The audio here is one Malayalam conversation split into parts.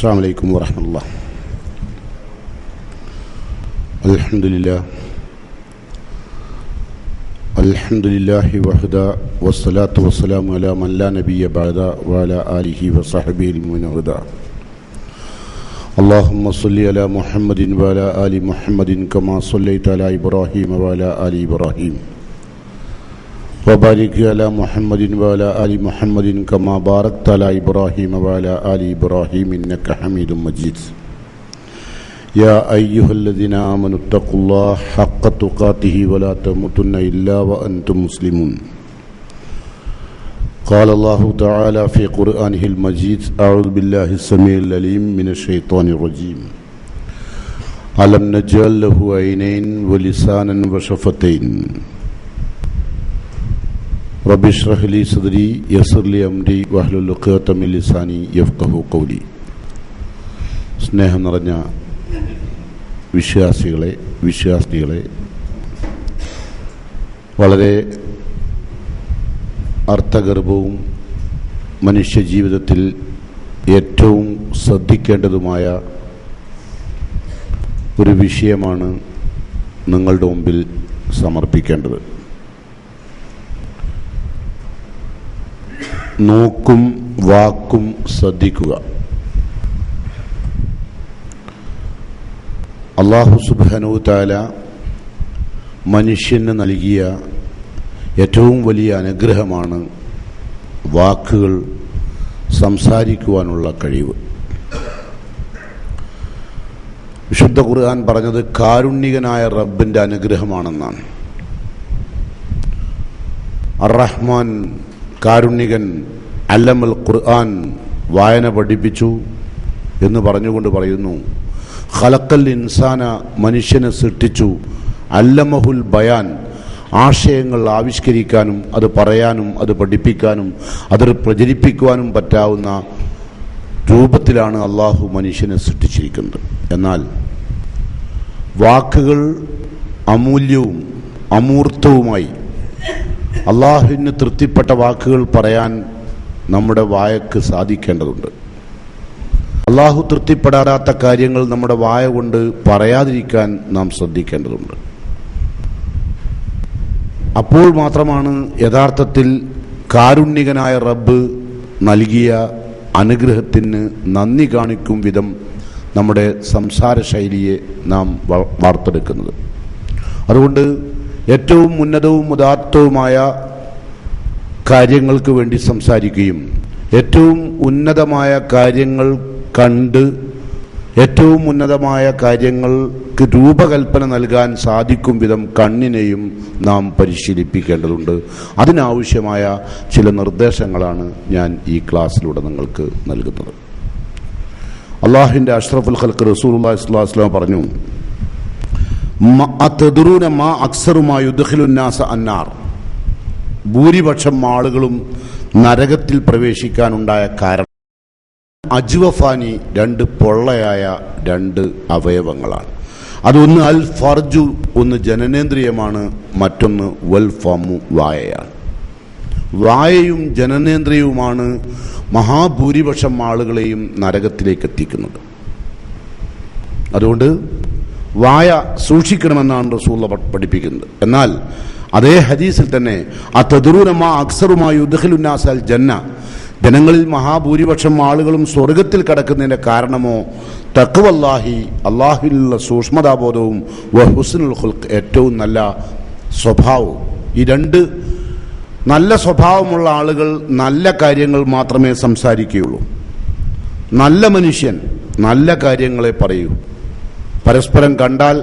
السلام عليكم ورحمة الله. الحمد لله وحده والصلاة والسلام على من لا نبي بعده وعلى آله وصحبه المؤمنين هدى. اللهم صل على محمد وعلى آل محمد كما صليت على إبراهيم وعلى آل إبراهيم وبارك على محمد وعلى آل محمد كما باركت على إبراهيم وعلى آل إبراهيم إنك حميد مجيد. يا أيها الذين آمنوا اتقوا الله حق تقاته ولا تموتن إلا وأنتم مسلمون. قال الله تعالى في قرآنه المجيد: أعوذ بالله السميع العليم من الشيطان الرجيم. ألم نجعل له عينين ولسانا وشفتين رب اشرح لي صدري يسر لي أمري واحلل عقدة من لساني يفقهوا قولي. സ്നേഹം നിറഞ്ഞ വിശ്വാസികളെ വളരെ അർത്ഥഗർഭവും മനുഷ്യജീവിതത്തിൽ ഏറ്റവും ശ്രദ്ധിക്കേണ്ടതുമായ ഒരു വിഷയമാണ് നിങ്ങളുടെ മുമ്പിൽ സമർപ്പിക്കേണ്ടത്. നോക്കും വാക്കും ശ്രദ്ധിക്കുക. അല്ലാഹു സുബ്ഹാനഹു തആല മനുഷ്യന് നൽകിയ ഏറ്റവും വലിയ അനുഗ്രഹമാണ് വാക്കുകൾ സംസാരിക്കുവാനുള്ള കഴിവ്. വിശുദ്ധ ഖുർആൻ പറഞ്ഞത് കാരുണ്യകനായ റബ്ബിൻ്റെ അനുഗ്രഹമാണെന്നാണ്. അർ-റഹ്മാൻ കാരുണ്യകൻ, അല്ലമൽ ഖുർആൻ വായന പഠിപ്പിച്ചു എന്ന് പറഞ്ഞുകൊണ്ട് പറയുന്നു. ഖലഖൽ ഇൻസാന മനുഷ്യനെ സൃഷ്ടിച്ചു, അല്ലമഹുൽ ബയാൻ ആശയങ്ങൾ ആവിഷ്കരിക്കാനും അത് പറയാനും അത് പഠിപ്പിക്കാനും അത് പ്രചരിപ്പിക്കുവാനും പറ്റാവുന്ന രൂപത്തിലാണ് അള്ളാഹു മനുഷ്യനെ സൃഷ്ടിച്ചിരിക്കുന്നത്. എന്നാൽ വാക്കുകൾ അമൂല്യവും അമൂർത്തവുമായി അള്ളാഹുവിന് തൃപ്തിപ്പെട്ട വാക്കുകൾ പറയാൻ നമ്മുടെ വായക്ക് സാധിക്കേണ്ടതുണ്ട്. അള്ളാഹു തൃപ്തിപ്പെടാത്ത കാര്യങ്ങൾ നമ്മുടെ വായ കൊണ്ട് പറയാതിരിക്കാൻ നാം ശ്രദ്ധിക്കേണ്ടതുണ്ട്. അപ്പോൾ മാത്രമാണ് യഥാർത്ഥത്തിൽ കാരുണ്യകനായ റബ്ബ് നൽകിയ അനുഗ്രഹത്തിന് നന്ദി കാണിക്കും വിധം നമ്മുടെ സംസാര ശൈലിയെ നാം വാർത്തെടുക്കുന്നത്. അതുകൊണ്ട് ഏറ്റവും ഉന്നതവും ഉദാത്തവുമായ കാര്യങ്ങൾക്ക് വേണ്ടി സംസാരിക്കുകയും ഏറ്റവും ഉന്നതമായ കാര്യങ്ങൾ കണ്ട് ഏറ്റവും ഉന്നതമായ കാര്യങ്ങൾക്ക് രൂപകൽപ്പന നൽകാൻ സാധിക്കും വിധം കണ്ണിനെയും നാം പരിശീലിപ്പിക്കേണ്ടതുണ്ട്. അതിനാവശ്യമായ ചില നിർദ്ദേശങ്ങളാണ് ഞാൻ ഈ ക്ലാസ്സിലൂടെ നിങ്ങൾക്ക് നൽകുന്നത്. അള്ളാഹുവിൻ്റെ അഷ്റഫുൽ ഖൽഖ് റസൂലുള്ളാഹി സ്വല്ലല്ലാഹു അലൈഹി വസല്ലം പറഞ്ഞു: അതദ്റൂന മാ അക്സറുമാ യുദ്ഖിലുൻ നാസ അന്നാർ. ഭൂരിപക്ഷം ആളുകളും നരകത്തിൽ പ്രവേശിക്കാനുണ്ടായ കാരണം അജ്വഫാനി, രണ്ട് പൊള്ളയായ രണ്ട് അവയവങ്ങളാണ്. അതൊന്ന് അൽ ഫർജു, ഒന്ന് ജനനേന്ദ്രിയമാണ്, മറ്റൊന്ന് വൽ ഫമു, വായയാണ്. വായയും ജനനേന്ദ്രിയവുമാണ് മഹാഭൂരിപക്ഷം ആളുകളെയും നരകത്തിലേക്ക് എത്തിക്കുന്നത്. അതുകൊണ്ട് വായ സൂക്ഷിക്കണമെന്നാണ് റസൂലുള്ളാഹി പഠിപ്പിക്കുന്നത്. എന്നാൽ അതേ ഹദീസിൽ തന്നെ അതദ്റൂന മാ അക്സറുമാ യുദ്ഖിലുൻ നാസ അൽ ജന്ന, ജനങ്ങളിൽ മഹാഭൂരിപക്ഷം ആളുകളും സ്വർഗത്തിൽ കടക്കുന്നതിൻ്റെ കാരണമോ തഖ്വല്ലാഹി, അള്ളാഹുവിലുള്ള സൂക്ഷ്മതാബോധവും വഹുസ്നുൽ ഖുൽഖ്, ഏറ്റവും നല്ല സ്വഭാവവും. ഈ രണ്ട് നല്ല സ്വഭാവമുള്ള ആളുകൾ നല്ല കാര്യങ്ങൾ മാത്രമേ സംസാരിക്കുകയുള്ളൂ. നല്ല മനുഷ്യൻ നല്ല കാര്യങ്ങളെ പറയൂ. പരസ്പരം കണ്ടാൽ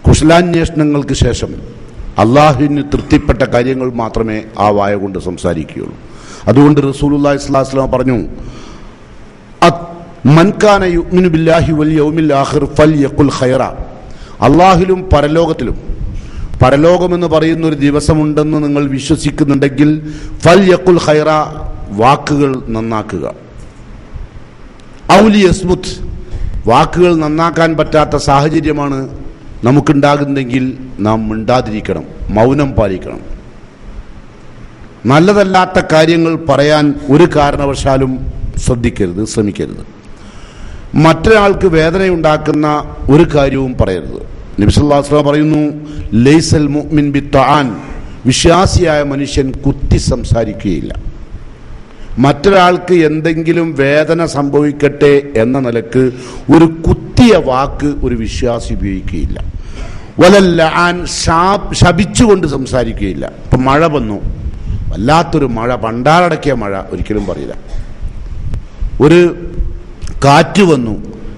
കുശലാന്വേഷണങ്ങൾക്ക് ശേഷം അള്ളാഹുവിന് തൃപ്തിപ്പെട്ട കാര്യങ്ങൾ മാത്രമേ ആ വായ കൊണ്ട് സംസാരിക്കുകയുള്ളൂ. അതുകൊണ്ട് റസൂലുള്ളാഹി സ്വല്ലല്ലാഹു അലൈഹി വസല്ലം പറഞ്ഞു: മൻ കാന യുഅ്മിനു ബില്ലാഹി വൽ യൗമിൽ ആഖിർ ഫൽയഖുൽ ഖൈറ. അള്ളാഹുവിലും പരലോകത്തിലും, പരലോകമെന്ന് പറയുന്നൊരു ദിവസമുണ്ടെന്ന് നിങ്ങൾ വിശ്വസിക്കുന്നുണ്ടെങ്കിൽ ഫൽയഖുൽ ഖൈറ, വാക്കുകൾ നന്നാക്കുക. ഔലി യസ്മുത്, വാക്കുകൾ നന്നാക്കാൻ പറ്റാത്ത സാഹചര്യമാണ് നമുക്കുണ്ടാകുന്നെങ്കിൽ നാം മിണ്ടാതിരിക്കണം, മൗനം പാലിക്കണം. നല്ലതല്ലാത്ത കാര്യങ്ങൾ പറയാൻ ഒരു കാരണവശാലും ശ്രമിക്കരുത്. മറ്റൊരാൾക്ക് വേദനയുണ്ടാക്കുന്ന ഒരു കാര്യവും പറയരുത്. നബി സല്ലല്ലാഹു അലൈഹി വസല്ലം പറയുന്നു, ലൈസൽ മുഅ്മിൻ ബിത്തആൻ, വിശ്വാസിയായ മനുഷ്യൻ കുത്തി സംസാരിക്കുകയില്ല. മറ്റൊരാൾക്ക് എന്തെങ്കിലും വേദന സംഭവിക്കട്ടെ എന്ന നിലക്ക് ഒരു കുത്തിയ വാക്ക് ഒരു വിശ്വാസി ഉപയോഗിക്കുകയില്ല. വലല്ലആൻ, ശപിച്ചുകൊണ്ട് സംസാരിക്കുകയില്ല. ഇപ്പം മഴ വന്നു, വല്ലാത്തൊരു മഴ, പണ്ടാറടക്കിയ മഴ, ഒരിക്കലും പറയില്ല. ഒരു കാറ്റ് വന്നു,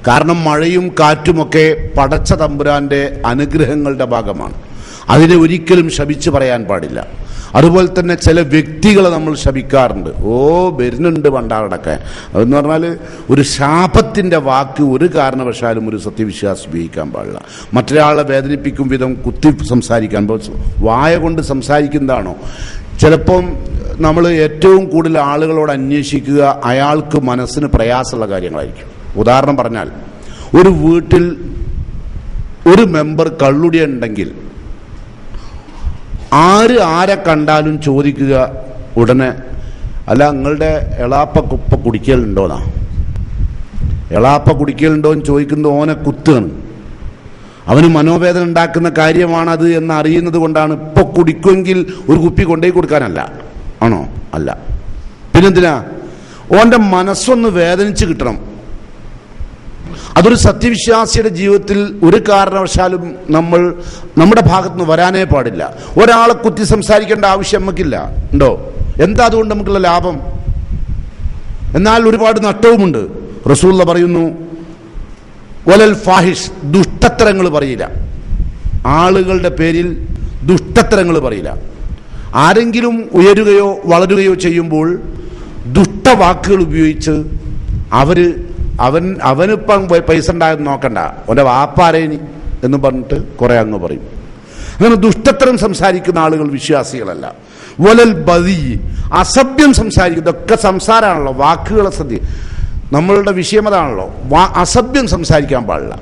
കാരണം മഴയും കാറ്റുമൊക്കെ പടച്ച തമ്പുരാന്റെ അനുഗ്രഹങ്ങളുടെ ഭാഗമാണ്. അതിനെ ഒരിക്കലും ശപിച്ച് പറയാൻ പാടില്ല. അതുപോലെ തന്നെ ചില വ്യക്തികളെ നമ്മൾ ശപിക്കാറുണ്ട്. വരുന്നുണ്ട് പണ്ടാറടക്കാൻ. അതെന്ന് പറഞ്ഞാൽ ഒരു ശാപത്തിൻ്റെ വാക്ക് ഒരു കാരണവശാലും ഒരു സത്യവിശ്വാസി ഉപയോഗിക്കാൻ പാടില്ല. മറ്റൊരാളെ വേദനിപ്പിക്കും വിധം കുത്തി സംസാരിക്കാൻ, വായ കൊണ്ട് സംസാരിക്കുന്നതാണോ? ചിലപ്പം നമ്മൾ ഏറ്റവും കൂടുതൽ ആളുകളോട് അന്വേഷിക്കുക അയാൾക്ക് മനസ്സിന് പ്രയാസമുള്ള കാര്യങ്ങളായിരിക്കും. ഉദാഹരണം പറഞ്ഞാൽ, ഒരു വീട്ടിൽ ഒരു മെമ്പർ കള്ളുടിയുണ്ടെങ്കിൽ ആരെ കണ്ടാലും ചോദിക്കുക ഉടനെ, അല്ല നിങ്ങളുടെ എളാപ്പ കുടിക്കലുണ്ടോന്നാ. എളാപ്പ കുടിക്കലുണ്ടോന്ന് ചോദിക്കുന്നത് ഓനെ കുത്തുകയാണ്. അവന് മനോവേദന ഉണ്ടാക്കുന്ന കാര്യമാണത് എന്ന് അറിയുന്നത് കൊണ്ടാണ്. ഇപ്പോൾ കുടിക്കുമെങ്കിൽ ഒരു കുപ്പി കൊണ്ടുപോയി കൊടുക്കാനല്ല, ആണോ? അല്ല. പിന്നെന്തിനാ? ഓൻ്റെ മനസ്സൊന്ന് വേദനിച്ച് കിട്ടണം. അതൊരു സത്യവിശ്വാസിയുടെ ജീവിതത്തിൽ ഒരു കാരണവശാലും നമ്മുടെ ഭാഗത്തുനിന്ന് വരാനേ പാടില്ല. ഒരാളെ കുത്തി സംസാരിക്കേണ്ട ആവശ്യം നമുക്കില്ല. ഉണ്ടോ? എന്താ അതുകൊണ്ട് നമുക്കുള്ള ലാഭം? എന്നാൽ ഒരുപാട് നഷ്ടവുമുണ്ട്. റസൂലുള്ള പറയുന്നു, വലൽ ഫാഹിഷ്, ദുഷ്ടത്തരങ്ങൾ പറയില്ല. ആളുകളുടെ പേരിൽ ദുഷ്ടത്തരങ്ങൾ പറയില്ല. ആരെങ്കിലും ഉയരുകയോ വളരുകയോ ചെയ്യുമ്പോൾ ദുഷ്ടവാക്കുകൾ ഉപയോഗിച്ച് അവനിപ്പം പൈസ ഉണ്ടായെന്ന് നോക്കണ്ട, അവൻ്റെ വാപ്പാരേനി എന്ന് പറഞ്ഞിട്ട് കുറെ അങ്ങ് പറയും. അങ്ങനെ ദുഷ്ടത്തരം സംസാരിക്കുന്ന ആളുകൾ വിശ്വാസികളല്ല. വലൽ ബദി, അസഭ്യം സംസാരിക്കും. ഇതൊക്കെ സംസാരമാണല്ലോ, വാക്കുകളെ ശ്രദ്ധ. നമ്മളുടെ വിഷയം അതാണല്ലോ, അസഭ്യം സംസാരിക്കാൻ പാടില്ല.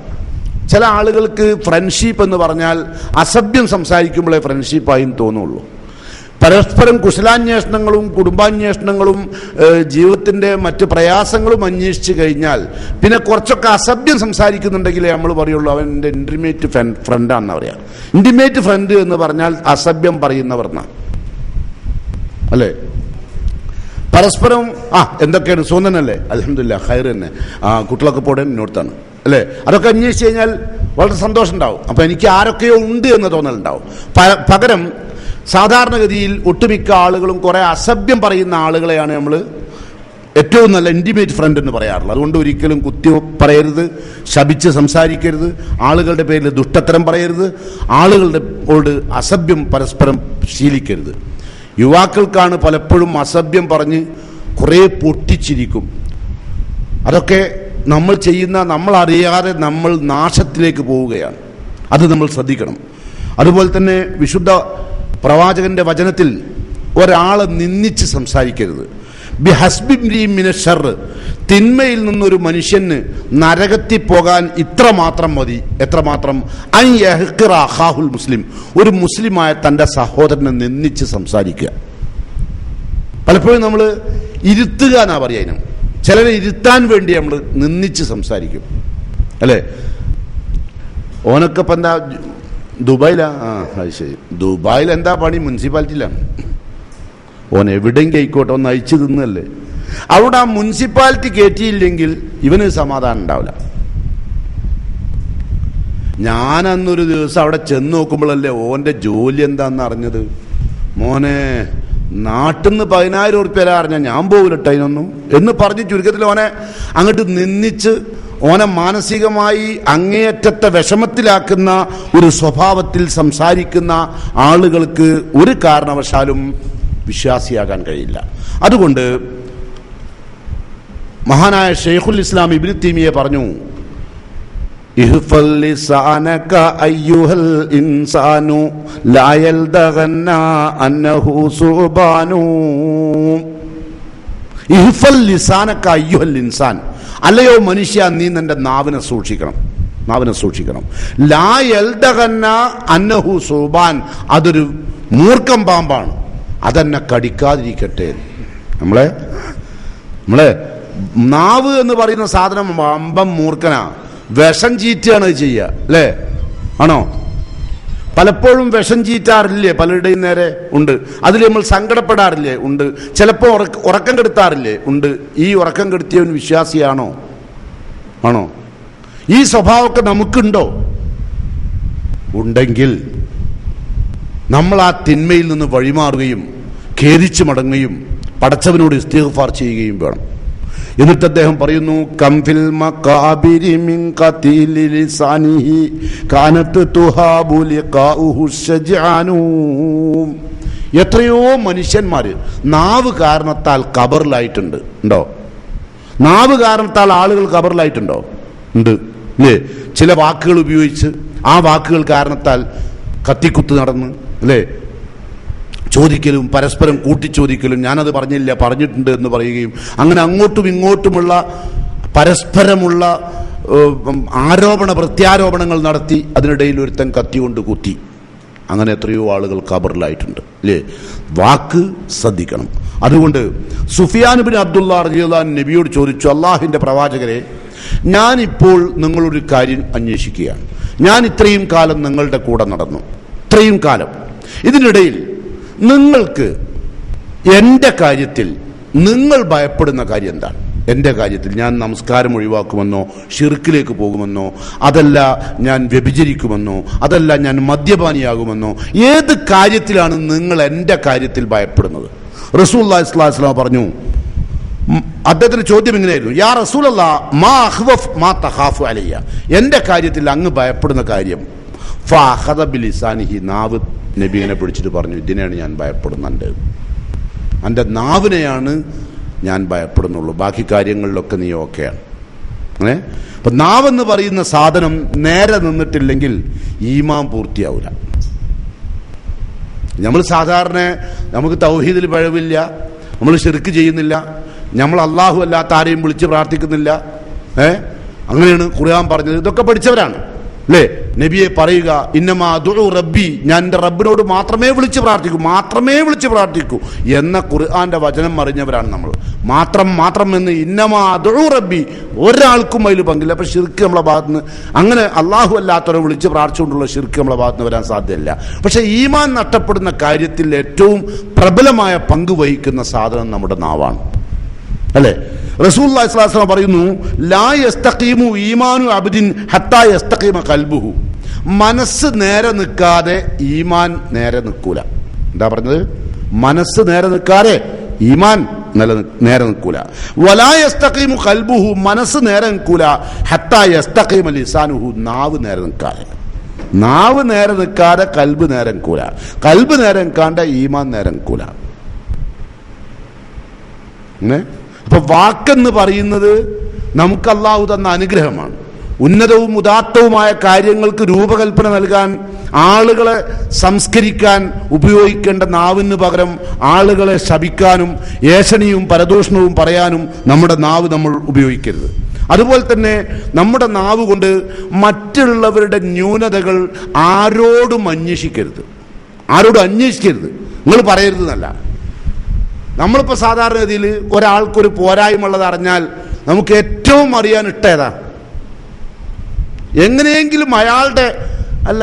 ചില ആളുകൾക്ക് ഫ്രണ്ട്ഷിപ്പ് എന്ന് പറഞ്ഞാൽ അസഭ്യം സംസാരിക്കുമ്പോഴേ ഫ്രണ്ട്ഷിപ്പായും തോന്നുള്ളൂ. പരസ്പരം കുശലാന്വേഷണങ്ങളും കുടുംബാന്വേഷണങ്ങളും ജീവിതത്തിൻ്റെ മറ്റ് പ്രയാസങ്ങളും അന്വേഷിച്ച് കഴിഞ്ഞാൽ പിന്നെ കുറച്ചൊക്കെ അസഭ്യം സംസാരിക്കുന്നുണ്ടെങ്കിലേ നമ്മൾ പറയുള്ളൂ അവൻ്റെ ഇൻറ്റിമേറ്റ് ഫ്രണ്ടാണെന്ന് പറയാം. ഇൻറ്റിമേറ്റ് ഫ്രണ്ട് എന്ന് പറഞ്ഞാൽ അസഭ്യം പറയുന്നവർ എന്നാ, അല്ലേ? പരസ്പരം എന്തൊക്കെയാണ്, സുഖന്നല്ലേ, അൽഹംദുലില്ലാഹ് ഖൈർ തന്നെ, കുട്ടികളൊക്കെ പോടാൻ ഇന്നോടത്താണ്, അല്ലേ? അതൊക്കെ അന്വേഷിച്ച് കഴിഞ്ഞാൽ വളരെ സന്തോഷം ഉണ്ടാവും. അപ്പം എനിക്ക് ആരൊക്കെയോ ഉണ്ട് എന്ന് തോന്നലുണ്ടാവും. പകരം സാധാരണഗതിയിൽ ഒട്ടുമിക്ക ആളുകളും കുറെ അസഭ്യം പറയുന്ന ആളുകളെയാണ് നമ്മൾ ഏറ്റവും നല്ല ഇൻറ്റിമേറ്റ് ഫ്രണ്ട് എന്ന് പറയാറുള്ളത്. അതുകൊണ്ട് ഒരിക്കലും കുത്തി പറയരുത്, ശപിച്ച് സംസാരിക്കരുത്, ആളുകളുടെ പേരിൽ ദുഷ്ടത്തരം പറയരുത്, ആളുകളുടെ അസഭ്യം പരസ്പരം ശീലിക്കരുത്. യുവാക്കൾക്കാണ് പലപ്പോഴും അസഭ്യം പറഞ്ഞ് കുറേ പൊട്ടിച്ചിരിക്കും. അതൊക്കെ നമ്മൾ ചെയ്യുന്ന, നമ്മളറിയാതെ നമ്മൾ നാശത്തിലേക്ക് പോവുകയാണ്. അത് നമ്മൾ ശ്രദ്ധിക്കണം. അതുപോലെ തന്നെ വിശുദ്ധ പ്രവാചകന്റെ വചനത്തിൽ ഒരാളെ നിന്ദിച്ച് സംസാരിക്കരുത്. തിന്മയിൽ നിന്നൊരു മനുഷ്യന് നരകത്തിൽ പോകാൻ ഇത്രമാത്രം മതി. എത്രമാത്രം? മുസ്ലിം, ഒരു മുസ്ലിമായ തൻ്റെ സഹോദരനെ നിന്ദിച്ച് സംസാരിക്കുക. പലപ്പോഴും നമ്മൾ ഇരുത്തുക എന്നാ പറയാനും, ചിലരെ ഇരുത്താൻ വേണ്ടി നമ്മൾ നിന്ദിച്ച് സംസാരിക്കും, അല്ലേ? ഓനൊക്കെ ഇപ്പം എന്താ ദുബായിലാ? അത് ശരി. ദുബായിൽ എന്താ പണി? മുനിസിപ്പാലിറ്റിയിലാണ്. ഓൻ എവിടെയെങ്കിലും ആയിക്കോട്ടെ, ഒന്ന് അയച്ചു തിന്നല്ലേ. അവിടെ ആ മുനിസിപ്പാലിറ്റി കയറ്റിയില്ലെങ്കിൽ ഇവന് സമാധാനം ഉണ്ടാവില്ല. ഞാനന്നൊരു ദിവസം അവിടെ ചെന്ന് നോക്കുമ്പോഴല്ലേ ഓൻ്റെ ജോലി എന്താന്ന് അറിഞ്ഞത്. മോനെ, നാട്ടിൽ നിന്ന് 10,000 ഉറുപ്പ്യ അറിഞ്ഞാൽ ഞാൻ പോകില്ലട്ടോ അതിനൊന്നും എന്ന് പറഞ്ഞ് ചുരുക്കത്തിൽ ഓനെ അങ്ങോട്ട് നിന്ദിച്ച് ഓനെ മാനസികമായി അങ്ങേയറ്റത്തെ വിഷമത്തിലാക്കുന്ന ഒരു സ്വഭാവത്തിൽ സംസാരിക്കുന്ന ആളുകൾക്ക് ഒരു കാരണവശാലും വിശ്വാസിയാകാൻ കഴിയില്ല. അതുകൊണ്ട് മഹാനായ ഷെയ്ഖുൽ ഇസ്ലാം ഇബ്നു തൈമിയ്യ പറഞ്ഞു, ഇഹ്ഫൽ ലിസാനക അയ്യുഹൽ ഇൻസാനു ലാ യൽദഗന്ന അന്നഹു സുബാനു. ഇഹ്ഫൽ ലിസാനക അയ്യുഹൽ ഇൻസാൻ, അല്ലയോ മനുഷ്യ, നീ നിന്റെ നാവിനെ സൂക്ഷിക്കണം. ലാ യൽദഗന്ന അന്നഹു സുബാൻ, അതൊരു മൂർഖം പാമ്പാണ്, അതെന്നെ കടിക്കാതിരിക്കട്ടെ. നമ്മളെ നാവ് എന്ന് പറയുന്ന സാധനം അമ്പം മൂർഖനാ, വിഷം ചീറ്റാണ് ചെയ്യുക, അല്ലേ? ആണോ? പലപ്പോഴും വിഷം ചീറ്റാറില്ലേ? പലരുടെയും നേരെ ഉണ്ട്. അതിൽ നമ്മൾ സങ്കടപ്പെടാറില്ലേ? ഉണ്ട്. ചിലപ്പോൾ ഉറക്കം കെടുത്താറില്ലേ? ഉണ്ട്. ഈ ഉറക്കം കെടുത്തിയവൻ വിശ്വാസിയാണോ? ആണോ? ഈ സ്വഭാവമൊക്കെ നമുക്കുണ്ടോ? ഉണ്ടെങ്കിൽ നമ്മൾ ആ തിന്മയിൽ നിന്ന് വഴിമാറുകയും ഖേദിച്ചു മടങ്ങുകയും പടച്ചവനോട് ഇസ്തിഗ്ഫാർ ചെയ്യുകയും വേണം. എന്നിട്ട് അദ്ദേഹം പറയുന്നു, കംഫിൽ മഖാബിരി മിൻ ഖതീലി ലിസാനിഹി കാനത്ത് തുഹാബു ലിഖാഉഹു ശജാനു. എത്രയോ മനുഷ്യന്മാര് നാവ് കാരണത്താൽ ഖബറിലായിട്ടുണ്ട്. ഉണ്ടോ? നാവ് കാരണത്താൽ ആളുകൾ ഖബറിലായിട്ടുണ്ടോ? ഉണ്ട്, അല്ലേ? ചില വാക്കുകൾ ഉപയോഗിച്ച് ആ വാക്കുകൾ കാരണത്താൽ കത്തിക്കുത്ത് നടന്ന്, അല്ലേ? ചോദിക്കലും പരസ്പരം കൂട്ടിച്ചോദിക്കലും, ഞാനത് പറഞ്ഞില്ല പറഞ്ഞിട്ടുണ്ട് എന്ന് പറയുകയും, അങ്ങനെ അങ്ങോട്ടും ഇങ്ങോട്ടുമുള്ള പരസ്പരമുള്ള ആരോപണ പ്രത്യാരോപണങ്ങൾ നടത്തി അതിനിടയിൽ ഒരുത്തൻ കത്തി കൊണ്ട് കുത്തി. അങ്ങനെ എത്രയോ ആളുകൾ ഖബറിലായിട്ടുണ്ട്, അല്ലേ? വാക്ക് ശ്രദ്ധിക്കണം. അതുകൊണ്ട് സുഫിയാൻ ഇബ്നു അബ്ദുല്ലാ റളിയല്ലാഹു അൻഹു നബിയോട് ചോദിച്ചു, അള്ളാഹുവിൻ്റെ പ്രവാചകരെ, ഞാനിപ്പോൾ നിങ്ങളൊരു കാര്യം അന്വേഷിക്കുകയാണ്. ഞാൻ ഇത്രയും കാലം നിങ്ങളുടെ കൂടെ നടന്നു, ഇത്രയും കാലം. ഇതിനിടയിൽ നിങ്ങൾക്ക് എൻ്റെ കാര്യത്തിൽ നിങ്ങൾ ഭയപ്പെടുന്ന കാര്യം എന്താണ്? എൻ്റെ കാര്യത്തിൽ ഞാൻ നമസ്കാരം ഒഴിവാക്കുമെന്നോ, ഷിർക്കിലേക്ക് പോകുമെന്നോ, അതല്ല ഞാൻ വ്യഭിചരിക്കുമെന്നോ, അതല്ല ഞാൻ മദ്യപാനിയാകുമെന്നോ, ഏത് കാര്യത്തിലാണ് നിങ്ങൾ എൻ്റെ കാര്യത്തിൽ ഭയപ്പെടുന്നത്? റസൂലുള്ളാഹി സ്വല്ലല്ലാഹു അലൈഹി വസല്ലം പറഞ്ഞു, അദ്ദേഹത്തിന്റെ ചോദ്യം ഇങ്ങനെയായിരുന്നു, യാ റസൂലല്ലാഹ് മാ അഖ്വഫ് മാ തഖാഫു അലയ്യ, എൻ്റെ കാര്യത്തിൽ അങ്ങ് ഭയപ്പെടുന്ന കാര്യം. ഫഅഖദ ബിലിസാനിഹി, നാവ് നബിയെ പിടിച്ചിട്ട് പറഞ്ഞു, ഇതിനെയാണ് ഞാൻ ഭയപ്പെടുന്നുണ്ട്, എൻ്റെ നാവിനെയാണ് ഞാൻ ഭയപ്പെടുന്നുള്ളൂ, ബാക്കി കാര്യങ്ങളിലൊക്കെ നീ ഓക്കെയാണ്. അപ്പം നാവെന്ന് പറയുന്ന സാധനം നേരെ നിന്നിട്ടില്ലെങ്കിൽ ഈമാൻ പൂർത്തിയാവില്ല. നമ്മൾ സാധാരണ നമുക്ക് തൗഹീദിൽ പിഴവില്ല, നമ്മൾ ശിർക്ക് ചെയ്യുന്നില്ല, നമ്മൾ അള്ളാഹു അല്ലാത്ത ആരെയും വിളിച്ച് പ്രാർത്ഥിക്കുന്നില്ല, അങ്ങനെയാണ് ഖുർആൻ പറഞ്ഞത്. ഇതൊക്കെ പഠിച്ചവരാണ്, അല്ലേ? നബിയെ പറയുക, ഇന്നമാ അദ്ഉ റബ്ബി, ഞാൻ എൻ്റെ റബ്ബിനോട് മാത്രമേ വിളിച്ച് പ്രാർത്ഥിക്കൂ എന്ന ഖുർആന്റെ വചനം അറിഞ്ഞവരാണ് നമ്മൾ. മാത്രം എന്ന് ഇന്നമാ അദ്ഉ റബ്ബി, ഒരാൾക്കും അതിൽ പങ്കില്ല. അപ്പൊ ശിർക്ക് നമ്മളെ ഭാഗത്തുനിന്ന്, അങ്ങനെ അള്ളാഹു അല്ലാത്തവരെ വിളിച്ച് പ്രാർത്ഥിച്ചുകൊണ്ടുള്ള ശിർക്ക് നമ്മളെ ഭാഗത്തുനിന്ന് വരാൻ സാധ്യമല്ല. പക്ഷെ ഈമാൻ നഷ്ടപ്പെടുന്ന കാര്യത്തിൽ ഏറ്റവും പ്രബലമായ പങ്ക് വഹിക്കുന്ന സാധനം നമ്മുടെ നാവാണ്, അല്ലേ? റസൂലുള്ളാഹി സ്വല്ലല്ലാഹു അലൈഹി വസല്ലം പറയുന്നു, ലാ യസ്തഖീമു ഈമാനു അബ്ദിൻ ഹത്താ യസ്തഖീമ ഖൽബുഹു, മനസ്സ് നേരെ നിൽക്കാതെ ഈമാൻ നേരെ നിൽക്കൂല. എന്താ പറഞ്ഞത്? മനസ്സ് നേരെ നിൽക്കാതെ ഈമാൻ നേരെ നിൽക്കൂല. വലാ യസ്തഖീമു ഖൽബുഹു, മനസ്സ് നേരെ നിൽക്കൂല. ഹത്താ യസ്തഖീമ ലിസാനുഹു, നാവ് നേരെ നിൽക്കാതെ. നാവ് നേരെ നിൽക്കാതെ കൽബ് നേരെ നിൽക്കൂല. കൽബ് നേരെ നിൽക്കാണ്ട് ഈമാൻ നേരെ നിൽക്കൂല. അപ്പൊ വാക്കെന്ന് പറയുന്നത് നമുക്ക് അള്ളാഹു തന്ന അനുഗ്രഹമാണ്. ഉന്നതവും ഉദാത്തവുമായ കാര്യങ്ങൾക്ക് രൂപകൽപ്പന നൽകാൻ, ആളുകളെ സംസ്കരിക്കാൻ ഉപയോഗിക്കേണ്ട നാവിന് പകരം ആളുകളെ ശപിക്കാനും ഏഷണിയും പരദൂഷണവും പറയാനും നമ്മുടെ നാവ് നമ്മൾ ഉപയോഗിക്കരുത്. അതുപോലെ തന്നെ നമ്മുടെ നാവ് കൊണ്ട് മറ്റുള്ളവരുടെ ന്യൂനതകൾ ആരോടും അന്വേഷിക്കരുത്. നിങ്ങൾ പറയരുത് എന്നല്ല. നമ്മളിപ്പോൾ സാധാരണഗതിയിൽ ഒരാൾക്കൊരു പോരായ്മ ഉള്ളത് അറിഞ്ഞാൽ നമുക്ക് ഏറ്റവും അറിയാൻ ഇട്ടേതാ? എങ്ങനെയെങ്കിലും അയാളുടെ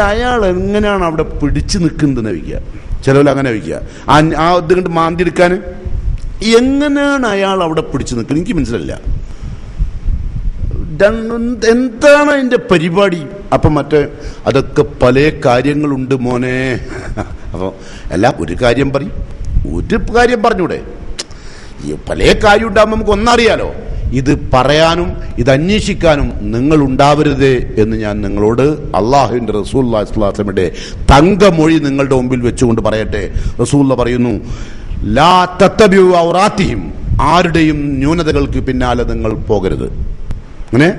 അയാൾ എങ്ങനെയാണ് അവിടെ പിടിച്ചു നിൽക്കുന്നതെന്ന് വയ്ക്കുക. ചിലവർ അങ്ങനെ വയ്ക്കുക. ആ ഇത് കണ്ട് മാന്തി എടുക്കാൻ എങ്ങനെയാണ് അയാൾ അവിടെ പിടിച്ചു നിൽക്കുന്നത് എനിക്ക് മനസ്സിലല്ല. എന്താണ് അതിൻ്റെ പരിപാടി? അപ്പം അതൊക്കെ പല കാര്യങ്ങളുണ്ട് മോനെ. അപ്പോൾ ഒരു കാര്യം പറഞ്ഞൂടെ? ഈ പല കാര്യം ഉണ്ടാകുമ്പോൾ നമുക്ക് ഒന്നറിയാലോ, ഇത് പറയാനും ഇത് അന്വേഷിക്കാനും നിങ്ങൾ ഉണ്ടാവരുത് എന്ന് ഞാൻ നിങ്ങളോട് അള്ളാഹുവിൻ്റെ റസൂലുള്ളാഹി സ്വല്ലല്ലാഹു അലൈഹി വസല്ലമയുടെ തങ്കമൊഴി നിങ്ങളുടെ മുമ്പിൽ വെച്ചുകൊണ്ട് പറയട്ടെ. റസൂലുള്ള പറയുന്നു, ലാ തത്തബിഉ ഔറാത്തിഹിം, ആരുടെയും ന്യൂനതകൾക്ക് പിന്നാലെ നിങ്ങൾ പോകരുത്. അങ്ങനെ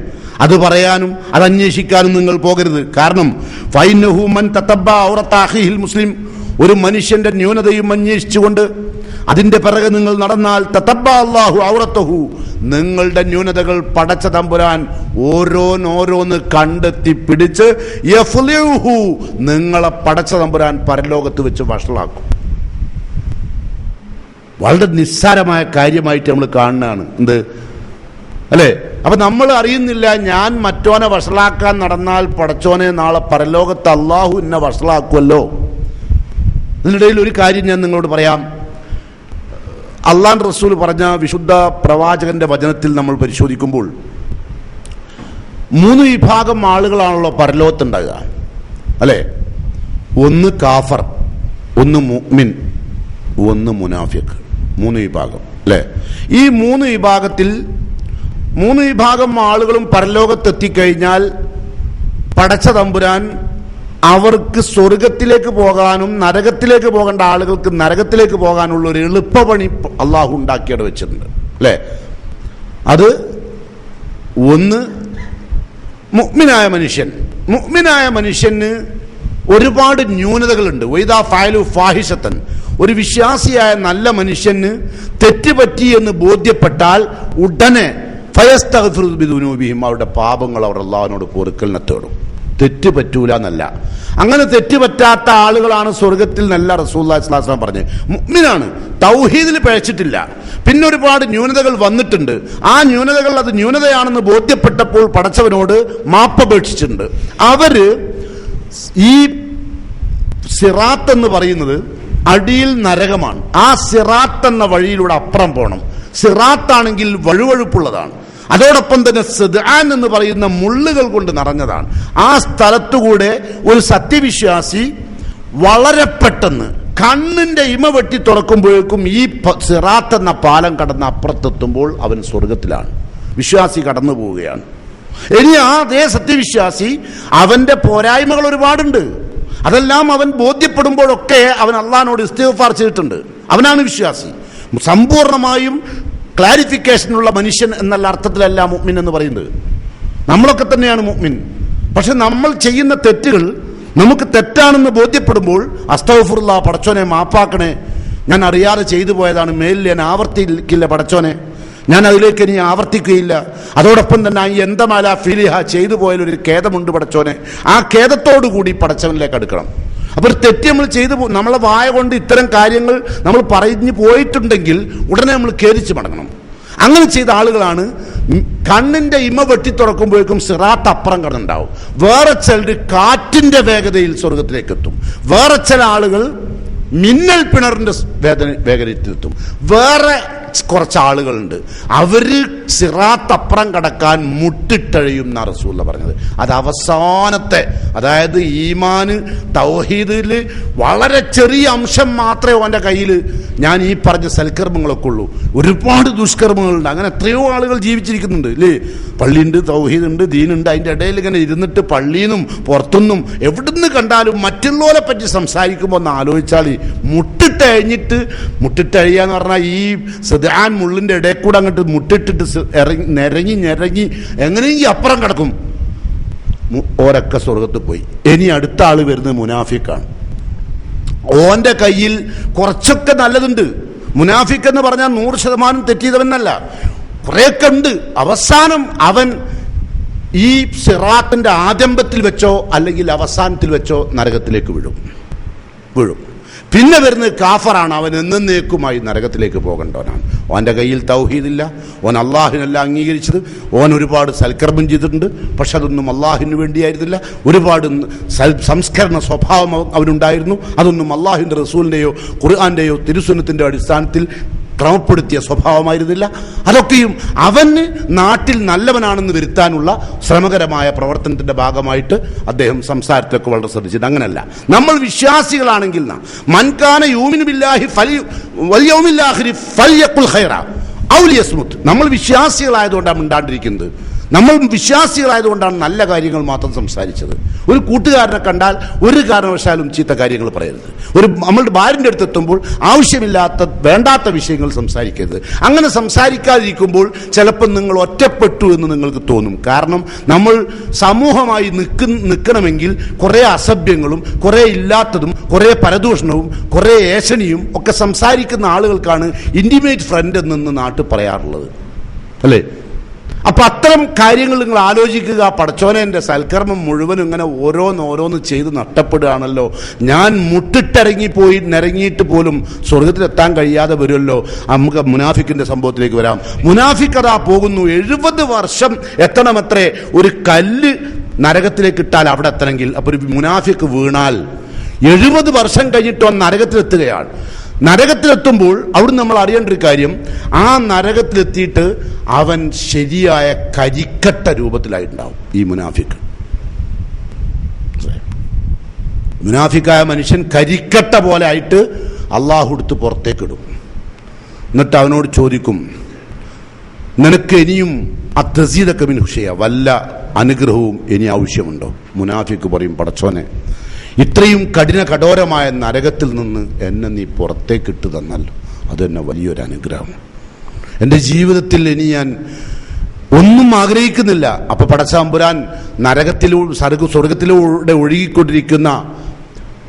അത് പറയാനും അത് അന്വേഷിക്കാനും നിങ്ങൾ പോകരുത്. കാരണം ഫൈനഹു മൻ തതബ്ബ ഔറത അഖീഹിൽ മുസ്ലിം, ഒരു മനുഷ്യന്റെ ന്യൂനതയും അന്വേഷിച്ചുകൊണ്ട് അതിന്റെ പിറകെ നിങ്ങൾ നടന്നാൽ തതബ്ബ അല്ലാഹു ഔറതഹു, നിങ്ങളുടെ ന്യൂനതകൾ പടച്ച തമ്പുരാൻ ഓരോന്ന് കണ്ടെത്തി പിടിച്ച് യഫ്ലിഹു, നിങ്ങളെ പടച്ച തമ്പുരാൻ പരലോകത്ത് വെച്ച് വഷളാക്കും. വളരെ നിസ്സാരമായ കാര്യമായിട്ട് നമ്മൾ കാണുന്നതാണ്. എന്ത്? അല്ലേ? അപ്പൊ നമ്മൾ അറിയുന്നില്ല, ഞാൻ മറ്റോനെ വഷളാക്കാൻ നടന്നാൽ പടച്ചോനെ നാളെ പരലോകത്ത് അള്ളാഹു എന്നെ വഷളാക്കുമല്ലോ. ഇതിനിടയിൽ ഒരു കാര്യം ഞാൻ നിങ്ങളോട് പറയാം. അള്ളാഹുവിന്റെ റസൂൽ പറഞ്ഞ വിശുദ്ധ പ്രവാചകന്റെ വചനത്തിൽ നമ്മൾ പരിശോധിക്കുമ്പോൾ 3 വിഭാഗം ആളുകളാണല്ലോ പരലോകത്തുണ്ടാകുക, അല്ലേ? ഒന്ന് കാഫർ, ഒന്ന് മുഅ്മിൻ, ഒന്ന് മുനാഫിഖ്. 3 വിഭാഗം, അല്ലേ? ഈ 3 വിഭാഗം ആളുകളും പരലോകത്തെത്തിക്കഴിഞ്ഞാൽ പടച്ച തമ്പുരാൻ അവർക്ക് സ്വർഗത്തിലേക്ക് പോകാനും നരകത്തിലേക്ക് പോകേണ്ട ആളുകൾക്ക് നരകത്തിലേക്ക് പോകാനുള്ള ഒരു എളുപ്പപണി അള്ളാഹു ഉണ്ടാക്കിയിട്ട് വെച്ചിട്ടുണ്ട്, അല്ലേ? അത് ഒന്ന് മുഅ്മിനായ മനുഷ്യന് ഒരുപാട് ന്യൂനതകളുണ്ട്. വൈദാ ഫഅലു ഫാഹിഷത്തൻ, ഒരു വിശ്വാസിയായ നല്ല മനുഷ്യന് തെറ്റുപറ്റി എന്ന് ബോധ്യപ്പെട്ടാൽ ഉടനെ ഫയസ്തഗ്ഫിറു ബിദുനൂബിഹിം, അവരുടെ പാപങ്ങൾ അവർ അള്ളാഹുവിനോട് പൊറുക്കലിനെ തേടും. തെറ്റ് പറ്റൂല എന്നല്ല, അങ്ങനെ തെറ്റുപറ്റാത്ത ആളുകളാണ് സ്വർഗത്തിൽ നല്ല റസൂലുള്ളാഹി സ്വല്ലല്ലാഹു അലൈഹി വസല്ലം പറഞ്ഞു. മുഅ്മിനാണ്, തൗഹീദിൽ പിഴച്ചിട്ടില്ല, പിന്നെ ഒരുപാട് ന്യൂനതകൾ വന്നിട്ടുണ്ട്. ആ ന്യൂനതകൾ അത് ന്യൂനതയാണെന്ന് ബോധ്യപ്പെട്ടപ്പോൾ പടച്ചവനോട് മാപ്പപേക്ഷിച്ചിട്ടുണ്ട്. അവര് ഈ സിറാത്ത് എന്ന് പറയുന്നത് അടിയിൽ നരകമാണ്. ആ സിറാത്ത് എന്ന വഴിയിലൂടെ അപ്പുറം പോകണം. സിറാത്താണെങ്കിൽ വഴുവഴുപ്പുള്ളതാണ്, അതോടൊപ്പം തന്നെ സിദ്ആൻ എന്ന് പറയുന്ന മുള്ളുകൾ കൊണ്ട് നിറഞ്ഞതാണ്. ആ സ്ഥലത്തുകൂടെ ഒരു സത്യവിശ്വാസി വളരെ പെട്ടെന്ന് കണ്ണിന്റെ ഇമ വെട്ടി തുറക്കുമ്പോഴേക്കും ഈ സിറാത്ത് എന്ന പാലം കടന്ന് അപ്പുറത്തെത്തുമ്പോൾ അവൻ സ്വർഗത്തിലാണ്, വിശ്വാസി കടന്നു പോവുകയാണ്. ഇനി ആ അതേ സത്യവിശ്വാസി അവന്റെ പോരായ്മകൾ ഒരുപാടുണ്ട്, അതെല്ലാം അവൻ ബോധ്യപ്പെടുമ്പോഴൊക്കെ അവൻ അള്ളാഹിനോട് ഇസ്തിഗ്ഫാർ ചെയ്തിട്ടുണ്ട്. അവനാണ് വിശ്വാസി. സമ്പൂർണമായും ക്ലാരിഫിക്കേഷനുള്ള മനുഷ്യൻ എന്നുള്ള അർത്ഥത്തിലല്ല മുഅ്മിൻ എന്ന് പറയുന്നത്. നമ്മളൊക്കെ തന്നെയാണ് മുഅ്മിൻ. പക്ഷെ നമ്മൾ ചെയ്യുന്ന തെറ്റുകൾ നമുക്ക് തെറ്റാണെന്ന് ബോധ്യപ്പെടുമ്പോൾ അസ്തഗ്ഫിറുല്ലാഹ്, പടച്ചോനെ മാപ്പാക്കണേ, ഞാൻ അറിയാതെ ചെയ്തു പോയതാണ്, മേലിൽ ഞാൻ ആവർത്തിക്കില്ല പടച്ചോനെ, ഞാൻ അതിലേക്ക് ഇനി ആവർത്തിക്കുകയില്ല. അതോടൊപ്പം തന്നെ ഈ എന്തമാല ഫീലിഹ ചെയ്തു പോയാലൊരു ഖേദമുണ്ട് പടച്ചോനെ, ആ ഖേദത്തോടു കൂടി പടച്ചവനിലേക്ക് അടുക്കണം. അപ്പൊ ഒരു തെറ്റ് നമ്മൾ ചെയ്തു, നമ്മളെ വായ കൊണ്ട് ഇത്തരം കാര്യങ്ങൾ നമ്മൾ പറഞ്ഞു പോയിട്ടുണ്ടെങ്കിൽ ഉടനെ നമ്മൾ ഖേദിച്ച് മടങ്ങണം. അങ്ങനെ ചെയ്ത ആളുകളാണ് കണ്ണിന്റെ ഇമ വെട്ടി തുറക്കുമ്പോഴേക്കും സിറാത്ത് അപ്പുറം കടന്നുണ്ടാവും. വേറെ ചിലർ കാറ്റിന്റെ വേഗതയിൽ സ്വർഗത്തിലേക്ക് എത്തും. വേറെ ചില ആളുകൾ മിന്നൽ പിണറിന്റെ വേഗതയിലെത്തും. വേറെ കുറച്ച് ആളുകളുണ്ട്, അവര് സിറാത്ത് അപ്പുറം കടക്കാൻ മുട്ടിട്ടഴിയും എന്നാ റസൂലുള്ള പറഞ്ഞത്. അത് അവസാനത്തെ, അതായത് ഈമാന് തൗഹീദില് വളരെ ചെറിയ അംശം മാത്രമേ അവന്റെ കയ്യിൽ ഞാൻ ഈ പറഞ്ഞ സൽക്കർമ്മങ്ങളൊക്കെ ഉള്ളൂ. ഒരുപാട് ദുഷ്കർമ്മങ്ങളുണ്ട്. അങ്ങനെ എത്രയോ ആളുകൾ ജീവിച്ചിരിക്കുന്നുണ്ട്, അല്ലേ? പള്ളിയുണ്ട്, തൗഹീദുണ്ട്, ദീനുണ്ട്, അതിൻ്റെ ഇടയിൽ ഇങ്ങനെ ഇരുന്നിട്ട് പള്ളിയിന്നും പുറത്തുനിന്നും എവിടുന്ന് കണ്ടാലും മറ്റുള്ളവരെ പറ്റി സംസാരിക്കുമ്പോൾ ഒന്ന് ആലോചിച്ചാൽ മുട്ടിട്ടഴിയാന്ന് പറഞ്ഞാൽ ഈ സിദ്ആൻ മുള്ളിന്റെ ഇടയിൽ കൂടെ അങ്ങോട്ട് മുട്ടിട്ടിട്ട് നിരങ്ങി എങ്ങനെയെങ്കിൽ അപ്പുറം കിടക്കും. ഓരൊക്കെ സ്വർഗത്ത് പോയി. ഇനി അടുത്ത ആള് വരുന്നത് മുനാഫിക്കാണ്. ഓന്റെ കയ്യിൽ കുറച്ചൊക്കെ നല്ലതുണ്ട്. മുനാഫിക്ക് എന്ന് പറഞ്ഞാൽ 100% തെറ്റിയതവനല്ല, കുറെയൊക്കെ ഉണ്ട്. അവസാനം അവൻ ഈ സിറാത്തിന്റെ ആരംഭത്തിൽ വെച്ചോ അല്ലെങ്കിൽ അവസാനത്തിൽ വെച്ചോ നരകത്തിലേക്ക് വീഴും. പിന്നെ വരുന്നത് കാഫറാണ്. അവൻ എന്നേക്കുമായി നരകത്തിലേക്ക് പോകേണ്ടവനാണ്. ഓൻ്റെ കയ്യിൽ തൗഹീദില്ല, ഓൻ അള്ളാഹിനല്ല അംഗീകരിച്ചത്, ഓൻ ഒരുപാട് സൽക്കർമ്മം ചെയ്തിട്ടുണ്ട്, പക്ഷെ അതൊന്നും അള്ളാഹിന് വേണ്ടിയായിരുന്നില്ല. ഒരുപാട് സംസ്കരണ സ്വഭാവം അവനുണ്ടായിരുന്നു. അതൊന്നും അള്ളാഹിൻ്റെ റസൂലിൻ്റെയോ ഖുർആൻ്റെയോ തിരുസുന്നത്തിൻ്റെ അടിസ്ഥാനത്തിൽ ക്രമപ്പെടുത്തിയ സ്വഭാവമായിരുന്നില്ല. അതൊക്കെയും അവന് നാട്ടിൽ നല്ലവനാണെന്ന് വരുത്താനുള്ള ശ്രമകരമായ പ്രവർത്തനത്തിന്റെ ഭാഗമായിട്ട് അദ്ദേഹം സംസാരത്തിലൊക്കെ വളരെ ശ്രദ്ധിച്ചത്. അങ്ങനല്ല, നമ്മൾ വിശ്വാസികളാണെങ്കിൽ മൻകാന യൂമിനു ബില്ലാഹി വൽ യൗമിൽ ആഖിരി ഫൽയഖുൽ ഖൈറ ഔ ലിയസ്മുത്. നമ്മൾ വിശ്വാസികളായതുകൊണ്ടാണ് മിണ്ടാണ്ടിരിക്കുന്നത്. നമ്മൾ വിശ്വാസികളായതുകൊണ്ടാണ് നല്ല കാര്യങ്ങൾ മാത്രം സംസാരിച്ചത്. ഒരു കൂട്ടുകാരനെ കണ്ടാൽ ഒരു കാരണവശാലും ചീത്ത കാര്യങ്ങൾ പറയരുത്. നമ്മളുടെ ഭാര്യൻ്റെ അടുത്ത് എത്തുമ്പോൾ ആവശ്യമില്ലാത്ത വേണ്ടാത്ത വിഷയങ്ങൾ സംസാരിക്കരുത്. അങ്ങനെ സംസാരിക്കാതിരിക്കുമ്പോൾ ചിലപ്പോൾ നിങ്ങൾ ഒറ്റപ്പെട്ടു എന്ന് നിങ്ങൾക്ക് തോന്നും. കാരണം നമ്മൾ സമൂഹമായി നിൽക്കണമെങ്കിൽ കുറേ അസഭ്യങ്ങളും കുറേ ഇല്ലാത്തതും കുറേ പരദൂഷണവും കുറേ ഏഷണിയും ഒക്കെ സംസാരിക്കുന്ന ആളുകൾക്കാണ് ഇൻറ്റിമേറ്റ് ഫ്രണ്ട് എന്ന് നാട്ടിൽ പറയാറുള്ളത്, അല്ലേ? അപ്പൊ അത്തരം കാര്യങ്ങൾ നിങ്ങൾ ആലോചിക്കുക. പടച്ചോനെ, എൻ്റെ സൽക്കർമ്മം മുഴുവനും ഇങ്ങനെ ഓരോന്നോരോന്ന് ചെയ്ത് നഷ്ടപ്പെടുകയാണല്ലോ. ഞാൻ മുട്ടിട്ടിറങ്ങിപ്പോയി നിരങ്ങിയിട്ട് പോലും സ്വർഗത്തിലെത്താൻ കഴിയാതെ വരുമല്ലോ. നമുക്ക് മുനാഫിക്കിന്റെ സംഭവത്തിലേക്ക് വരാം. മുനാഫിക്ക് അതാ പോകുന്നു. 70 വർഷം എത്തണമത്രേ ഒരു കല്ല് നരകത്തിലേക്ക് ഇട്ടാൽ അവിടെ എത്തണമെങ്കിൽ. അപ്പൊ ഒരു മുനാഫിക്ക് വീണാൽ 70 വർഷം കഴിഞ്ഞിട്ട് അവൻ നരകത്തിലെത്തുകയാണ്. നരകത്തിലെത്തുമ്പോൾ അവിടെ നമ്മൾ അറിയേണ്ട ഒരു കാര്യം, ആ നരകത്തിലെത്തിയിട്ട് അവൻ ശരിയായ കരിക്കട്ട രൂപത്തിലായിട്ടുണ്ടാവും. ഈ മുനാഫിക്കായ മനുഷ്യൻ കരിക്കട്ട പോലെ ആയിട്ട് അള്ളാഹു എടുത്ത് പുറത്തേക്കിടും. എന്നിട്ട് അവനോട് ചോദിക്കും, നിനക്ക് ഇനിയും അത്തസീദക മിൻ ഹുശയ, വല്ല അനുഗ്രഹവും ഇനി ആവശ്യമുണ്ടോ? മുനാഫിക്ക് പറയും, പടച്ചോനെ, ഇത്രയും കഠോരമായ നരകത്തിൽ നിന്ന് എന്നെ നീ പുറത്തേക്കിട്ട് തന്നാൽ അതെന്നെ വലിയൊരു അനുഗ്രഹം. എൻ്റെ ജീവിതത്തിൽ ഇനി ഞാൻ ഒന്നും ആഗ്രഹിക്കുന്നില്ല. അപ്പൊ പടച്ചതമ്പുരാൻ സ്വർഗത്തിലൂടെ ഒഴുകിക്കൊണ്ടിരിക്കുന്ന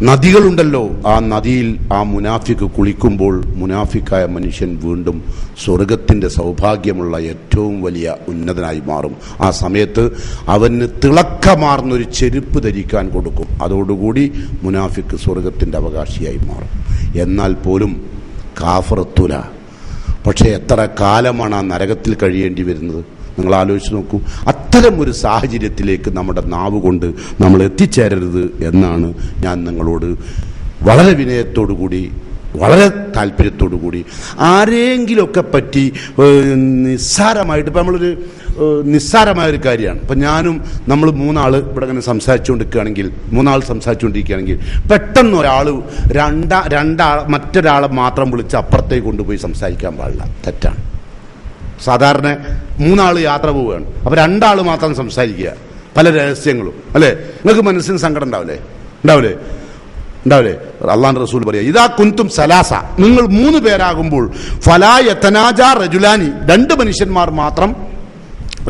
നദികളുണ്ടല്ലോ, ആ നദിയിൽ ആ മുനാഫിക്ക് കുളിക്കുമ്പോൾ മുനാഫിക്കായ മനുഷ്യൻ വീണ്ടും സ്വർഗത്തിൻ്റെ സൗഭാഗ്യമുള്ള ഏറ്റവും വലിയ ഉന്നതനായി മാറും. ആ സമയത്ത് അവന് തിളക്കമാർന്നൊരു ചെരുപ്പ് ധരിക്കാൻ കൊടുക്കും. അതോടുകൂടി മുനാഫിക്ക് സ്വർഗത്തിൻ്റെ അവകാശിയായി മാറും. എന്നാൽ പോലും കാഫറത്തുല. പക്ഷേ എത്ര കാലമാണ് ആ നരകത്തിൽ കഴിയേണ്ടി വരുന്നത്? നിങ്ങൾ ആലോചിച്ച് നോക്കൂ. അത്തരം ഒരു സാഹചര്യത്തിലേക്ക് നമ്മുടെ നാവ് കൊണ്ട് നമ്മൾ എത്തിച്ചേരരുത് എന്നാണ് ഞാൻ നിങ്ങളോട് വളരെ വിനയത്തോടു കൂടി, വളരെ താല്പര്യത്തോടു കൂടി, ആരെങ്കിലുമൊക്കെ പറ്റി നിസ്സാരമായിട്ട്, ഇപ്പം നമ്മളൊരു നിസ്സാരമായൊരു കാര്യമാണ്. ഇപ്പം ഞാനും നമ്മൾ 3 ആൾ ഇവിടെ ഇങ്ങനെ സംസാരിച്ചുകൊണ്ടിരിക്കുകയാണെങ്കിൽ പെട്ടെന്ന് ഒരാൾ മറ്റൊരാളെ മാത്രം വിളിച്ച് അപ്പുറത്തേക്ക് കൊണ്ടുപോയി സംസാരിക്കാൻ പാടില്ല. തെറ്റാണ്. സാധാരണ 3 ആൾ യാത്ര പോവുകയാണ്, അപ്പൊ 2 ആൾ മാത്രം സംസാരിക്കുക, പല രഹസ്യങ്ങളും, അല്ലേ? നിങ്ങൾക്ക് മനസ്സിന് സങ്കടം ഉണ്ടാവില്ലേ? അള്ളാഹുവിന്റെ റസൂൽ പറയാ, ഇദാ കുൻതും സലാസ, നിങ്ങൾ 3 പേരാകുമ്പോൾ ഫലാ യതനാജാ റജുലാനി, 2 മനുഷ്യന്മാർ മാത്രം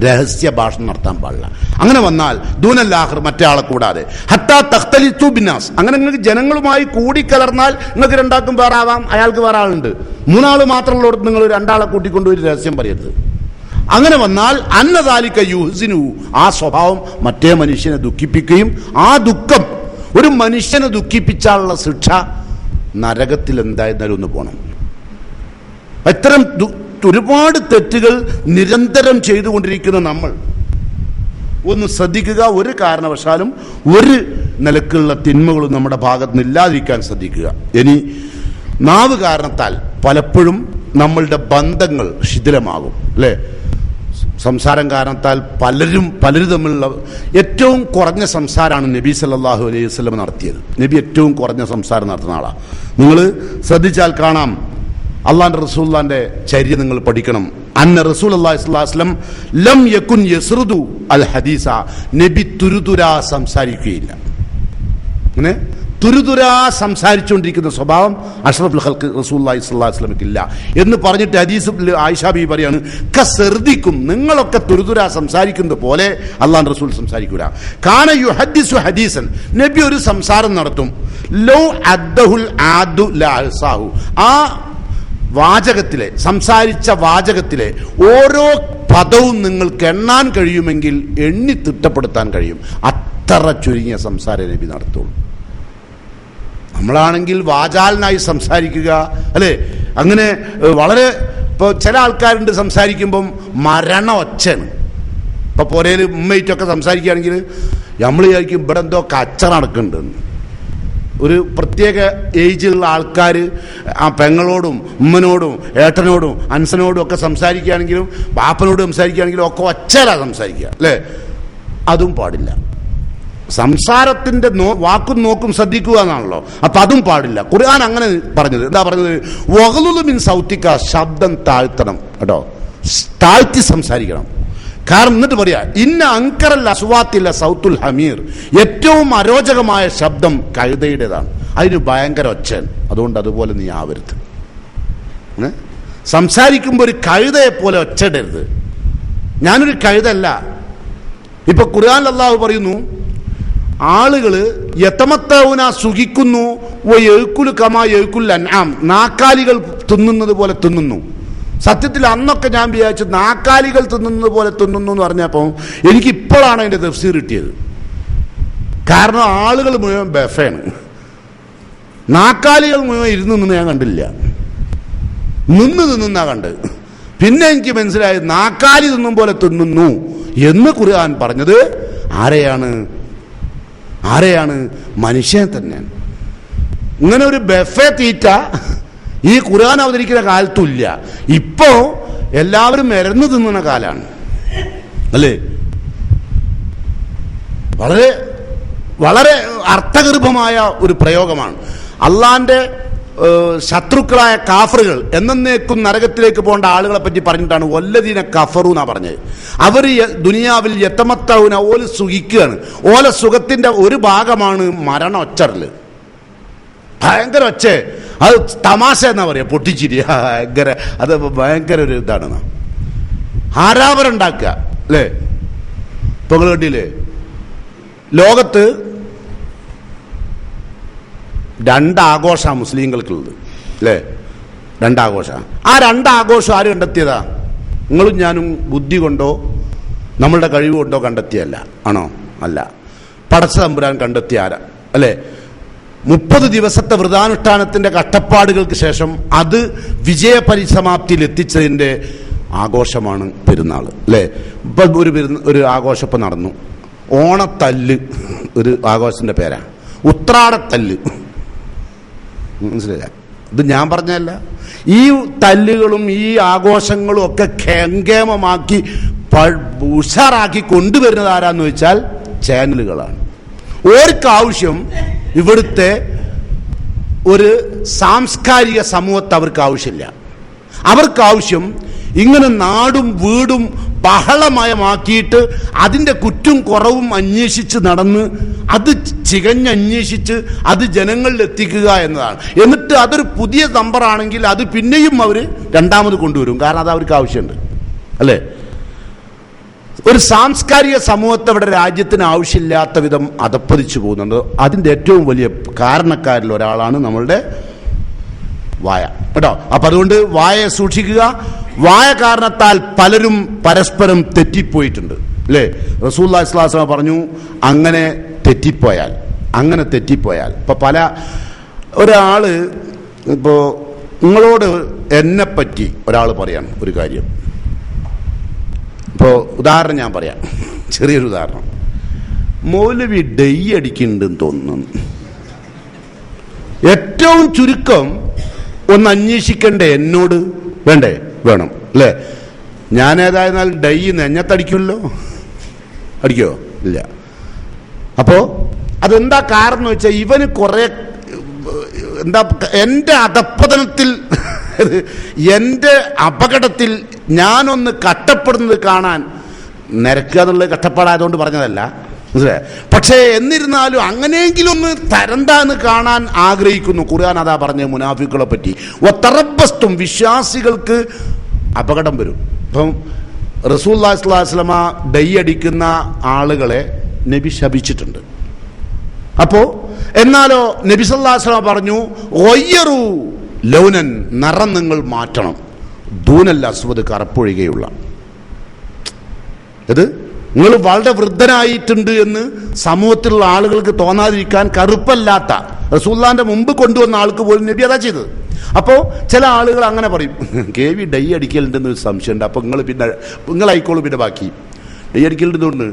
രഹസ്യ ഭാഷണം നടത്താൻ പാടില്ല. അങ്ങനെ വന്നാൽ ദൂനല്ലാഹർ, മറ്റേ ആളെ കൂടാതെ, ഹത്താ തഖ്തലിതു ബിന്നാസ്, അങ്ങനെ നിങ്ങൾക്ക് ജനങ്ങളുമായി കൂടിക്കലർന്നാൽ നിങ്ങൾക്ക് 2 ആൾക്കും വേറെ ആവാം, അയാൾക്ക് വേറെ ആളുണ്ട്. 3 ആൾ മാത്രമുള്ളവർക്ക് നിങ്ങൾ 2 ആളെ കൂട്ടിക്കൊണ്ട് ഒരു രഹസ്യം പറയരുത്. അങ്ങനെ വന്നാൽ അന്നദാലിക യുഹ്സിനു, ആ സ്വഭാവം മറ്റേ മനുഷ്യനെ ദുഃഖിപ്പിക്കുകയും ആ ദുഃഖം, ഒരു മനുഷ്യനെ ദുഃഖിപ്പിച്ചാലുള്ള ശിക്ഷ നരകത്തിൽ എന്തായിരുന്നാലും ഒന്ന് പോകണം. ഇത്തരം ഒരുപാട് തെറ്റുകൾ നിരന്തരം ചെയ്തുകൊണ്ടിരിക്കുന്ന നമ്മൾ ഒന്ന് ശ്രദ്ധിക്കുക. ഒരു കാരണവശാലും ഒരു നിലക്കുള്ള തിന്മകളും നമ്മുടെ ഭാഗത്ത് നിന്ന് ഇല്ലാതിരിക്കാൻ ശ്രദ്ധിക്കുക. ഇനി നാവ് കാരണത്താൽ പലപ്പോഴും നമ്മളുടെ ബന്ധങ്ങൾ ശിഥിലമാകും, അല്ലേ? സംസാരം കാരണത്താൽ പലരും തമ്മിലുള്ള ഏറ്റവും കുറഞ്ഞ സംസാരമാണ് നബി സല്ലല്ലാഹു അലൈഹി വസല്ലം നടത്തിയത്. നബി ഏറ്റവും കുറഞ്ഞ സംസാരം നടത്തുന്ന ആളാണ്. നിങ്ങൾ ശ്രദ്ധിച്ചാൽ കാണാം, അള്ളാന്റെ റസൂലുള്ളാന്റെ ചര്യ നിങ്ങൾ പഠിക്കണം. അന്ന റസൂലുള്ളാഹി സ്വല്ലല്ലാഹു അലൈഹി വസല്ലം ലം യകുൻ യസ്റുദു അൽ ഹദീസ, നബി തുരുതുരാ സംസാരിക്കുകയില്ല. അങ്ങനെ തുരുതുരാ സംസാരിച്ചുകൊണ്ടിരിക്കുന്ന സ്വഭാവം അഷ്റഫുൽ ഖൽഖ് റസൂലുള്ളാഹി സ്വല്ലല്ലാഹു അലൈഹി വസല്ലമക്ക് ഇല്ല എന്ന് പറഞ്ഞിട്ട് ഹദീസിൽ ആയിഷ ബീവി പറയാണ്, കസർദിക്കും, നിങ്ങളൊക്കെ തുരുതുരാ സംസാരിക്കുന്നത് പോലെ അള്ളാഹുവിന്റെ റസൂൽ സംസാരിക്കൂല. കാന യുഹദ്ദിസു ഹദീസൻ, നബി ഒരു സംസാരം നടത്തും, ലൗ അദ്ദഹുൽ ആദു ലാ അഹ്സാഹു, ആ വാചകത്തിലെ, സംസാരിച്ച വാചകത്തിലെ ഓരോ പദവും നിങ്ങൾക്ക് എണ്ണാൻ കഴിയുമെങ്കിൽ എണ്ണി തിട്ടപ്പെടുത്താൻ കഴിയും. അത്ര ചുരുങ്ങിയ സംസാരം നബി നടത്തുള്ളൂ. നമ്മളാണെങ്കിൽ വാചാലനായി സംസാരിക്കുക, അല്ലേ? അങ്ങനെ വളരെ, ഇപ്പോൾ ചില ആൾക്കാരുണ്ട് സംസാരിക്കുമ്പം മരണ ഒച്ചയാണ്. ഇപ്പൊ പോരേല് ഉമ്മയിട്ടൊക്കെ സംസാരിക്കുകയാണെങ്കിൽ നമ്മൾ വിചാരിക്കും ഇവിടെ എന്തോ കച്ചറ നടക്കുന്നുണ്ടെന്ന്. ഒരു പ്രത്യേക ഏജിലുള്ള ആൾക്കാർ ആ പെങ്ങളോടും ഉമ്മനോടും ഏട്ടനോടും അൻസനോടും ഒക്കെ സംസാരിക്കുകയാണെങ്കിലും ബാപ്പനോട് സംസാരിക്കുകയാണെങ്കിലും ഒക്കെ ഒച്ചയിലാണ് സംസാരിക്കുക, അല്ലേ? അതും പാടില്ല. സംസാരത്തിന്റെ വാക്കും നോക്കും ശ്രദ്ധിക്കുക എന്നാണല്ലോ. അപ്പൊ അതും പാടില്ല. ഖുർആൻ അങ്ങനെ പറഞ്ഞത്. എന്താ പറഞ്ഞത്? വഗ്ലുദ് മിൻ സൗതിക, ശബ്ദം താഴ്ത്തണം കേട്ടോ, താഴ്ത്തി സംസാരിക്കണം. കാരണം എന്നിട്ട് പറയാ, ഇന്ന അങ്കറൽ അസ്വാത്തില്ല സൗത്തുൽ ഹമീർ, ഏറ്റവും അരോചകമായ ശബ്ദം കഴുതയുടേതാണ്, അതിന് ഭയങ്കര ഒച്ചൻ, അതുകൊണ്ട് അതുപോലെ നീ ആവരുത്. സംസാരിക്കുമ്പോൾ ഒരു കഴുതയെ പോലെ ഒച്ചയിടരുത്. ഞാനൊരു കഴുതല്ല. ഇപ്പൊ ഖുർആനിൽ അല്ലാഹു പറയുന്നു, ആളുകള് യതമത്തൗന സുഖിക്കുന്നു, വയഅകുലു കമാ യഅകുൽ അൻആം, നാക്കാലികൾ തിന്നുന്നത് പോലെ തിന്നുന്നു. സത്യത്തിൽ അന്നൊക്കെ ഞാൻ വിചാരിച്ചു നാക്കാലികൾ തിന്നുന്നത് പോലെ തിന്നുന്നു എന്ന് പറഞ്ഞപ്പോൾ എനിക്കിപ്പോഴാണ് അതിൻ്റെ തഫ്സീർ കിട്ടിയത്. കാരണം ആളുകൾ മുഴുവൻ ബഫയാണ്. നാക്കാലികൾ മുഴുവൻ ഇരുന്ന് ഞാൻ കണ്ടില്ല, നിന്നാ കണ്ട്. പിന്നെ എനിക്ക് മനസ്സിലായത് നാക്കാലി തിന്നും പോലെ തിന്നുന്നു എന്ന് ഖുർആൻ പറഞ്ഞത് ആരെയാണ്? മനുഷ്യനെ തന്നെയാണ്. ഇങ്ങനെ ഒരു ബഫേ തീറ്റ ഈ ഖുർആൻ അവതരിക്കുന്ന കാലത്തുമില്ല. ഇപ്പോ എല്ലാവരും മരുന്ന് തിന്നുന്ന കാലാണ് അല്ലേ? വളരെ വളരെ അർത്ഥഗർഭമായ ഒരു പ്രയോഗമാണ്. അള്ളാന്റെ ശത്രുക്കളായ കാഫറുകൾ എന്നേക്കും നരകത്തിലേക്ക് പോകേണ്ട ആളുകളെ പറ്റി പറഞ്ഞിട്ടാണ് വല്ലദീന കഫറു എന്നാ പറഞ്ഞത്. അവർ ദുനിയാവിൽ യതമത്തൗന, ഓല് സുഖിക്കുകയാണ്. ഓല സുഖത്തിന്റെ ഒരു ഭാഗമാണ് മരണ ഒച്ചറല്. ഭയങ്കര ഒച്ച, അത് തമാശ എന്നാ പറയാ, പൊട്ടിച്ചിരി. ഭയങ്കര, അത് ഭയങ്കര ഒരു ഇതാണ്. ആരാവരം ഉണ്ടാക്കുക അല്ലേ? ഇപ്പൊ നിങ്ങൾ കണ്ടില്ലേ, ലോകത്ത് രണ്ടാഘോഷമാണ് മുസ്ലിങ്ങൾക്കുള്ളത് അല്ലേ? രണ്ടാഘോഷമാണ്. ആ രണ്ടാഘോഷം ആര് കണ്ടെത്തിയതാ? നിങ്ങളും ഞാനും ബുദ്ധി കൊണ്ടോ നമ്മളുടെ കഴിവ് കൊണ്ടോ കണ്ടെത്തിയല്ല, ആണോ? അല്ല, പടച്ച തമ്പുരാൻ കണ്ടെത്തിയ ആരാ അല്ലേ? 30 ദിവസത്തെ വ്രതാനുഷ്ഠാനത്തിന്റെ കഷ്ടപ്പാടുകൾക്ക് ശേഷം അത് വിജയപരിസമാപ്തിയിൽ എത്തിച്ചതിന്റെ ആഘോഷമാണ് പെരുന്നാൾ അല്ലേ? ഇപ്പൊ ഒരു ആഘോഷം ഇപ്പം നടന്നു, ഓണത്തല്ല് ഒരു ആഘോഷത്തിന്റെ പേരാ, ഉത്രാടത്തല്ല്. മനസ്സിലായില്ല? ഇത് ഞാൻ പറഞ്ഞതല്ല. ഈ തല്ലുകളും ഈ ആഘോഷങ്ങളും ഒക്കെ കേമമാക്കി ഉഷാറാക്കി കൊണ്ടുവരുന്നത് ആരാന്ന് വെച്ചാൽ ചാനലുകളാണ്. ഓർക്കാവശ്യം ഇവിടുത്തെ ഒരു സാംസ്കാരിക സമൂഹത്തെ അവർക്ക് ആവശ്യമില്ല. അവർക്കാവശ്യം ഇങ്ങനെ നാടും വീടും ബഹളമയമാക്കിയിട്ട് അതിൻ്റെ കുറ്റും കുറവും അന്വേഷിച്ച് നടന്ന് അത് ചികഞ്ഞന്വേഷിച്ച് അത് ജനങ്ങളിൽ എത്തിക്കുക എന്നതാണ്. എന്നിട്ട് അതൊരു പുതിയ നമ്പറാണെങ്കിൽ അത് പിന്നെയും അവർ രണ്ടാമത് കൊണ്ടുവരും. കാരണം അത് അവർക്ക് ആവശ്യമുണ്ട് അല്ലേ? ഒരു സാംസ്കാരിക സമൂഹത്തെ ഇവിടെ രാജ്യത്തിന് ആവശ്യമില്ലാത്ത വിധം അധപ്പതിച്ചു പോകുന്നുണ്ട്. അതിൻ്റെ ഏറ്റവും വലിയ കാരണക്കാരിൽ ഒരാളാണ് നമ്മളുടെ വായ കേട്ടോ. അപ്പൊ അതുകൊണ്ട് വായയെ സൂക്ഷിക്കുക. വായ കാരണത്താൽ പലരും പരസ്പരം തെറ്റിപ്പോയിട്ടുണ്ട് അല്ലേ? റസൂലുള്ളാഹി സ്വല്ലല്ലാഹു അലൈഹി വസല്ലം പറഞ്ഞു, അങ്ങനെ തെറ്റിപ്പോയാൽ ഇപ്പൊ ഒരാള് ഇപ്പോ നിങ്ങളോട് എന്നെപ്പറ്റി ഒരാൾ പറയാണ് ഒരു കാര്യം. ഇപ്പോൾ ഉദാഹരണം ഞാൻ പറയാം, ചെറിയൊരു ഉദാഹരണം. മൗലവി ഡൈ അടിക്കുന്നുണ്ടെന്ന് തോന്നുന്നു. ഏറ്റവും ചുരുക്കം ഒന്ന് അന്വേഷിക്കണ്ടേ എന്നോട്? വേണം അല്ലേ? ഞാൻ ഏതായിരുന്നാലും ഡൈ നെഞ്ഞത്തടിക്കുമല്ലോ, അടിക്കോ? ഇല്ല. അപ്പോ അതെന്താ കാരണം എന്ന് വെച്ചാൽ ഇവന് കുറെ എൻ്റെ അധപ്പതനത്തിൽ, എൻ്റെ അപകടത്തിൽ ഞാനൊന്ന് കഷ്ടപ്പെടുന്നത് കാണാൻ നിരക്കുക എന്നുള്ളത് കഷ്ടപ്പാടായതുകൊണ്ട് പറഞ്ഞതല്ല, മനസ്സിലായോ? പക്ഷേ എന്നിരുന്നാലും അങ്ങനെയെങ്കിലും ഒന്ന് തരണ്ടാന്ന് കാണാൻ ആഗ്രഹിക്കുന്നു. ഖുർആൻ അതാ പറഞ്ഞ മുനാഫിക്കുകളെ പറ്റി. വതറബ്ബസ്തും, വിശ്വാസികൾക്ക് അപകടം വരും. ഇപ്പം റസൂലുള്ളാഹി സ്വല്ലല്ലാഹു അലൈഹി വസല്ലമ ഡൈ അടിക്കുന്ന ആളുകളെ നബി ശപിച്ചിട്ടുണ്ട്. അപ്പോ എന്നാലോ നബി സല്ലല്ലാഹു അലൈഹി വസല്ലമ പറഞ്ഞു, ഗയ്യറു ലൗനൻ, നിറം നിങ്ങൾ മാറ്റണം, ദൂനൽ അസ്വദ്, കറുപ്പൊഴികെയുള്ള. ഇത് നിങ്ങൾ വളരെ വൃദ്ധനായിട്ടുണ്ട് എന്ന് സമൂഹത്തിലുള്ള ആളുകൾക്ക് തോന്നാതിരിക്കാൻ കറുപ്പല്ലാത്ത റസൂലുള്ളാഹിന്റെ മുമ്പ് കൊണ്ടുവന്ന ആൾക്ക് പോലും നബി അതാ ചെയ്തത്. അപ്പോൾ ചില ആളുകൾ അങ്ങനെ പറയും, കേവി ഡൈ അടിക്കലുണ്ടെന്ന് സംശയമുണ്ട്, അപ്പോൾ നിങ്ങളായിക്കോളൂ പിന്നെ ബാക്കി. ഡൈ അടിക്കലുണ്ട്.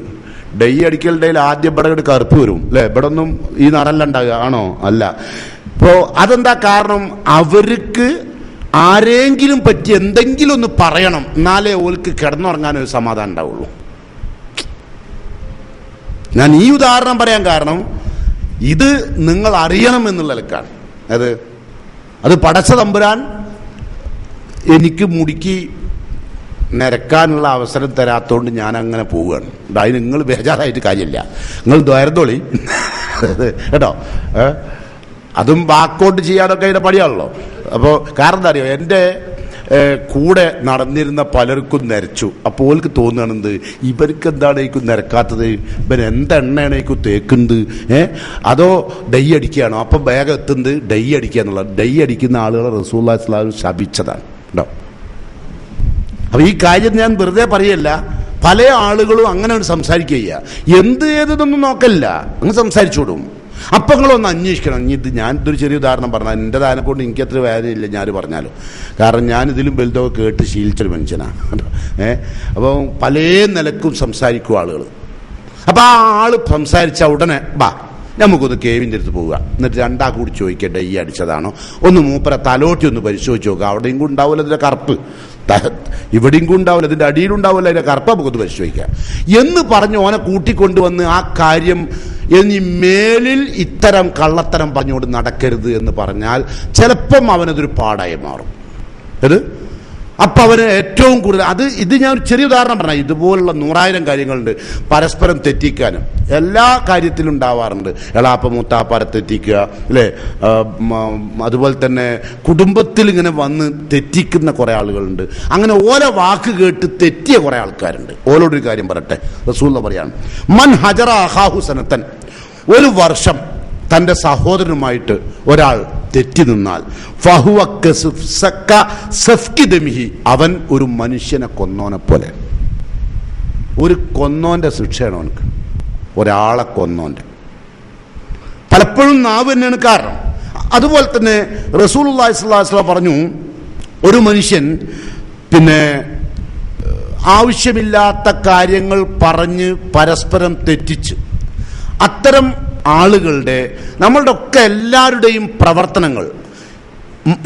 ഡൈ അടിക്കലുടെ ആദ്യം ഇവിടെ കറുപ്പ് വരും അല്ലേ? ഇവിടെ ഒന്നും ഈ നിറല്ല ഉണ്ടാകുക, ആണോ? അല്ല. ഇപ്പോ അതെന്താ കാരണം? അവർക്ക് ആരെങ്കിലും പറ്റി എന്തെങ്കിലും ഒന്ന് പറയണം, എന്നാലേ ഓൾക്ക് കിടന്നുറങ്ങാനൊരു സമാധാനം ഉണ്ടാവുള്ളൂ. ഞാൻ ഈ ഉദാഹരണം പറയാൻ കാരണം ഇത് നിങ്ങൾ അറിയണം എന്നുള്ള നിലക്കാണ്. അത് പടച്ച തമ്പുരാൻ എനിക്ക് മുടുക്കി നിരക്കാനുള്ള അവസരം തരാത്തോണ്ട് ഞാൻ അങ്ങനെ പോവുകയാണ്. അതിന് നിങ്ങൾ ബേജാറായിട്ട് കാര്യമില്ല, നിങ്ങൾ ദ്വാരത്തോളി കേട്ടോ. അതും വാക്കോട്ട് ചെയ്യാനൊക്കെ അതിൻ്റെ പണിയാണല്ലോ. അപ്പോൾ കാരണം എന്താ അറിയോ, എൻ്റെ കൂടെ നടന്നിരുന്ന പലർക്കും നരച്ചു. അപ്പോൾ ഓൾക്ക് തോന്നുകയാണെന്ത്, ഇവർക്ക് എന്താണ് ഈ നിരക്കാത്തത്, ഇവൻ എന്തെണ്ണയാണേക്കും തേക്കുന്നത്, അതോ ഡൈ അടിക്കുകയാണോ? അപ്പം വേഗം എത്തുന്നത് ഡൈ അടിക്കുക എന്നുള്ളത്. ഡൈ അടിക്കുന്ന ആളുകളെ റസൂലുള്ളാഹി സ്വല്ലല്ലാഹു അലൈഹി വസല്ലം ശപിച്ചതാണ് കേട്ടോ. അപ്പൊ ഈ കാര്യം ഞാൻ വെറുതെ പറയല്ല, പല ആളുകളും അങ്ങനെ സംസാരിക്കുക, എന്ത് ഏതൊന്നും നോക്കല്ല, അങ്ങ് സംസാരിച്ചോടും. അപ്പം നിങ്ങളൊന്ന് അന്വേഷിക്കണം. ഞാനിതൊരു ചെറിയ ഉദാഹരണം പറഞ്ഞാൽ എൻ്റെ താനെ കൊണ്ട് എനിക്കത്ര വേദനയില്ല ഞാൻ പറഞ്ഞാലും, കാരണം ഞാൻ ഇതിലും വലുതൊക്കെ കേട്ട് ശീലിച്ചൊരു മനുഷ്യനാണ്. അപ്പോൾ പല നിലക്കും സംസാരിക്കും ആളുകൾ. അപ്പം ആ ആൾ സംസാരിച്ച ഉടനെ നമുക്കൊന്ന് കേവിൻ്റെ അടുത്ത് പോവുക, എന്നിട്ട് രണ്ടാൾ കൂടി ചോദിക്കട്ടെ ഈ അടിച്ചതാണോ, ഒന്ന് മൂപ്പര തലോട്ടി ഒന്ന് പരിശോധിച്ച് നോക്കുക. അവിടെയും കൂടെ ഉണ്ടാവില്ല അതിൻ്റെ കറുപ്പ്, ഇവിടെയും കൂടെ ഉണ്ടാവില്ല, അതിൻ്റെ അടിയിലുണ്ടാവില്ല, അതിൻ്റെ കറുപ്പ് നമുക്കൊന്ന് പരിശോധിക്കാം എന്ന് പറഞ്ഞ് ഓനെ കൂട്ടിക്കൊണ്ടുവന്ന് ആ കാര്യം ഇനി മേലിൽ ഇത്തരം കള്ളത്തരം പറഞ്ഞുകൊണ്ട് നടക്കരുത് എന്ന് പറഞ്ഞാൽ ചിലപ്പം അവനതൊരു പാടായി മാറും. അപ്പം അവന് ഏറ്റവും കൂടുതൽ ഇത് ഞാൻ ഒരു ചെറിയ ഉദാഹരണം പറഞ്ഞാൽ, ഇതുപോലുള്ള 100,000 കാര്യങ്ങളുണ്ട് പരസ്പരം തെറ്റിക്കാനും. എല്ലാ കാര്യത്തിലും ഉണ്ടാവാറുണ്ട്. എളാപ്പ മൂത്താപ്പാരെ തെറ്റിക്കുക, അല്ലേ? അതുപോലെ തന്നെ കുടുംബത്തിൽ ഇങ്ങനെ വന്ന് തെറ്റിക്കുന്ന കുറേ ആളുകളുണ്ട്. അങ്ങനെ ഓരോ വാക്ക് കേട്ട് തെറ്റിയ കുറേ ആൾക്കാരുണ്ട്. ഓരോടൊരു കാര്യം പറയട്ടെ, റസൂൽ പറയാണ്, മൻ ഹജറ അഖാഹു സനത്തൻ, ഒരു വർഷം തൻ്റെ സഹോദരനുമായിട്ട് ഒരാൾ തെറ്റി നിന്നാൽ ഫഹുവ കസഫ്കിദമിഹി, അവൻ ഒരു മനുഷ്യനെ കൊന്നോനെ പോലെ. ഒരു കൊന്നോന്റെ ശിക്ഷയാണ് അവനക്ക്, ഒരാളെ കൊന്നോന്റെ. പലപ്പോഴും നാവ് തന്നെയാണ് കാരണം. അതുപോലെ തന്നെ റസൂലുള്ളാഹി സ്വല്ലല്ലാഹു അലൈഹി വസല്ലം പറഞ്ഞു, ഒരു മനുഷ്യൻ ആവശ്യമില്ലാത്ത കാര്യങ്ങൾ പറഞ്ഞ് പരസ്പരം തെറ്റിച്ച്, അത്തരം ആളുകളുടെ നമ്മളുടെ ഒക്കെ എല്ലാവരുടെയും പ്രവർത്തനങ്ങൾ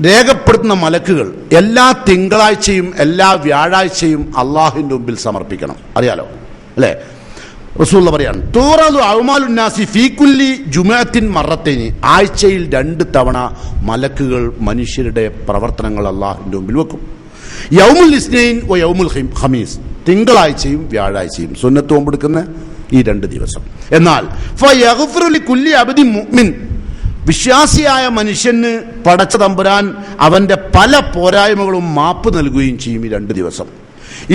രേഖപ്പെടുത്തുന്ന മലക്കുകൾ എല്ലാ തിങ്കളാഴ്ചയും എല്ലാ വ്യാഴാഴ്ചയും അള്ളാഹുവിൻ്റെ മുമ്പിൽ സമർപ്പിക്കണം. അറിയാലോ അല്ലേ? റസൂൽ പറയാണ്, തൂറദു അഅ്മാലുന്നാസി ഫീ കുല്ലി ജുമുഅത്തിൻ മറത്തൈനി, ആഴ്ചയിൽ 2 തവണ മലക്കുകൾ മനുഷ്യരുടെ പ്രവർത്തനങ്ങൾ അള്ളാഹുവിൻ്റെ മുമ്പിൽ വെക്കും. യൗമുൽ ഇസ്നൈൻ വ യൗമുൽ ഖമീസ്, തിങ്കളാഴ്ചയും വ്യാഴാഴ്ചയും സുന്നത്ത് നോമ്പെടുക്കുന്ന ഈ 2 ദിവസം. എന്നാൽ ഫയഗ്ഫിറു ലികുല്ലി അബ്ദിൻ മുഅ്മിൻ, വിശ്വാസിയായ മനുഷ്യന് പടച്ച തമ്പുരാൻ അവന്റെ പല പോരായ്മകളും മാപ്പ് നൽകുകയും ചെയ്യും ഈ 2 ദിവസം.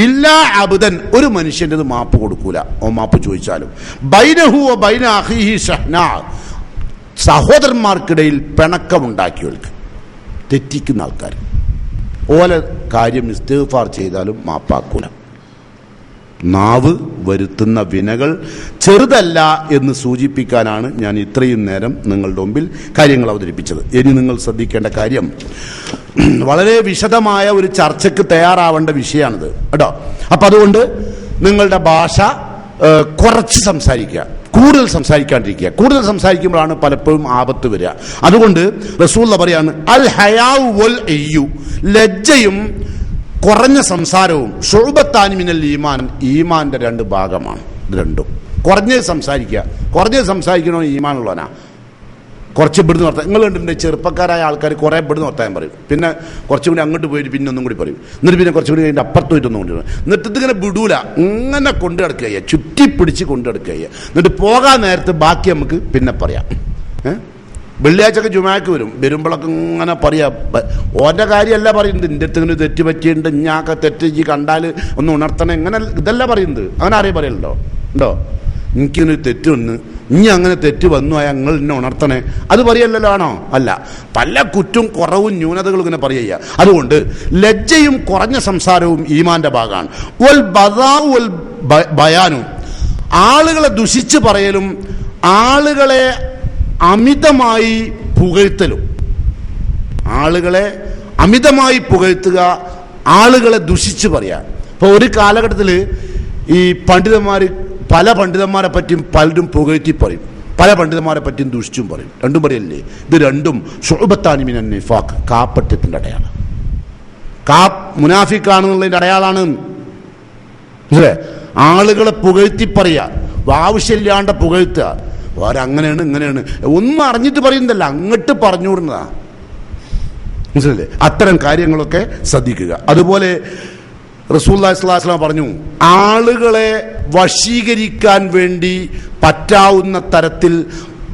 ഇല്ലാ അബ്ദൻ, ഒരു മനുഷ്യൻ്റെത് മാപ്പ് കൊടുക്കൂല, ഓ മാപ്പ് ചോദിച്ചാലും. ബൈനഹു വ ബൈന അഖീഹി ഷഹ്നാ, സഹോദരന്മാർക്കിടയിൽ പിണക്കമുണ്ടാക്കിയവർക്ക്, തെറ്റിക്കുന്ന ആൾക്കാർ, ഓല കാര്യം ഇസ്തിഗ്ഫാർ ചെയ്താലും മാപ്പാക്കൂല. നാവ് വരുത്തുന്ന വിനകൾ ചെറുതല്ല എന്ന് സൂചിപ്പിക്കാനാണ് ഞാൻ ഇത്രയും നേരം നിങ്ങളുടെ മുമ്പിൽ കാര്യങ്ങൾ അവതരിപ്പിച്ചത്. ഇനി നിങ്ങൾ ശ്രദ്ധിക്കേണ്ട കാര്യം, വളരെ വിശദമായ ഒരു ചർച്ചയ്ക്ക് തയ്യാറാവേണ്ട വിഷയമാണിത് കേട്ടോ. അപ്പം അതുകൊണ്ട് നിങ്ങളുടെ ഭാഷ കുറച്ച് സംസാരിക്കുക, കൂടുതൽ സംസാരിക്കാണ്ടിരിക്കുക. കൂടുതൽ സംസാരിക്കുമ്പോഴാണ് പലപ്പോഴും ആപത്ത് വരിക. അതുകൊണ്ട് റസൂൽ പറയാണ്, അൽ ഹയാഉ വൽ ഇയ്യു, ലജ്ജയും കുറഞ്ഞ സംസാരവും ശുഅബത്താനി മിനൽ ഈമാൻ, ഈമാന്റെ 2 ഭാഗമാണ്. ഇത് രണ്ടും കുറഞ്ഞത് സംസാരിക്കുക. കുറഞ്ഞത് സംസാരിക്കണോ ഈമാനുള്ളവനാ. കുറച്ച് ഇവിടുന്ന് വർത്താൻ, നിങ്ങൾ കണ്ടിട്ടുണ്ട് ചെറുപ്പക്കാരായ ആൾക്കാർ കുറേ ഇവിടുന്ന് വർത്താൻ പറയും, പിന്നെ കുറച്ചും കൂടി അങ്ങോട്ട് പോയിട്ട് പിന്നെ ഒന്നും കൂടി പറയും, എന്നിട്ട് പിന്നെ കുറച്ചും കൂടി അതിൻ്റെ അപ്പുറത്ത് പോയിട്ടൊന്നും കൊണ്ടുവരും, എന്നിട്ട് ഇതിങ്ങനെ വിടൂല, ഇങ്ങനെ കൊണ്ടു കിടക്കുക, ചുറ്റിപ്പിടിച്ച് കൊണ്ടു കിടക്കുക. എന്നിട്ട് പോകാൻ നേരത്ത് ബാക്കി നമുക്ക് പിന്നെ പറയാം. വെള്ളിയാഴ്ചയൊക്കെ ജുമാക്ക് വരുമ്പോഴൊക്കെ ഇങ്ങനെ പറയാം, ഓൻ്റെ കാര്യമല്ല പറയുന്നത്, എൻ്റെ അടുത്ത് ഇങ്ങനെ തെറ്റ് പറ്റിയിട്ടുണ്ട്, ഞാക്കെ തെറ്റ് ഈ കണ്ടാൽ ഒന്ന് ഉണർത്തണം, ഇങ്ങനെ ഇതല്ല പറയുന്നത്. അങ്ങനെ ആരെയും പറയലുണ്ടോ? ഉണ്ടോ? എനിക്കിങ്ങനെ തെറ്റ് വന്ന്, ഇനി അങ്ങനെ തെറ്റ് വന്നു ആയാൽ നിങ്ങൾ എന്നെ ഉണർത്തണേ, അത് പറയല്ലോ ആണോ? അല്ല, പല കുറ്റും കുറവും ന്യൂനതകളും ഇങ്ങനെ പറയുക. അതുകൊണ്ട് ലജ്ജയും കുറഞ്ഞ സംസാരവും ഈമാന്റെ ഭാഗമാണ്. വൽ ബദാഉ വൽ ബയാനും, ആളുകളെ ദുഷിച്ച് പറയലും ആളുകളെ അമിതമായി പുകഴ്ത്തലും. ആളുകളെ അമിതമായി പുകഴ്ത്തുക, ആളുകളെ ദുഷിച്ച് പറയാം. ഇപ്പോൾ ഒരു കാലഘട്ടത്തിൽ ഈ പണ്ഡിതന്മാർ പല പണ്ഡിതന്മാരെ പറ്റിയും പലരും പുകഴ്ത്തി പറയും, പല പണ്ഡിതന്മാരെ പറ്റിയും ദുഷിച്ചും പറയും. രണ്ടും പറയല്ലേ? ഇത് രണ്ടും ശുഅബത്താനി മിനൻ നിഫാഖ്, കാപ്പറ്റ്യത്തിൻ്റെ അടയാളം. മുനാഫിക്കാണെന്നുള്ളതിൻ്റെ അടയാളാണ്. ആളുകളെ പുകഴ്ത്തി പറയുക, ആവശ്യമില്ലാണ്ട് പുകഴ്ത്തുക, അങ്ങനെയാണ് ഇങ്ങനെയാണ് ഒന്നും അറിഞ്ഞിട്ട് പറയുന്നതല്ല, അങ്ങോട്ട് പറഞ്ഞു വിടുന്നതാ. മനസ്സിലല്ലേ? അത്തരം കാര്യങ്ങളൊക്കെ ശ്രദ്ധിക്കുക. അതുപോലെ റസൂലുള്ളാഹി സ്വല്ലല്ലാഹു അലൈഹി വസല്ലം പറഞ്ഞു, ആളുകളെ വശീകരിക്കാൻ വേണ്ടി പറ്റാവുന്ന തരത്തിൽ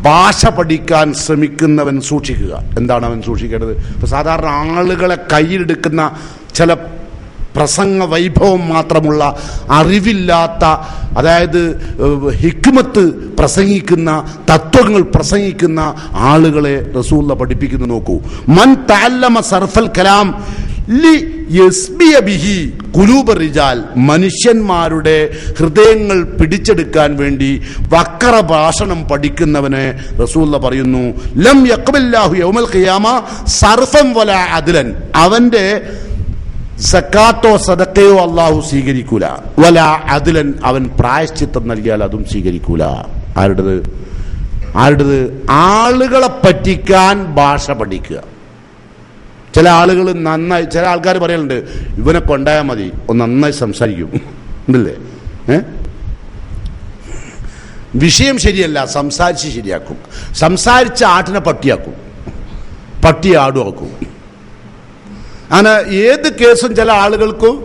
ഭാഷ പഠിക്കാൻ ശ്രമിക്കുന്നവൻ സൂക്ഷിക്കുക. എന്താണ് അവൻ സൂക്ഷിക്കേണ്ടത്? ഇപ്പൊ സാധാരണ ആളുകളെ കയ്യിലെടുക്കുന്ന ചില പ്രസംഗ വൈഭവം മാത്രമുള്ള, അറിവില്ലാത്ത, അതായത് ഹിക്മത്ത് പ്രസംഗിക്കുന്ന, തത്വങ്ങൾ പ്രസംഗിക്കുന്ന ആളുകളെ റസൂലുള്ള പഠിപ്പിക്കുന്നു. നോക്കൂ, മൻ തഅല്ലമ സർഫൽ കലാം യസ്ബിയ ബിഹി ഖുലൂബ റിജാൽ, മനുഷ്യന്മാരുടെ ഹൃദയങ്ങൾ പിടിച്ചെടുക്കാൻ വേണ്ടി വക്ര ഭാഷണം പഠിക്കുന്നവനെ റസൂലുള്ള പറയുന്നു ലം യഖ്ബില്ലാഹു യൗമൽ ഖിയാമ സർഫൻ വലാ അദ്ലൻ, അവന്റെ സക്കാത്തോ സദക്കയോ അള്ളാഹു സ്വീകരിക്കൂല, വലാ അദ്ലൻ, അവൻ പ്രായശ്ചിത്തം നൽകിയാൽ അതും സ്വീകരിക്കൂല. ആരുടേത്? ആളുകളെ പറ്റിക്കാൻ ഭാഷ പഠിക്കുക. ചില ആളുകൾ നന്നായി, ചില ആൾക്കാർ പറയലുണ്ട് ഇവനെ കൊണ്ടായാൽ മതി ഒന്ന് നന്നായി സംസാരിക്കും ഉണ്ടല്ലേ. വിഷയം ശരിയല്ല, സംസാരിച്ച് ശരിയാക്കും. സംസാരിച്ച ആട്ടിനെ പട്ടിയാക്കും, പട്ടി ആടുമാക്കും. അങ്ങനെ ഏത് കേസും ചില ആളുകൾക്കും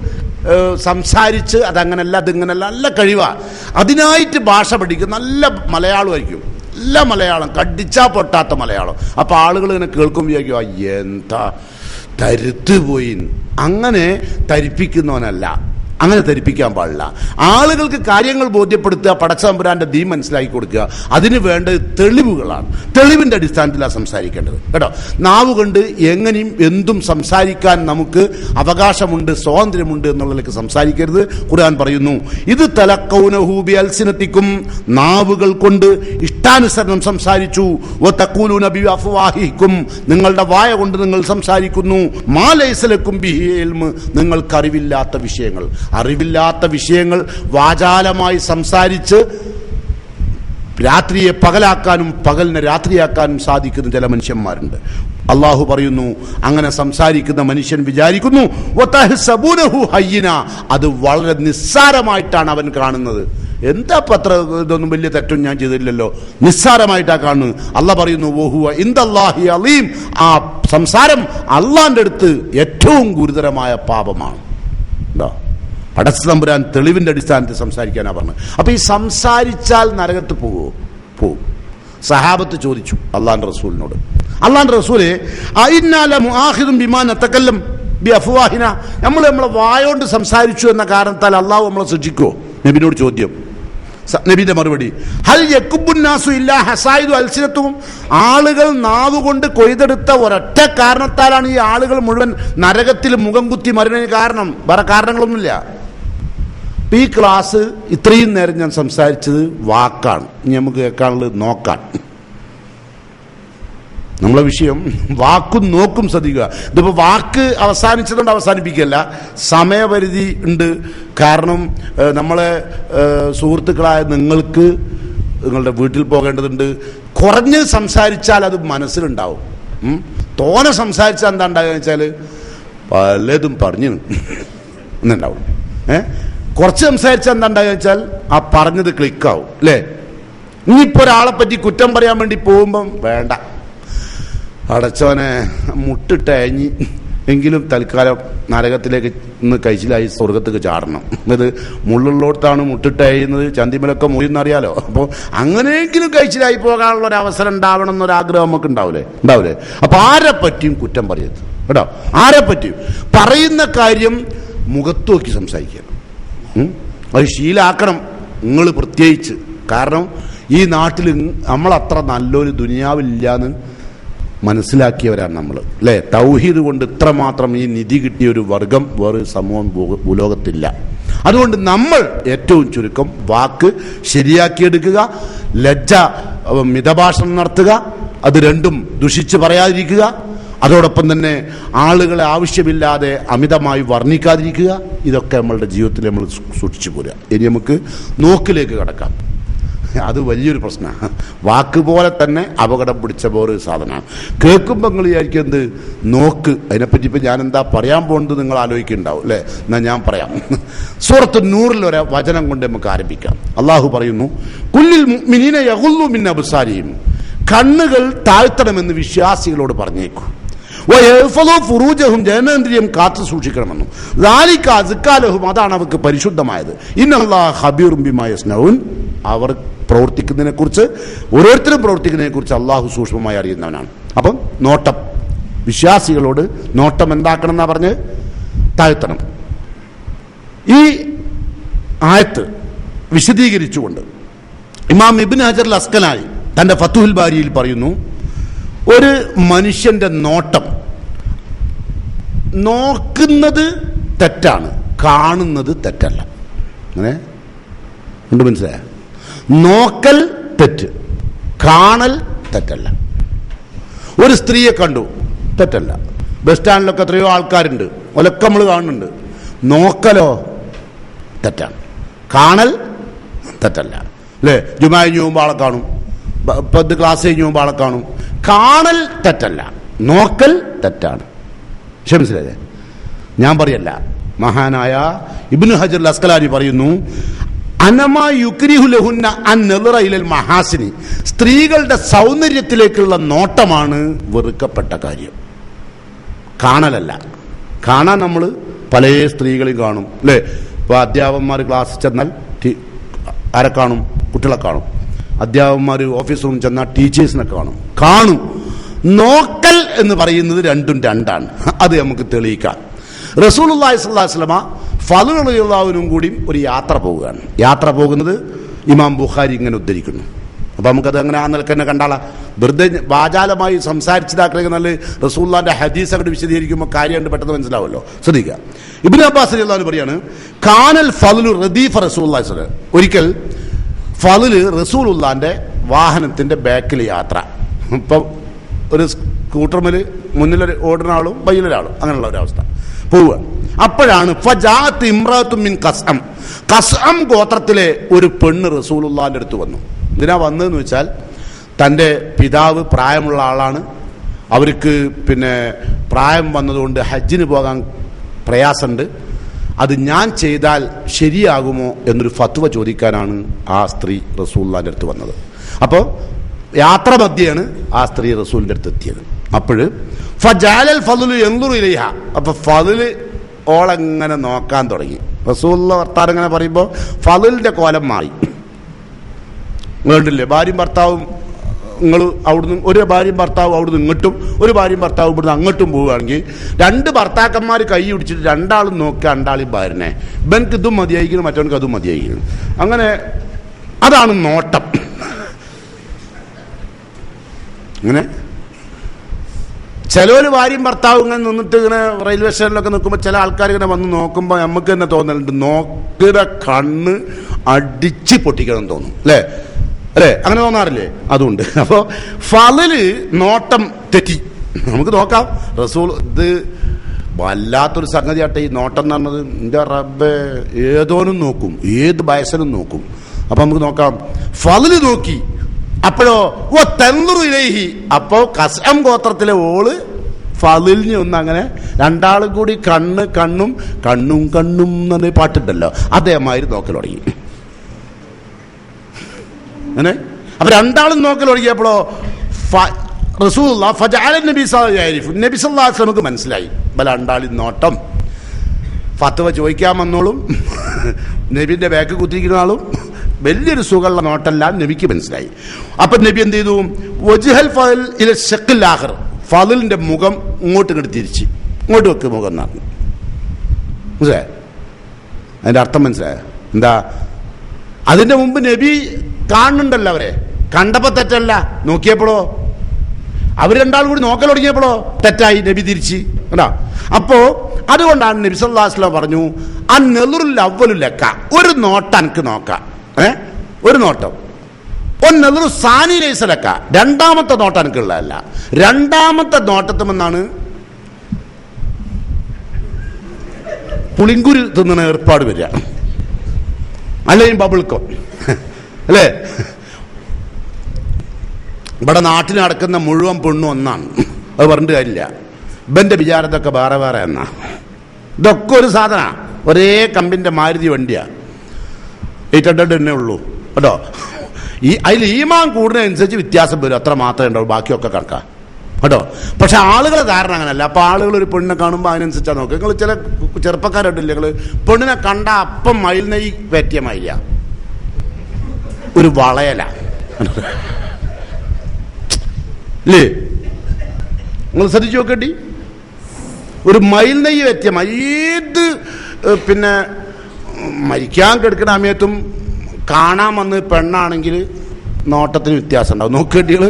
സംസാരിച്ച് അതങ്ങനല്ല അതിങ്ങനല്ല, നല്ല കഴിവാണ്. അതിനായിട്ട് ഭാഷ പഠിക്കും. നല്ല മലയാളമായിരിക്കും, നല്ല മലയാളം, കടിച്ചാ പൊട്ടാത്ത മലയാളം. അപ്പൊ ആളുകൾ ഇങ്ങനെ കേൾക്കുമ്പോൾ വിചാരിക്കും എന്താ തരുത്ത് പോയി. അങ്ങനെ തരിപ്പിക്കുന്നവനല്ല, അങ്ങനെ ധരിപ്പിക്കാൻ പാടില്ല. ആളുകൾക്ക് കാര്യങ്ങൾ ബോധ്യപ്പെടുത്തുക, പടച്ചതമ്പുരാന്റെ ദീൻ മനസ്സിലാക്കി കൊടുക്കുക. അതിന് വേണ്ടത് തെളിവുകളാണ്. തെളിവിന്റെ അടിസ്ഥാനത്തിലാണ് സംസാരിക്കേണ്ടത് കേട്ടോ. നാവ് കൊണ്ട് എങ്ങനെയും എന്തും സംസാരിക്കാൻ നമുക്ക് അവകാശമുണ്ട്, സ്വാതന്ത്ര്യമുണ്ട് എന്നുള്ളതിലേക്ക് സംസാരിക്കരുത്. ഖുർആൻ പറയുന്നു ഇത് തലഖൗനഹു ബിഅൽസിനതികും, നാവുകൾ കൊണ്ട് ഇഷ്ടാനുസരണം സംസാരിച്ചു. വതഖൂലൂന ബിഅഫ്വാഹിക്കും, നിങ്ങളുടെ വായ കൊണ്ട് നിങ്ങൾ സംസാരിക്കുന്നു. മാ ലൈസ ലക്കും ബിഹി ഇൽമ്, നിങ്ങൾക്ക് അറിവില്ലാത്ത വിഷയങ്ങൾ. അറിവില്ലാത്ത വിഷയങ്ങൾ വാചാലമായി സംസാരിച്ച് രാത്രിയെ പകലാക്കാനും പകലിനെ രാത്രിയാക്കാനും സാധിക്കുന്ന ചില മനുഷ്യന്മാരുണ്ട്. അള്ളാഹു പറയുന്നു അങ്ങനെ സംസാരിക്കുന്ന മനുഷ്യൻ വിചാരിക്കുന്നു വതഹ്സബൂനഹു ഹയ്യിന, അത് വളരെ നിസ്സാരമായിട്ടാണ് അവൻ കാണുന്നത്. എന്താ പത്ര ഇതൊന്നും വലിയ തെറ്റും ഞാൻ ചെയ്തില്ലല്ലോ, നിസ്സാരമായിട്ടാണ് കാണുന്നത്. അള്ളാഹ് പറയുന്നു വഹുവ ഇൻദല്ലാഹി അലീം, ആ സംസാരം അള്ളാന്റെ അടുത്ത് ഏറ്റവും ഗുരുതരമായ പാപമാണ്. എന്താ പടച്ചതമ്പുരാൻ തെളിവിന്റെ അടിസ്ഥാനത്തിൽ സംസാരിക്കാനാ പറഞ്ഞത്. അപ്പൊ ഈ സംസാരിച്ചാൽ നരകത്ത് പോകും. സഹാബത്ത് ചോദിച്ചു അള്ളാന്റെ റസൂലിനോട്, അള്ളാന്റെ റസൂലെ നമ്മളെ വായോണ്ട് സംസാരിച്ചു എന്ന കാരണത്താൽ അള്ളാഹു നമ്മളെ ശിക്ഷിക്കുമോ? നബിനോട് ചോദ്യം. നബിന്റെ മറുപടി ഹൽ യകുബുന്നാസു ഇല്ലാ ഹസായിദു അൽസിനത്തും, ആളുകൾ നാവുകൊണ്ട് കൊയ്തെടുത്ത ഒരൊറ്റ കാരണത്താലാണ് ഈ ആളുകൾ മുഴുവൻ നരകത്തിൽ മുഖം കുത്തി മരണത്തിന് കാരണം. വേറെ കാരണങ്ങളൊന്നുമില്ല. ഈ ക്ലാസ് ഇത്രയും നേരം ഞാൻ സംസാരിച്ചത് വാക്കാണ്. ഇനി നമുക്ക് കേൾക്കാനുള്ളത് നോക്കാൻ. നമ്മളെ വിഷയം വാക്കും നോക്കും ശ്രദ്ധിക്കുക. ഇതിപ്പോൾ വാക്ക് അവസാനിച്ചതുകൊണ്ട് അവസാനിപ്പിക്കുകയല്ല, സമയപരിധി ഉണ്ട്. കാരണം നമ്മളെ സുഹൃത്തുക്കളായ നിങ്ങൾക്ക് നിങ്ങളുടെ വീട്ടിൽ പോകേണ്ടതുണ്ട്. കുറഞ്ഞ് സംസാരിച്ചാൽ അത് മനസ്സിലുണ്ടാവും. തോനെ സംസാരിച്ചാൽ എന്താ ഉണ്ടാകുക വെച്ചാൽ പലതും പറഞ്ഞു എന്നുണ്ടാവും. കുറച്ച് സംസാരിച്ചാൽ എന്താ ഉണ്ടാകുക വെച്ചാൽ ആ പറഞ്ഞത് ക്ലിക്കാവും അല്ലേ. ഇനിയിപ്പോൾ ഒരാളെ പറ്റി കുറ്റം പറയാൻ വേണ്ടി പോകുമ്പം വേണ്ട, അടച്ചവനെ മുട്ടിട്ടയഞ്ഞ് എങ്കിലും തൽക്കാലം നരകത്തിലേക്ക് ഇന്ന് കഴിച്ചിലായി സ്വർഗത്തേക്ക് ചാടണം. ഇത് മുള്ളുള്ളോടത്താണ് മുട്ടിട്ടയുന്നത്, ചന്തിമലൊക്കെ മുറിയെന്നറിയാലോ. അപ്പോൾ അങ്ങനെയെങ്കിലും കഴിച്ചിലായി പോകാനുള്ള ഒരു അവസരം ഉണ്ടാവണം എന്നൊരാഗ്രഹം നമുക്ക് ഉണ്ടാവില്ലേ. അപ്പൊ ആരെ പറ്റിയും കുറ്റം പറയരുത് കേട്ടോ. ആരെ പറ്റിയും പറയുന്ന കാര്യം മുഖത്ത് നോക്കി സംസാരിക്കണം. അത് ശീലാക്കണം നിങ്ങൾ പ്രത്യേകിച്ച്. കാരണം ഈ നാട്ടിൽ നമ്മളത്ര നല്ലൊരു ദുനിയാവില്ലാന്ന് മനസ്സിലാക്കിയവരാണ് നമ്മൾ അല്ലേ. തൗഹീദ് കൊണ്ട് ഇത്രമാത്രം ഈ നിധി കിട്ടിയ ഒരു വർഗം വേറെ സമൂഹം ഭൂലോകത്തില്ല. അതുകൊണ്ട് നമ്മൾ ഏറ്റവും ചുരുക്കം വാക്ക് ശരിയാക്കിയെടുക്കുക, ലജ്ജ മിതഭാഷണം നടത്തുക, അത് രണ്ടും ദുഷിച്ച് പറയാതിരിക്കുക. അതോടൊപ്പം തന്നെ ആളുകളെ ആവശ്യമില്ലാതെ അമിതമായി വർണ്ണിക്കാതിരിക്കുക. ഇതൊക്കെ നമ്മളുടെ ജീവിതത്തിൽ നമ്മൾ സൂക്ഷിച്ചു പോരുക. ഇനി നമുക്ക് നോക്കിലേക്ക് കടക്കാം. അത് വലിയൊരു പ്രശ്നമാണ്. വാക്ക് പോലെ തന്നെ അപകടം പിടിച്ച വേറെ സാധനമാണ്. കേൾക്കുമ്പോൾ നിങ്ങൾ വിചാരിക്കും എന്ത് നോക്ക്, അതിനെപ്പറ്റി ഇപ്പം ഞാൻ എന്താ പറയാൻ പോകുന്നത് നിങ്ങൾ ആലോചിക്കുന്നുണ്ടാവും അല്ലേ. എന്നാൽ ഞാൻ പറയാം. സൂറത്ത് നൂറിലൊരു വചനം കൊണ്ട് നമുക്ക് ആരംഭിക്കാം. അള്ളാഹു പറയുന്നു കുല്ലിൽ മുഅ്മിനീന യഗുല്ലു മിൻ അബ്സാരിഹിം, കണ്ണുകൾ താഴ്ത്തണമെന്ന് വിശ്വാസികളോട് പറഞ്ഞേക്കൂ. ഫുറൂജഹും, ജനേന്ദ്രിയം കാത്തു സൂക്ഷിക്കണമെന്നും. ദാലിക അസ്കാലഹും, അതാണ് അവർക്ക് പരിശുദ്ധമായത്. ഇന്നല്ലാഹ ഖബീറും ബിമാ യസ്നഊൻ, അവർ പ്രവർത്തിക്കുന്നതിനെ കുറിച്ച്, ഓരോരുത്തരും പ്രവർത്തിക്കുന്നതിനെ കുറിച്ച് അള്ളാഹു സൂക്ഷ്മമായി അറിയുന്നവനാണ്. അപ്പം നോട്ടം, വിശ്വാസികളോട് നോട്ടം എന്താക്കണം എന്നാ പറഞ്ഞ് താഴ്ത്തണം. ഈ ആയത്ത് വിശദീകരിച്ചുകൊണ്ട് ഇമാം ഇബ്നു ഹജർ അസ്കലാനി തന്റെ ഫത്തുഹുൽ ബാരിയിൽ പറയുന്നു, ഒരു മനുഷ്യന്റെ നോട്ടം നോക്കുന്നത് തെറ്റാണ്, കാണുന്നത് തെറ്റല്ല. അങ്ങനെ ഉണ്ട്, മനസ്സിലായ? നോക്കൽ തെറ്റ്, കാണൽ തെറ്റല്ല. ഒരു സ്ത്രീയെ കണ്ടു, തെറ്റല്ല. ബസ് സ്റ്റാൻഡിലൊക്കെ എത്രയോ ആൾക്കാരുണ്ട്, ഒലക്കെ നമ്മൾ കാണുന്നുണ്ട്. നോക്കലോ തെറ്റാണ്, കാണൽ തെറ്റല്ല. അല്ലേ? ജുമാ കഴിഞ്ഞ് പോകുമ്പോൾ ആളെ കാണും, പത്ത് ക്ലാസ് കഴിഞ്ഞ് പോകുമ്പോൾ ആളെ കാണും. കാണൽ തെറ്റല്ല, നോക്കൽ തെറ്റാണ്. മനസ്സിലായേ? ഞാൻ പറയല്ല, മഹാനായ ഇബ്നു ഹജർ അസ്കലാനി പറയുന്നു, അനമാ യുക്രിഹു ലഹുന്ന അൻ നദറ ഇലൽ മഹാസിനി, സ്ത്രീകളുടെ സൗന്ദര്യത്തിലേക്കുള്ള നോട്ടമാണ് വെറുക്കപ്പെട്ട കാര്യം, കാണലല്ല. കാണാൻ നമ്മൾ പല സ്ത്രീകളെയും കാണും, അല്ലേ? ഇപ്പോൾ അധ്യാപകന്മാർ ക്ലാസ്സിൽ ചെന്നാൽ ആരെ കാണും? കുട്ടികളെ കാണും. അധ്യാപകന്മാർ ഓഫീസ് റൂമിൽ ചെന്നാൽ ടീച്ചേഴ്സിനെ കാണും. നോക്കൽ എന്ന് പറയുന്നത് രണ്ടും രണ്ടാണ്. അത് നമുക്ക് തെളിയിക്കാം. റസൂലുള്ളാഹി സ്വല്ലല്ലാഹു അലൈഹി വസല്ലമ ഫള് റളിയല്ലാഹുവിനും കൂടി ഒരു യാത്ര പോവുകയാണ്. യാത്ര പോകുന്നത് ഇമാം ബുഖാരി ഇങ്ങനെ ഉദ്ധരിക്കുന്നു. അപ്പം നമുക്കത് അങ്ങനെ ആ നിലക്ക് തന്നെ കണ്ടാളാ. വെറുതെ വാചാലമായി സംസാരിച്ചതാക്കണമെങ്കിൽ നല്ല റസൂലുള്ളാഹിന്റെ ഹദീസ് അങ്ങോട്ട് വിശദീകരിക്കുമ്പോൾ കാര്യം പെട്ടെന്ന് മനസ്സിലാവുമല്ലോ. ശ്രദ്ധിക്കുക. ഇബ്നു അബ്ബാസ് റളിയല്ലാഹു അൻഹു പറയാണ്, കാനൽ ഫളു റദീഫ റസൂലുള്ളാഹി സ്വല്ലല്ലാഹു അലൈഹി വസല്ലം. ഒരിക്കൽ ഫള് റസൂലുള്ളാഹിന്റെ വാഹനത്തിന്റെ ബാക്കിൽ യാത്ര. ഇപ്പം ഒരു സ്കൂട്ടർമേൽ മുന്നിലൊരു ഓടുന്ന ആളും ബൈയിലൊരാളും, അങ്ങനെയുള്ള ഒരവസ്ഥ പോവുക. അപ്പോഴാണ് ഫജാഅത്ത് ഇംറഅത്തുൻ മിൻ ഖസ്അം ഗോത്രത്തിലെ ഒരു പെണ്ണ് റസൂലുള്ളാഹിന്റെ അടുത്ത് വന്നു. എന്തിനാ വന്നതെന്ന് വെച്ചാൽ, തൻ്റെ പിതാവ് പ്രായമുള്ള ആളാണ്, അവർക്ക് പ്രായം വന്നതുകൊണ്ട് ഹജ്ജിന് പോകാൻ പ്രയാസമുണ്ട്, അത് ഞാൻ ചെയ്താൽ ശരിയാകുമോ എന്നൊരു ഫത്വ ചോദിക്കാനാണ് ആ സ്ത്രീ റസൂലുള്ളാഹിന്റെ അടുത്ത് വന്നത്. അപ്പോൾ യാത്ര മധ്യേയാണ് ആ സ്ത്രീ റസൂലിന്റെ അടുത്ത് എത്തിയത്. അപ്പോൾ ഫജഅലൽ ഫളു യൻദുറു ഇലൈഹ, അപ്പൊ ഫള് ഓളെങ്ങനെ നോക്കാൻ തുടങ്ങി. റസൂലുള്ള വർത്താനം ഇങ്ങനെ പറയുമ്പോൾ ഫളിന്റെ കോലം മാറി. നിങ്ങളുണ്ടല്ലേ, ഭാര്യയും ഭർത്താവും, നിങ്ങൾ അവിടുന്ന് ഒരു ഭാര്യയും ഭർത്താവും അവിടുന്ന് ഇങ്ങോട്ടും, ഒരു ഭാര്യയും ഭർത്താവും ഇവിടുന്ന് അങ്ങോട്ടും പോവുകയാണെങ്കിൽ രണ്ട് ഭർത്താക്കന്മാർ കൈ പിടിച്ചിട്ട് രണ്ടാളും നോക്കുക, രണ്ടാളും ഭാര്യനെ, ഇവൻക്ക് ഇതും മതിയായിരിക്കണം, മറ്റവനക്ക് അതും മതിയായിരിക്കണം. അങ്ങനെ അതാണ് നോട്ടം. അങ്ങനെ ചിലവര് ഭാര്യയും ഭർത്താവും ഇങ്ങനെ നിന്നിട്ട് ഇങ്ങനെ റെയിൽവേ സ്റ്റേഷനിലൊക്കെ നിൽക്കുമ്പോൾ ചില ആൾക്കാർ ഇങ്ങനെ വന്ന് നോക്കുമ്പോൾ നമുക്ക് തന്നെ തോന്നലുണ്ട്, നോക്കിയ കണ്ണ് അടിച്ച് പൊട്ടിക്കണം തോന്നും, അല്ലേ? അങ്ങനെ തോന്നാറില്ലേ? അതുകൊണ്ട് അപ്പോൾ ഫളില് നോട്ടം തെറ്റി. നമുക്ക് നോക്കാം. റസൂൽ ഇത് വല്ലാത്തൊരു സംഗതിയാട്ടെ ഈ നോട്ടം എന്ന് പറഞ്ഞത്. എൻ്റെ റബ്ബേ, ഏതോനും നോക്കും, ഏത് വയസ്സനും നോക്കും. അപ്പൊ നമുക്ക് നോക്കാം. ഫളില് നോക്കി. അപ്പോഴോ തൻദുറു ഇലൈഹി, അപ്പോ ഖസ്അം ഗോത്രത്തിലെ ഓള് ഫളിലിനെ ഒന്ന് അങ്ങനെ രണ്ടാളും കൂടി കണ്ണും എന്നൊരു പാട്ടുണ്ടല്ലോ, അതേമാതിരി നോക്കൽ തുടങ്ങി. അങ്ങനെ അപ്പൊ രണ്ടാളും നോക്കൽ തുടങ്ങിയപ്പോഴോ റസൂലുള്ളാഹി ഫജഅല നബി സല്ലല്ലാഹു അലൈഹി വസല്ലം മനസ്സിലായി, രണ്ടാളും നോട്ടം. ഫത്വ ചോദിക്കാൻ വന്നോളും നബിന്റെ ബാക്ക് കുത്തിരിക്കുന്ന ആളും വലിയൊരു സുഖമുള്ള നോട്ടല്ല നബിക്ക് മനസ്സിലായി. അപ്പൊ നബി എന്ത് ചെയ്തു? വജ്ഹൽ ഫളിൽ ഇല ശഖ്ൽ ആഖിർ, ഫളിലിന്റെ മുഖം ഇങ്ങോട്ട് തിരിച്ച്, ഇങ്ങോട്ട് വെക്ക് മുഖം എന്നാണ്. മനസ്സിലായോ? അതിന്റെ അർത്ഥം മനസ്സിലായോ? എന്താ? അതിന്റെ മുമ്പ് നബി കാണുന്നുണ്ടല്ലോ, അവരെ കണ്ടപ്പോ തെറ്റല്ല, നോക്കിയപ്പോഴോ അവർ രണ്ടാളും കൂടി നോക്കൽ തുടങ്ങിയപ്പോഴോ തെറ്റായി, നബി തിരിച്ച്. കേട്ടാ? അപ്പോ അതുകൊണ്ടാണ് നബി സല്ലല്ലാഹു അലൈഹി വസല്ലം പറഞ്ഞു, അൻ-നദറുൽ അവ്വലു ലക, ഒരു നോട്ടം എനിക്ക് നോക്കാം, ഒരു നോട്ടം. ഒന്നൊരു സാനി ലൈസ ലക, രണ്ടാമത്തെ നോട്ടം എനിക്കുള്ളതല്ല. രണ്ടാമത്തെ നോട്ടത്തുമെന്നാണ് പുളിങ്കുരു തിന്നുന്ന ഏർപ്പാട് വരിക, അല്ലെങ്കിൽ ബബിൾക്കോ, അല്ലേ? ഇവിടെ നാട്ടിൽ നടക്കുന്ന മുഴുവൻ പെണ്ണും ഒന്നാണ്, അത് പറഞ്ഞിട്ട് കാര്യമില്ല. ഇവന്റെ വിചാരത്തൊക്കെ വേറെ വേറെ എന്നാ. ഇതൊക്കെ ഒരു സാധന, ഒരേ കമ്പിന്റെ മാരുതി വണ്ടിയാ, 800 തന്നെ ഉള്ളൂ കേട്ടോ. അതിൽ ഈമാൻ കൂടുന്നതനുസരിച്ച് വ്യത്യാസം വരും, അത്ര മാത്രമേ ഉണ്ടാവും, ബാക്കിയൊക്കെ കണക്കാം കേട്ടോ. പക്ഷെ ആളുകളെ ധാരണ അങ്ങനല്ല. അപ്പൊ ആളുകൾ ഒരു പെണ്ണിനെ കാണുമ്പോൾ അതിനനുസരിച്ചാണ് നോക്കുക. നിങ്ങൾ ചില ചെറുപ്പക്കാരുണ്ടല്ലേ, നിങ്ങൾ പെണ്ണിനെ കണ്ട അപ്പം മയിൽ നെയ്യ് പറ്റിയ മയില, ഒരു വളയല അല്ലേ? നിങ്ങൾ ശ്രദ്ധിച്ചു നോക്കേണ്ടി, ഒരു മയിൽ നെയ്യ് പറ്റിയ ഏത് മരിക്കാൻ കിടക്കുന്ന സമയത്തും കാണാൻ വന്ന് പെണ്ണാണെങ്കിൽ നോട്ടത്തിന് വ്യത്യാസം ഉണ്ടാവും. നോക്കേണ്ടികൾ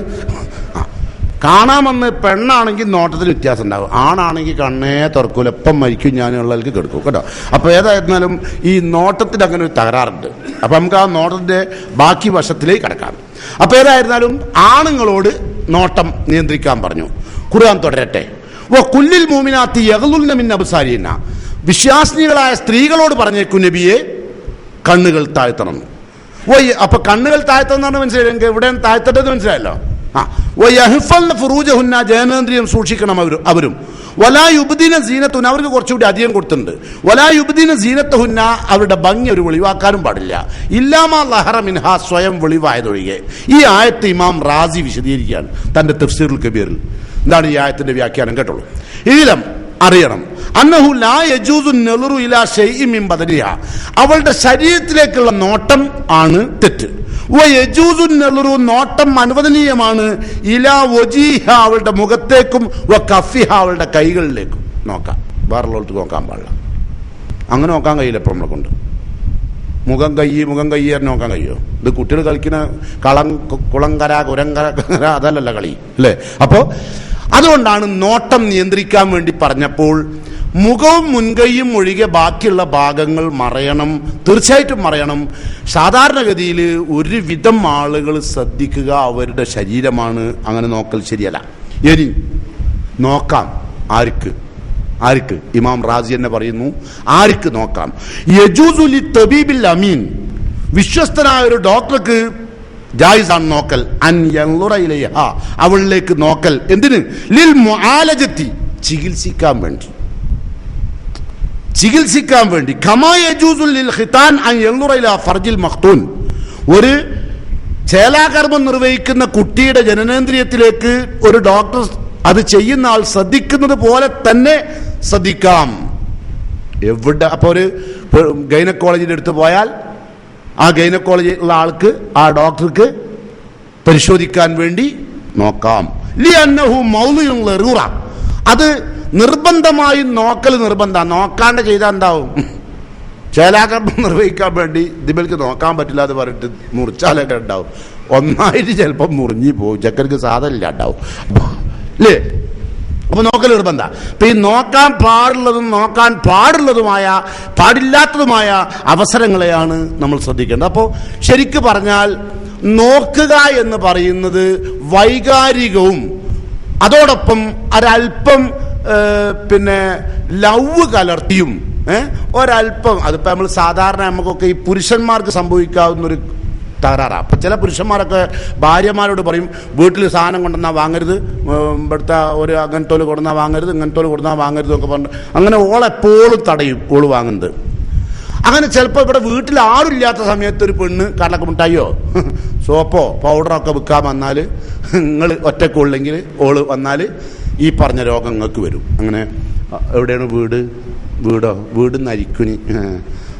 കാണാമെന്ന് പെണ്ണാണെങ്കിൽ നോട്ടത്തിൽ വ്യത്യാസം ഉണ്ടാകും, ആണാണെങ്കിൽ കണ്ണേ തുറക്കൂല, എപ്പം മരിക്കും ഞാനുള്ളവർക്ക് കെടുക്കും കേട്ടോ. അപ്പോൾ ഏതായിരുന്നാലും ഈ നോട്ടത്തിൽ അങ്ങനെ ഒരു തകരാറുണ്ട്. അപ്പം നമുക്ക് ആ നോട്ടത്തിൻ്റെ ബാക്കി വശത്തിലേക്ക് കിടക്കാം. അപ്പോൾ ഏതായിരുന്നാലും ആണുങ്ങളോട് നോട്ടം നിയന്ത്രിക്കാൻ പറഞ്ഞു. ഖുർആൻ തുടരട്ടെ. ഓ കുല്ലിൽ മൂമിനാത്തി യഗ്ളുൽന മിൻ അബ്സാരിഹിന്ന, വിശ്വാസിനികളായ സ്ത്രീകളോട് പറഞ്ഞേക്കും നബിയെ കണ്ണുകൾ താഴ്ത്തണം. ഓ അപ്പൊ കണ്ണുകൾ താഴ്ത്തണം മനസ്സിലായി, എവിടെ താഴ്ത്തട്ടെന്ന് മനസ്സിലായല്ലോ. ഫുറൂജഹുന്ന, ജനേന്ദ്രിയം സൂക്ഷിക്കണം അവരും. വലായുബ്ദിന സീനത്തുന്ന, അവർക്ക് കുറച്ചുകൂടി അധികം കൊടുത്തിട്ടുണ്ട്. വലായുബ്ദിന സീനത്തുഹുന്ന, അവരുടെ ഭംഗി അവർ വെളിവാക്കാനും പാടില്ല. ഇല്ലാമാ ലഹറ മിൻഹ, സ്വയം വെളിവായതൊഴികെ. ഈ ആയത്ത് ഇമാം റാസി വിശദീകരിക്കുകയാണ് തന്റെ തഫ്സീറുൽ കബീറിൽ. എന്താണ് ഈ ആയത്തിന്റെ വ്യാഖ്യാനം കേട്ടോളൂ. ഇതിലും അറിയണം, അന്നഹു ലാ യജൂസു നളറു ഇലാ ശൈഇൻ മിൻ ബദനിഹ, അവളുടെ ശരീരത്തിലേക്കുള്ള നോട്ടം ആണ് തെറ്റ്. വയജൂസു നളറു, നോട്ടം അനുവദനീയമാണ്. ഇലാ വജീഹ, അവളുടെ മുഖത്തേക്കും വകഫിഹ, അവളുടെ കൈകളിലേക്കും നോക്കാം. വേറുള്ളവർക്ക് നോക്കാൻ പാടില്ല. അങ്ങനെ നോക്കാൻ കഴിയില്ല ഇപ്പം നമ്മളെ കൊണ്ട്. മുഖം കയ്യ് നോക്കാൻ കഴിയുമോ? ഇത് കുട്ടികൾ കളിക്കുന്ന കുളങ്കര കുരങ്കര അതല്ലല്ല കളി അല്ലേ? അപ്പോൾ അതുകൊണ്ടാണ് നോട്ടം നിയന്ത്രിക്കാൻ വേണ്ടി പറഞ്ഞപ്പോൾ മുഖവും മുൻകൈയും ഒഴികെ ബാക്കിയുള്ള ഭാഗങ്ങൾ മറയണം, തീർച്ചയായിട്ടും മറയണം. സാധാരണഗതിയിൽ ഒരുവിധം ആളുകൾ ശ്രദ്ധിക്കുക അവരുടെ ശരീരമാണ്, അങ്ങനെ നോക്കൽ ശരിയല്ല. ഇനി നോക്കാം, ആർക്ക് ഇമാം റാസി തന്നെ പറയുന്നു, ആർക്ക് നോക്കാം? യജൂസു ലിത്തബീബിൽ അമീൻ, വിശ്വസ്തനായ ഒരു ഡോക്ടർക്ക് ജായിസാണ് നോക്കൽ. അൻ യൻളുറ ഇലൈഹ, അവളിലേക്ക് നോക്കൽ. എന്തിന്? ലിൽ മുആലജത്തി, ചികിത്സിക്കാൻ വേണ്ടി. കമാ യജൂസു ലിൽ ഖിതാൻ അൻ യൻളുറ ഇലാ ഫർജിൽ മഖ്തൂൻ, ഒരു ചേലാകർമ്മം നിർവഹിക്കുന്ന കുട്ടിയുടെ ജനനേന്ദ്രിയത്തിലേക്ക് ഒരു ഡോക്ടർ അത് ചെയ്യുന്ന ആൾ ശ്രദ്ധിക്കുന്നത് പോലെ തന്നെ ശ്രദ്ധിക്കാം. എവിടെ? അപ്പോൾ ഒരു ഗൈനക്കോളജിന്റെ അടുത്ത് പോയാൽ ആ ഗൈനക്കോളജിയുള്ള ആൾക്ക്, ആ ഡോക്ടർക്ക് പരിശോധിക്കാൻ വേണ്ടി നോക്കാം. ലിഅന്നഹു മൗളിഉൻ ലറൂറ, അത് നിർബന്ധമായും നോക്കൽ നിർബന്ധമാണ്. നോക്കാണ്ട് ചെയ്താൽ എന്താവും? ചേലാകർമ്മം നിർവഹിക്കാൻ വേണ്ടി ഇതിലേക്ക് നോക്കാൻ പറ്റില്ല എന്ന് പറഞ്ഞിട്ട് മുറിച്ചാലൊക്കെ ഉണ്ടാവും. ഒന്നായിട്ട് ചിലപ്പോൾ മുറിഞ്ഞു പോകും, ചക്കർക്ക് സാധനമില്ല ഉണ്ടാവും അല്ലേ? അപ്പൊ നോക്കൽ നിർബന്ധ. അപ്പൊ ഈ നോക്കാൻ പാടുള്ളതും നോക്കാൻ പാടില്ലാത്തതുമായ അവസരങ്ങളെയാണ് നമ്മൾ ശ്രദ്ധിക്കേണ്ടത്. അപ്പോൾ ശരിക്ക് പറഞ്ഞാൽ നോക്കുക എന്ന് പറയുന്നത് വൈകാരികവും അതോടൊപ്പം ഒരല്പം ലവ് കലർത്തിയും ഒരല്പം, അതിപ്പോ നമ്മൾ സാധാരണ നമുക്കൊക്കെ ഈ പുരുഷന്മാർക്ക് സംഭവിക്കാവുന്നൊരു തകരാറാണ്. അപ്പം ചില പുരുഷന്മാരൊക്കെ ഭാര്യമാരോട് പറയും, വീട്ടിൽ സാധനം കൊണ്ടുവന്നാൽ വാങ്ങരുത്, ഇവിടുത്തെ ഒരു അങ്ങനത്തോല് കൊടുന്നാൽ വാങ്ങരുത്, ഇങ്ങനത്തോല് കൊടുന്നാൽ വാങ്ങരുത് എന്നൊക്കെ പറഞ്ഞു. അങ്ങനെ ഓളെപ്പോഴും തടയും ഓള് വാങ്ങുന്നത്. അങ്ങനെ ചിലപ്പോൾ ഇവിടെ വീട്ടിൽ ആരുമില്ലാത്ത സമയത്ത് ഒരു പെണ്ണ് കടലൊക്കെ മിഠായിയോ സോപ്പോ പൗഡറൊക്കെ വിൽക്കാൻ വന്നാൽ, നിങ്ങൾ ഒറ്റക്കുള്ളെങ്കിൽ ഓള് വന്നാൽ ഈ പറഞ്ഞ രോഗം നിങ്ങൾക്ക് വരും. അങ്ങനെ എവിടെയാണ് വീട് നരിക്കുനി,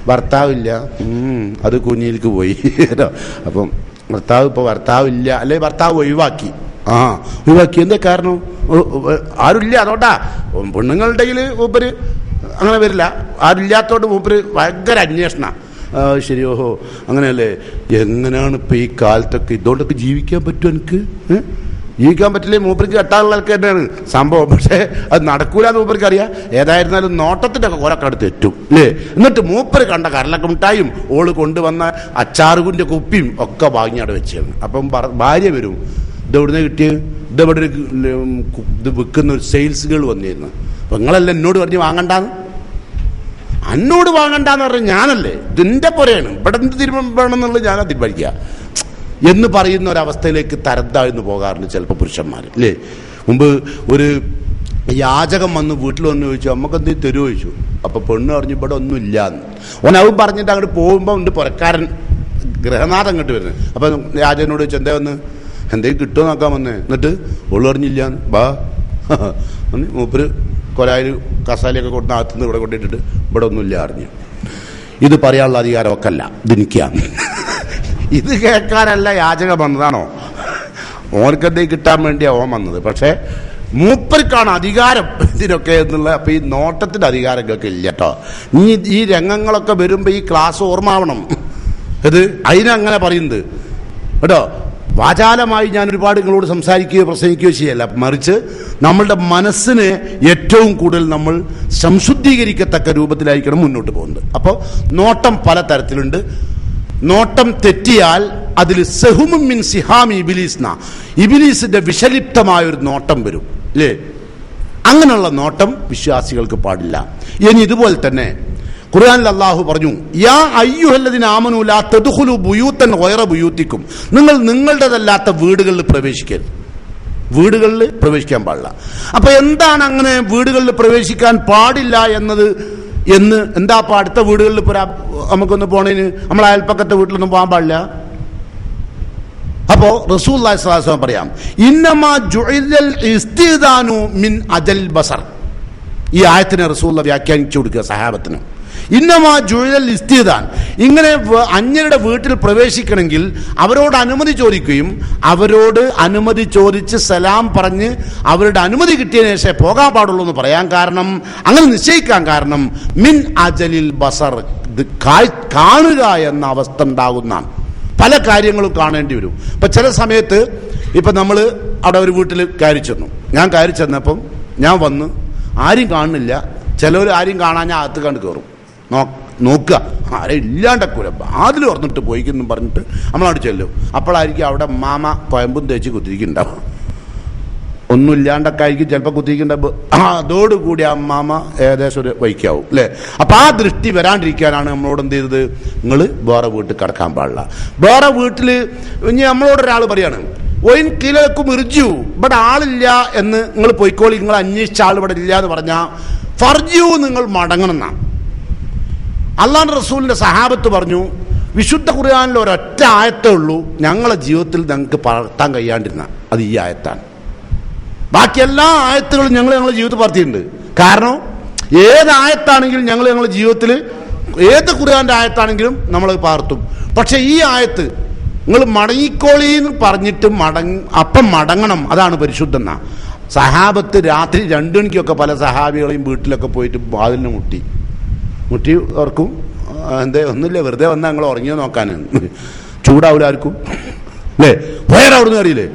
ഭർത്താവില്ല, അത് കുഞ്ഞിലേക്ക് പോയി. അപ്പം ഭർത്താവില്ല, അല്ലെ ഭർത്താവ് ഒഴിവാക്കി. എന്താ കാരണം? ആരുമില്ല, അതോട്ടാ. പെണ്ണുങ്ങളുടെ മൂപ്പര് അങ്ങനെ വരില്ല, ആരുമില്ലാത്തോണ്ട് മൂപ്പര് ഭയങ്കര അന്വേഷണ. ശരി, ഓഹോ അങ്ങനെയല്ലേ? എങ്ങനെയാണ് ഇപ്പം ഈ കാലത്തൊക്കെ ഇതുകൊണ്ടൊക്കെ ജീവിക്കാൻ പറ്റും? എനിക്ക് ജീവിക്കാൻ പറ്റില്ലേ? മൂപ്പർക്ക് കെട്ടാനുള്ള ആൾക്ക് തന്നെയാണ് സംഭവം. പക്ഷേ അത് നടക്കൂലെന്ന് മൂപ്പർക്ക് അറിയാം. ഏതായിരുന്നാലും നോട്ടത്തിൻ്റെ ഒക്കെ കുറക്കടുത്ത് എത്തും അല്ലേ? എന്നിട്ട് മൂപ്പര് കണ്ട കടലൊക്കെ മിഠായും ഓള് കൊണ്ടുവന്ന അച്ചാറുകുൻ്റെ കുപ്പിയും ഒക്കെ വാങ്ങി അവിടെ വെച്ചാണ്. അപ്പം ഭാര്യ വരും, ഇതെവിടുന്ന് കിട്ടിയത്? ഇതെവിടെ ഇത് വിൽക്കുന്ന ഒരു സെയിൽസ് ഗേൾ വന്നിരുന്നു. അപ്പം നിങ്ങളല്ലേ എന്നോട് പറഞ്ഞ് വാങ്ങണ്ടാന്ന്? എന്നോട് വാങ്ങണ്ടെന്ന് പറഞ്ഞാൽ ഞാനല്ലേ, ഇതിൻ്റെ പുറയാണ്, ഇവിടെ എന്ത് തീരുമാനം എന്നുള്ളത് ഞാനാ തീരുമാനിക്കുക എന്ന് പറയുന്ന ഒരവസ്ഥയിലേക്ക് തരംതാഴ്ന്നു പോകാറുണ്ട് ചിലപ്പോൾ പുരുഷന്മാർ അല്ലേ? മുമ്പ് ഒരു യാചകം വന്ന് വീട്ടിൽ വന്ന് ചോദിച്ചു, നമുക്ക് എന്തെങ്കിലും തരുമോ ചോദിച്ചു. അപ്പോൾ പെണ്ണ് പറഞ്ഞു ഇവിടെ ഒന്നും ഇല്ലാന്ന്. ഓനവും പറഞ്ഞിട്ട് അങ്ങോട്ട് പോകുമ്പോൾ ഉണ്ട് പുറക്കാരൻ ഗൃഹനാഥം അങ്ങോട്ട് വരുന്നത്. അപ്പം യാചകനോട് ചോദിച്ചു, എന്താ വന്ന് എന്തെങ്കിലും കിട്ടുമോ നോക്കാൻ വന്നേ? എന്നിട്ട് ഓള് പറഞ്ഞില്ലാന്ന്. ബാ മൂപ്പര് കൊലായിൽ കസാലയൊക്കെ കൊടുത്ത് അകത്തുനിന്ന് ഇവിടെ കൊണ്ടിട്ടിട്ട് ഇവിടെ ഒന്നുമില്ല അറിഞ്ഞു. ഇത് പറയാനുള്ള അധികാരമൊക്കെ അല്ല, ഇതെനിക്കാണ്. ഇത് കേൾക്കാനല്ല യാചകം വന്നതാണോ? ഓർക്കെന്തെങ്കിലും കിട്ടാൻ വേണ്ടിയാണ് ഓൻ വന്നത്. പക്ഷേ മൂപ്പർക്കാണ് അധികാരം ഇതിനൊക്കെ എന്നുള്ള. അപ്പം ഈ നോട്ടത്തിൻ്റെ അധികാരങ്ങളൊക്കെ ഇല്ല കേട്ടോ. ഈ രംഗങ്ങളൊക്കെ വരുമ്പോൾ ഈ ക്ലാസ് ഓർമ്മാവണം. ഇത് അതിനങ്ങനെ പറയുന്നത് കേട്ടോ. വാചാലമായി ഞാൻ ഒരുപാട് നിങ്ങളോട് സംസാരിക്കുകയോ പ്രസംഗിക്കുകയോ ചെയ്യല്ല, മറിച്ച് നമ്മളുടെ മനസ്സിനെ ഏറ്റവും കൂടുതൽ നമ്മൾ സംശുദ്ധീകരിക്കത്തക്ക രൂപത്തിലായിരിക്കണം മുന്നോട്ട് പോകുന്നത്. അപ്പോൾ നോട്ടം പല തരത്തിലുണ്ട്. നോട്ടം തെറ്റിയാൽ അതിൽ സഹുമും മിൻ സിഹാമി ഇബിലീസ്ന, ഇബിലീസിന്റെ വിഷലിപ്തമായ ഒരു നോട്ടം വരും അല്ലേ? അങ്ങനെയുള്ള നോട്ടം വിശ്വാസികൾക്ക് പാടില്ല. ഇനി ഇതുപോലെ തന്നെ ഖുർആനിൽ അല്ലാഹു പറഞ്ഞു, യാ അയ്യുഹല്ലദീന ആമനൂ ലാ തദ്ഖുലൂ ബുയൂതൻ ഗൈറ ബുയൂതിക്കും, നിങ്ങൾ നിങ്ങളുടേതല്ലാത്ത വീടുകളിൽ പ്രവേശിക്കരുത്. വീടുകളിൽ പ്രവേശിക്കാൻ പാടില്ല. അപ്പൊ എന്താണ് അങ്ങനെ വീടുകളിൽ പ്രവേശിക്കാൻ പാടില്ല എന്ന് എന്താ? അപ്പൊ അടുത്ത വീടുകളിൽ നമുക്കൊന്ന് പോണേന് നമ്മൾ അയൽപ്പക്കത്തെ വീട്ടിലൊന്നും പോകാൻ പാടില്ല. അപ്പോ റസൂലുള്ളാഹി സ്വല്ലല്ലാഹു അലൈഹി വസല്ലം പറയാം, ഇന്നമാ ജുഇലൽ ഇസ്തിദാനു മിൻ അജൽ ബസർ. ഈ ആയത്തിനെ റസൂലുള്ളാഹി വ്യാഖ്യാനിച്ചു കൊടുക്കുക സഹാബത്തിന്. ഇന്നമാ ജുഇലൽ ഇസ്തിദാൻ, ഇങ്ങനെ അന്യരുടെ വീട്ടിൽ പ്രവേശിക്കണമെങ്കിൽ അവരോട് അനുമതി ചോദിക്കുകയും അവരോട് അനുമതി ചോദിച്ച് സലാം പറഞ്ഞ് അവരുടെ അനുമതി കിട്ടിയതിനു ശേഷം പോകാൻ പാടുള്ളൂ എന്ന് പറയാൻ കാരണം, അങ്ങനെ നിശ്ചയിക്കാൻ കാരണം മിൻ അജലിൽ ബസർ, കാണുക എന്ന അവസ്ഥ ഉണ്ടാകുന്നതാണ്. പല കാര്യങ്ങളും കാണേണ്ടി വരും. ഇപ്പം ചില സമയത്ത് ഇപ്പം നമ്മൾ അവിടെ ഒരു വീട്ടിൽ കയറി ചെന്നു, ഞാൻ കയറി ചെന്നപ്പം ഞാൻ വന്ന് ആരും കാണുന്നില്ല, ചിലവർ ആരും കാണാൻ ഞാൻ അകത്ത് കണ്ട് കയറും, നോക്കുക ആരും ഇല്ലാണ്ടക്കൂല, അതിൽ തുറന്നിട്ട് പോയിക്കെന്നും പറഞ്ഞിട്ട് നമ്മളവിടെ ചെല്ലും. അപ്പോഴായിരിക്കും അവിടെ മാമ കൊയമ്പും തേച്ച് കുത്തിരിക്കുന്നുണ്ടാവും, ഒന്നും ഇല്ലാണ്ടൊക്കെ ആയിരിക്കും ചിലപ്പോൾ കുത്തിരിക്കുന്നുണ്ടാവും. അതോടുകൂടി ആ മാമ ഏകദേശം ഒരു വൈക്കാവും അല്ലേ? അപ്പം ആ ദൃഷ്ടി വരാണ്ടിരിക്കാനാണ് നമ്മളോട് എന്ത് ചെയ്തത്, നിങ്ങൾ വേറെ വീട്ടിൽ കിടക്കാൻ പാടില്ല. വേറെ വീട്ടിൽ ഇനി നമ്മളോട് ഒരാൾ പറയാണ്, ഒയിൻ കിലക്കും ഇറിജു, ഇവിടെ ആളില്ല എന്ന് നിങ്ങൾ പോയിക്കോളി, നിങ്ങൾ അന്വേഷിച്ച ആൾ ഇവിടെ ഇല്ല എന്ന് പറഞ്ഞാൽ ഫർജു, നിങ്ങൾ മടങ്ങണം എന്നാണ്. അള്ളാഹുവിന്റെ റസൂലിന്റെ സഹാബത്ത് പറഞ്ഞു, വിശുദ്ധ ഖുർആനിൽ ഒരൊറ്റ ആയത്തേ ഉള്ളൂ ഞങ്ങളെ ജീവിതത്തിൽ ഞങ്ങൾക്ക് പകർത്താൻ കഴിയാണ്ടിരുന്ന, അത് ഈ ആയത്താണ്. ബാക്കി എല്ലാ ആയത്തുകളും ഞങ്ങളുടെ ജീവിതത്തിൽ പകർത്തിയിട്ടുണ്ട്. കാരണം ഏത് ആയത്താണെങ്കിലും ഞങ്ങളുടെ ജീവിതത്തിൽ, ഏത് ഖുർആന്റെ ആയത്താണെങ്കിലും നമ്മൾ പകർത്തും. പക്ഷെ ഈ ആയത്ത് നിങ്ങൾ മടങ്ങിക്കോളീന്ന് പറഞ്ഞിട്ട് അപ്പം മടങ്ങണം, അതാണ് പരിശുദ്ധം എന്നാ. സഹാബത്ത് രാത്രി 2 മണിക്കൊക്കെ പല സഹാബികളെയും വീട്ടിലൊക്കെ പോയിട്ട് വാതിലിന് മുട്ടി ഓർക്കും, എന്തേ ഒന്നുമില്ല, വെറുതെ വന്നാൽ ഞങ്ങൾ ഉറങ്ങിയോ നോക്കാൻ, ചൂടാവില്ല ആർക്കും അല്ലേ, പോയാൽ അവിടുന്ന് അറിയില്ലേ,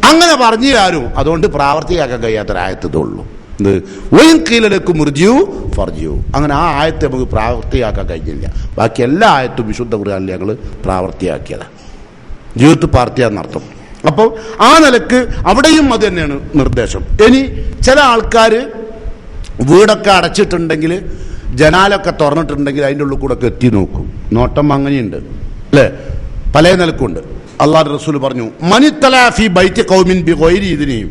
അങ്ങനെ പറഞ്ഞു ആരും. അതുകൊണ്ട് പ്രാവർത്തിയാക്കാൻ കഴിയാത്തൊരായത്തതുള്ളൂ. എന്ത് ഒയിൻകീലക്കും മുർജിയു ഫർജിയു, അങ്ങനെ ആ ആയത്തെ നമുക്ക് പ്രാവർത്തിയാക്കാൻ കഴിഞ്ഞില്ല. ബാക്കി എല്ലാ ആയത്തും വിശുദ്ധ ഖുർആനിൽ ഞങ്ങൾ പ്രാവർത്തിയാക്കിയതാണ്, ജീവിതത്തിൽ പാർത്തിയാന്നർത്ഥം. അപ്പോൾ ആ നിലക്ക് അവിടെയും അത് തന്നെയാണ് നിർദ്ദേശം. ഇനി ചില ആൾക്കാർ വീടൊക്കെ അടച്ചിട്ടുണ്ടെങ്കിൽ, ജനാലൊക്കെ തുറന്നിട്ടുണ്ടെങ്കിൽ അതിൻ്റെ ഉള്ളിൽ കൂടെ ഒക്കെ എത്തി നോക്കും. നോട്ടം അങ്ങനെയുണ്ട് അല്ലേ, പല നിലക്കുണ്ട്. അള്ളാഹുവിന്റെ റസൂൽ പറഞ്ഞു, മനിത്തലാഫി ബൈത്തി ഖൗമിൻ ബിഗൈരി ഇദ്നിഹിം,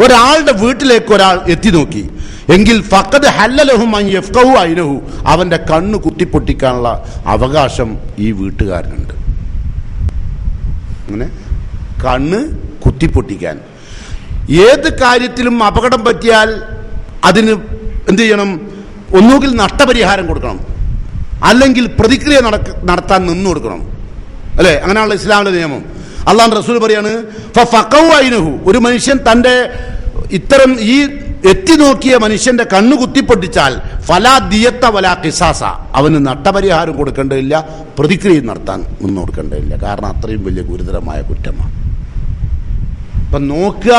ഒരാളുടെ വീട്ടിലേക്ക് ഒരാൾ എത്തി നോക്കി എങ്കിൽ ഫഖദ് ഹല്ലലഹും അൻ യഫ്ഖഹു ഐനഹു, അവന്റെ കണ്ണ് കുത്തിപ്പൊട്ടിക്കാനുള്ള അവകാശം ഈ വീട്ടുകാരനുണ്ട്. അങ്ങനെ കണ്ണ് കുത്തിപ്പൊട്ടിക്കാൻ, ഏത് കാര്യത്തിലും അപകടം പറ്റിയാൽ അതിന് എന്ത് ചെയ്യണം, ഒന്നുകിൽ നഷ്ടപരിഹാരം കൊടുക്കണം, അല്ലെങ്കിൽ പ്രതിക്രിയ നടത്താൻ നിന്നു കൊടുക്കണം അല്ലെ? അങ്ങനെയുള്ള ഇസ്ലാമിലെ നിയമം. അള്ളാഹുവിന്റെ റസൂൽ പറയാണ്, ഫഖഹു ഐനഹു, ഒരു മനുഷ്യൻ തന്റെ ഇത്തരം ഈ എത്തി നോക്കിയ മനുഷ്യന്റെ കണ്ണു കുത്തിപ്പൊട്ടിച്ചാൽ ഫലാ ദിയത്ത വലാ ഖിസാസ, അവന് നഷ്ടപരിഹാരം കൊടുക്കേണ്ടതില്ല, പ്രതിക്രിയ നടത്താൻ നിന്നു കൊടുക്കേണ്ടതില്ല. കാരണം അത്രയും വലിയ ഗുരുതരമായ കുറ്റമാണ്. അപ്പം നോക്കുക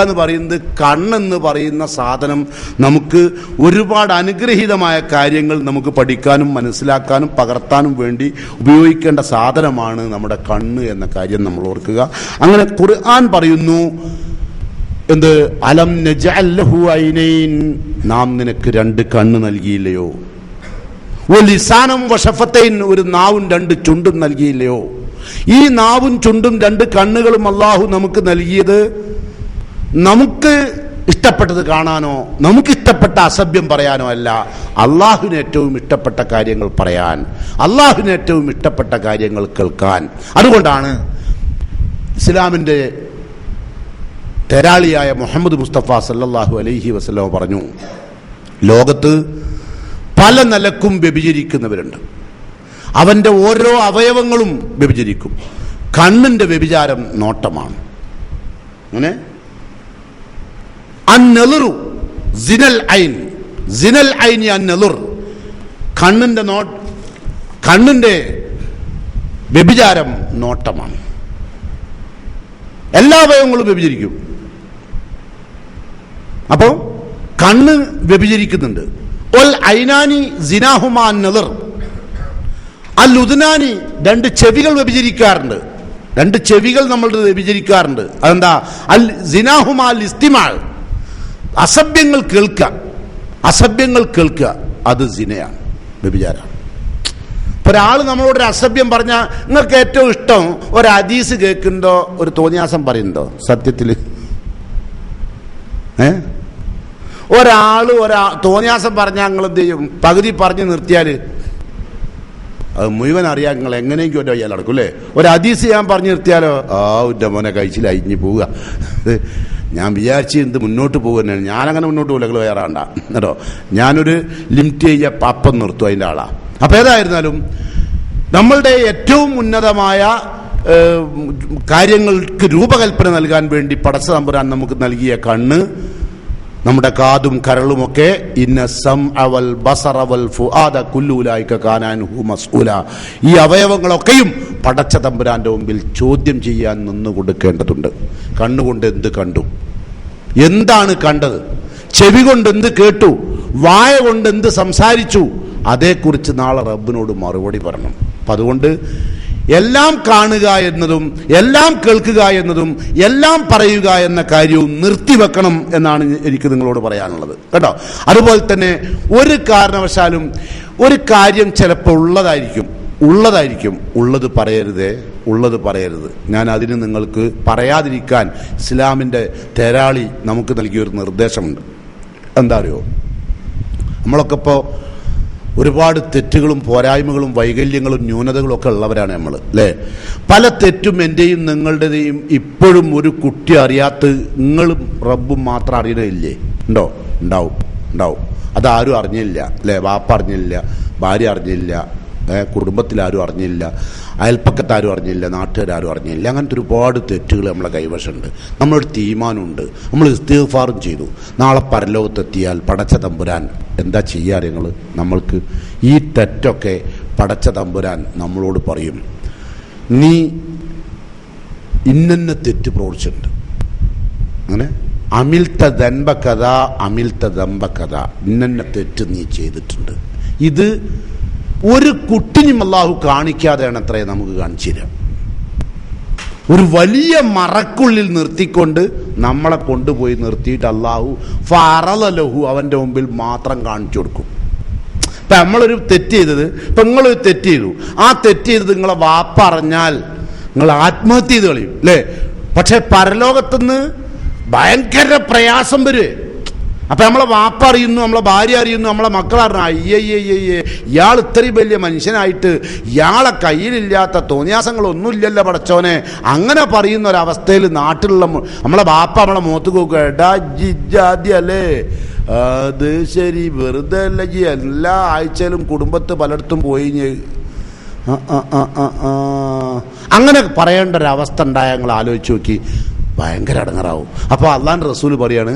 എന്ന് പറയുന്നത്, കണ്ണെന്ന് പറയുന്ന സാധനം നമുക്ക് ഒരുപാട് അനുഗ്രഹീതമായ കാര്യങ്ങൾ നമുക്ക് പഠിക്കാനും മനസ്സിലാക്കാനും പകർത്താനും വേണ്ടി ഉപയോഗിക്കേണ്ട സാധനമാണ് നമ്മുടെ കണ്ണ് എന്ന കാര്യം നമ്മൾ ഓർക്കുക. അങ്ങനെ ഖുർആൻ പറയുന്നു, എന്ത്, അലം നജഅൽ ലഹു ഐനൈൻ, നാം നിനക്ക് 2 കണ്ണ് നൽകിയില്ലയോ, വലിസാനം വശഫത്തൈൻ, ഒരു നാവും 2 ചുണ്ടും നൽകിയില്ലയോ. ഈ നാവും ചുണ്ടും 2 കണ്ണുകളും അള്ളാഹു നമുക്ക് നൽകിയത് നമുക്ക് ഇഷ്ടപ്പെട്ടത് കാണാനോ നമുക്ക് ഇഷ്ടപ്പെട്ട അസഭ്യം പറയാനോ അല്ല, അള്ളാഹുവിന് ഏറ്റവും ഇഷ്ടപ്പെട്ട കാര്യങ്ങൾ പറയാൻ, അള്ളാഹുവിന് ഏറ്റവും ഇഷ്ടപ്പെട്ട കാര്യങ്ങൾ കേൾക്കാൻ. അതുകൊണ്ടാണ് ഇസ്ലാമിൻ്റെ തെരാളിയായ മുഹമ്മദ് മുസ്തഫ സല്ലല്ലാഹു അലൈഹി വസല്ലം പറഞ്ഞു, ലോകത്ത് പല നിലക്കും വ്യഭിചരിക്കുന്നവരുണ്ട്, അവന്റെ ഓരോ അവയവങ്ങളും വ്യഭിചരിക്കും. കണ്ണിന്റെ വ്യഭിചാരം നോട്ടമാണ്. അങ്ങനെ അന്നലുറു സിനൽ ഐൻ, സിനൽ ഐൻ അന്നലുർ, കണ്ണിന്റെ വ്യഭിചാരം നോട്ടമാണ്. എല്ലാ അവയവങ്ങളും വ്യഭിചരിക്കും. അപ്പോൾ കണ്ണ് വ്യഭിചരിക്കുന്നുണ്ട്. ഒൽ ഐനാനി സിനാഹുമാ നദർ, അൽ ഉദ്നാനി രണ്ട് ചെവികൾ വ്യഭിചരിക്കാറുണ്ട്. രണ്ട് ചെവികൾ നമ്മൾ വ്യഭിചരിക്കാറുണ്ട്. അതെന്താ? അൽ സിനാഹുമാ അൽ ഇസ്തിമാൾ, അസഭ്യങ്ങൾ കേൾക്കുക അത് സിനയാണ്, വ്യഭിചാരമാണ്. ഒരാൾ നമ്മളോടൊരു അസഭ്യം പറഞ്ഞാൽ നിങ്ങൾക്ക് ഏറ്റവും ഇഷ്ടം ഒരു ഹദീസ് കേൾക്കുന്നുണ്ടോ ഒരു തോന്നിയാസം പറയുന്നുണ്ടോ? സത്യത്തിൽ ഒരാൾ തോന്നിയാസം പറഞ്ഞാൽ നിങ്ങൾ എന്ത് ചെയ്യും? പകുതി പറഞ്ഞ് നിർത്തിയാൽ അത് മുഴുവൻ അറിയാൻ നിങ്ങൾ എങ്ങനെയെങ്കിലും ഒരു വയ്യാൽ നടക്കും അല്ലേ? ഒരു ഹദീസ് ഞാൻ പറഞ്ഞു നിർത്തിയാലോ, എൻ്റെ മോനെ കഴിച്ചില്ല അഴിഞ്ഞ് പോവുക, ഞാൻ വിചാരിച്ച് എന്ത് മുന്നോട്ട് പോകുന്നതാണ്. ഞാനങ്ങനെ മുന്നോട്ട് പോകില്ല, നിങ്ങൾ വേറാണ്ട കേട്ടോ. ഞാനൊരു ലിമിറ്റ് ചെയ്യാൻ അപ്പം നിർത്തും അതിൻ്റെ ആളാണ്. അപ്പം ഏതായിരുന്നാലും നമ്മളുടെ ഏറ്റവും ഉന്നതമായ കാര്യങ്ങൾക്ക് രൂപകൽപ്പന നൽകാൻ വേണ്ടി പടച്ച തമ്പുരാൻ നമുക്ക് നൽകിയ കണ്ണ്, നമ്മുടെ കാതും കരളുമൊക്കെ ഇന്ന സംഅ വൽ ബസറ വൽ ഫുആദ കുല്ലു ഉലൈക കാന അൻഹു മസ്ഊല, ഈ അവയവങ്ങളൊക്കെയും പടച്ച തമ്പുരാന്റെ മുമ്പിൽ ചോദ്യം ചെയ്യാൻ നിന്ന് കൊടുക്കേണ്ടതുണ്ട്. കണ്ണുകൊണ്ട് എന്ത് കണ്ടു? എന്താണ് കണ്ടത്? ചെവി കൊണ്ട് എന്ത് കേട്ടു? വായ കൊണ്ട് എന്ത് സംസാരിച്ചു? അതേക്കുറിച്ച് നാളെ റബ്ബിനോട് മറുപടി പറയണം. അപ്പം അതുകൊണ്ട് എല്ലാം കാണുക എന്നതും എല്ലാം കേൾക്കുക എന്നതും എല്ലാം പറയുക എന്ന കാര്യവും നിർത്തിവെക്കണം എന്നാണ് എനിക്ക് നിങ്ങളോട് പറയാനുള്ളത് കേട്ടോ. അതുപോലെ തന്നെ ഒരു കാരണവശാലും ഒരു കാര്യം ചിലപ്പോൾ ഉള്ളതായിരിക്കും ഉള്ളത് പറയരുത്. ഞാൻ അതിന് നിങ്ങൾക്ക് പറയാതിരിക്കാൻ ഇസ്ലാമിൻ്റെ തേരാളി നമുക്ക് നൽകിയൊരു നിർദ്ദേശമുണ്ട്. എന്താ അറിയോ? നമ്മളൊക്കെ ഇപ്പോൾ ഒരുപാട് തെറ്റുകളും പോരായ്മകളും വൈകല്യങ്ങളും ന്യൂനതകളും ഒക്കെ ഉള്ളവരാണ് നമ്മൾ അല്ലേ? പല തെറ്റും എൻ്റെയും നിങ്ങളുടേതെയും ഇപ്പോഴും ഒരു കുട്ടി അറിയാത്ത നിങ്ങളും റബ്ബും മാത്രം അറിയണില്ലേ? ഉണ്ടാവും. അതാരും അറിഞ്ഞില്ല അല്ലേ? വാപ്പ അറിഞ്ഞില്ല, ഭാര്യ അറിഞ്ഞില്ല, കുടുംബത്തിലാരും അറിഞ്ഞില്ല, അയൽപ്പക്കത്താരും അറിഞ്ഞില്ല, നാട്ടുകാരും അറിഞ്ഞില്ല. അങ്ങനത്തെ ഒരുപാട് തെറ്റുകൾ നമ്മളെ കൈവശമുണ്ട്. നമ്മളൊരു തീരുമാനമുണ്ട്, നമ്മൾ ഇസ്തിഗ്ഫാറും ചെയ്തു. നാളെ പരലോകത്തെത്തിയാൽ പടച്ച തമ്പുരാൻ എന്താ ചെയ്യാറ്? നമ്മൾക്ക് ഈ തെറ്റൊക്കെ പടച്ച തമ്പുരാൻ നമ്മളോട് പറയും, നീ ഇന്ന തെറ്റ് പ്രവർത്തിച്ചിട്ടുണ്ട്, അങ്ങനെ അമിൽത്ത ദൻബ കഥ ഇന്ന തെറ്റ് നീ ചെയ്തിട്ടുണ്ട്. ഇത് ഒരു കുട്ടിനും അല്ലാഹു കാണിക്കാതെയാണ് അത്രേ നമുക്ക് കാണിച്ചു തരാം. ഒരു വലിയ മറക്കുള്ളിൽ നിർത്തിക്കൊണ്ട് നമ്മളെ കൊണ്ടുപോയി നിർത്തിയിട്ട് അല്ലാഹു ഫറലഹു അവൻ്റെ മുമ്പിൽ മാത്രം കാണിച്ചു കൊടുക്കും. ഇപ്പം നമ്മളൊരു തെറ്റ് ചെയ്തത്, ഇപ്പം നിങ്ങളൊരു തെറ്റ് ചെയ്തു, ആ തെറ്റ് ചെയ്തത് നിങ്ങളെ വാപ്പ അറിഞ്ഞാൽ നിങ്ങൾ ആത്മഹത്യ ചെയ്ത് കളയും അല്ലേ? പക്ഷെ പരലോകത്തുനിന്ന് ഭയങ്കര പ്രയാസം വരുവേ. അപ്പം നമ്മളെ വാപ്പ അറിയുന്നു, നമ്മളെ ഭാര്യ അറിയുന്നു, നമ്മളെ മക്കൾ അറിഞ്ഞു, അയ്യയ്യയ്യേ ഇയാൾ ഇത്രയും വലിയ മനുഷ്യനായിട്ട് ഇയാളെ കയ്യിലില്ലാത്ത തോന്നിയാസങ്ങളൊന്നുമില്ലല്ലോ പടച്ചോനെ, അങ്ങനെ പറയുന്ന ഒരവസ്ഥയിൽ നാട്ടിലുള്ള നമ്മളെ വാപ്പ നമ്മളെ മുഖത്ത് നോക്കുക, എടാ ജിജാദ്യല്ലേ, അത് ശരി, വെറുതെ അല്ല ജി, എല്ലാ ആഴ്ചയിലും കുടുംബത്ത് പലയിടത്തും പോയി അങ്ങനെ പറയേണ്ട ഒരവസ്ഥ ഉണ്ടായാൽ ഞങ്ങൾ ആലോചിച്ച് നോക്കി, ഭയങ്കര അടങ്ങറാവും. അപ്പോൾ അള്ളാഹുവിൻ്റെ റസൂൽ പറയാണ്,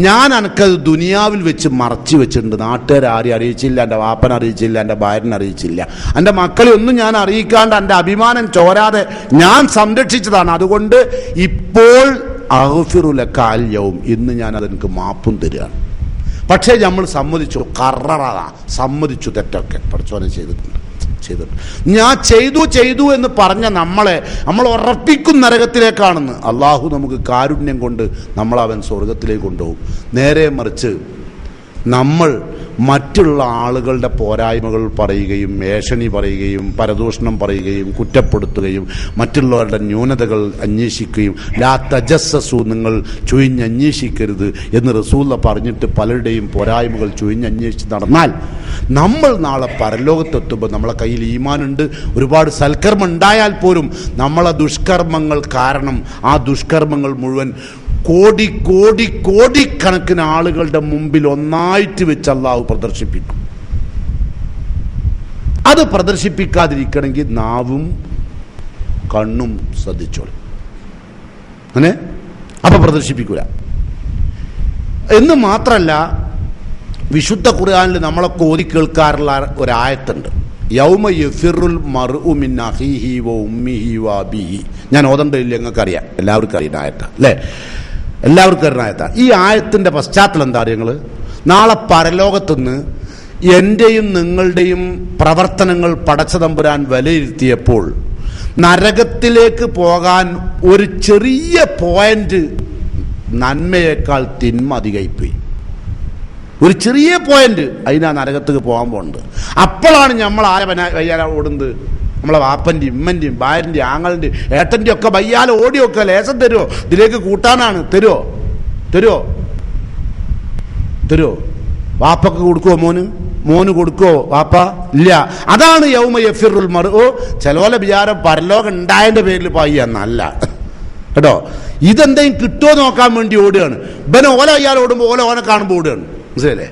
ഞാൻ എനിക്കത് ദുനിയാവിൽ വെച്ച് മറച്ചു വെച്ചിട്ടുണ്ട്. നാട്ടുകാരെ ആരെയും അറിയിച്ചില്ല, എൻ്റെ വാപ്പനെ അറിയിച്ചില്ല, എൻ്റെ ഭാര്യനെ അറിയിച്ചില്ല, എൻ്റെ മക്കളെ ഒന്നും ഞാൻ അറിയിക്കാണ്ട് എൻ്റെ അഭിമാനം ചോരാതെ ഞാൻ സംരക്ഷിച്ചതാണ്. അതുകൊണ്ട് ഇപ്പോൾ അഗ്ഫിറുലക അൽ യൗം, ഇന്ന് ഞാൻ അതെനിക്ക് മാപ്പും തരികയാണ്. പക്ഷേ നമ്മൾ സമ്മതിച്ചു തെറ്റൊക്കെ പഠിച്ചോനെ ചെയ്തിട്ടുണ്ട്. ഞാൻ ചെയ്തു എന്ന് പറഞ്ഞ നമ്മൾ ഉറപ്പിക്കും നരകത്തിലേക്കാണെന്ന്. അള്ളാഹു നമുക്ക് കാരുണ്യം കൊണ്ട് നമ്മളവൻ സ്വർഗത്തിലേക്ക് കൊണ്ടുപോകും. നേരെ മറിച്ച് നമ്മൾ മറ്റുള്ള ആളുകളുടെ പോരായ്മകൾ പറയുകയും ഏഷണി പറയുകയും പരദൂഷണം പറയുകയും കുറ്റപ്പെടുത്തുകയും മറ്റുള്ളവരുടെ ന്യൂനതകൾ അന്വേഷിക്കുകയും ലാ തജസ്സസു, നിങ്ങൾ ചുഴിഞ്ഞന്വേഷിക്കരുത് എന്ന് റസൂല പറഞ്ഞിട്ട് പലരുടെയും പോരായ്മകൾ ചുഴിഞ്ഞന്വേഷിച്ച് നടന്നാൽ നമ്മൾ നാളെ പരലോകത്തെത്തുമ്പോൾ നമ്മളെ കയ്യിൽ ഈമാനുണ്ട്, ഒരുപാട് സൽക്കർമ്മം ഉണ്ടായാൽ പോലും നമ്മളെ ദുഷ്കർമ്മങ്ങൾ കാരണം ആ ദുഷ്കർമ്മങ്ങൾ മുഴുവൻ കോടിക്കണക്കിന് ആളുകളുടെ മുമ്പിൽ ഒന്നായിട്ട് വെച്ച് അല്ലാഹു പ്രദർശിപ്പിക്കും. അത് പ്രദർശിപ്പിക്കാതിരിക്കണമെങ്കിൽ നാവും കണ്ണും ശ്രദ്ധിച്ചോളും. അങ്ങനെ അപ്പൊ പ്രദർശിപ്പിക്കൂല എന്ന് മാത്രമല്ല, വിശുദ്ധ ഖുർആനിൽ നമ്മളൊക്കെ ഓതി കേൾക്കാറുള്ള ഒരായത്തുണ്ട്. യൗമ യഫിറുൽ മർഉ മിൻ അഖീഹി വ ഉമ്മിഹി വ അബീഹി. ഞാൻ ഓതണ്ടില്ല, നിങ്ങൾക്കറിയാം, എല്ലാവർക്കും അറിയുന്ന ആയത്താ അല്ലേ? എല്ലാവർക്കും അറിയുന്ന ആയത്താ. ഈ ആയത്തിന്റെ പശ്ചാത്തലം എന്താ അറിയങ്ങൾ? നാളെ പരലോകത്തുനിന്ന് എൻ്റെയും നിങ്ങളുടെയും പ്രവർത്തനങ്ങൾ പടച്ചതമ്പുരാൻ വിലയിരുത്തിയപ്പോൾ നരകത്തിലേക്ക് പോകാൻ ഒരു ചെറിയ പോയിന്റ് നന്മയേക്കാൾ തിന്മ അധികമായിപ്പോയി. ഒരു ചെറിയ പോയിന്റ് അതിനാ നരകത്തേക്ക് പോകാൻ പോകുന്നത്. അപ്പോഴാണ് നമ്മൾ വയ്യാല ഓടുന്നത്. നമ്മളെ വാപ്പൻ്റെയും ഉമ്മൻ്റെയും ഭാര്യൻ്റെയും ആങ്ങളുടെയും ഏട്ടൻ്റെയും ഒക്കെ വയ്യാല ഓടി വെക്കുക. ലേശം തരുമോ, ഇതിലേക്ക് കൂട്ടാനാണ്, തരുമോ? വാപ്പക്ക് കൊടുക്കുവോ? മോന് കൊടുക്കുവോ വാപ്പ? ഇല്ല. അതാണ് യൗമ യഫിറുൽ മർഉ. ചിലവരെ വിചാരം പരലോകം ഉണ്ടായതിന്റെ പേരിൽ പായി എന്നല്ല കേട്ടോ. ഇതെന്തെങ്കിലും കിട്ടുമോ നോക്കാൻ വേണ്ടി ഓടുകയാണ്. ഓല അയാൾ ഓടുമ്പോൾ ഓനെ കാണുമ്പോൾ ഓടുകയാണ്. മനസ്സിലല്ലേ?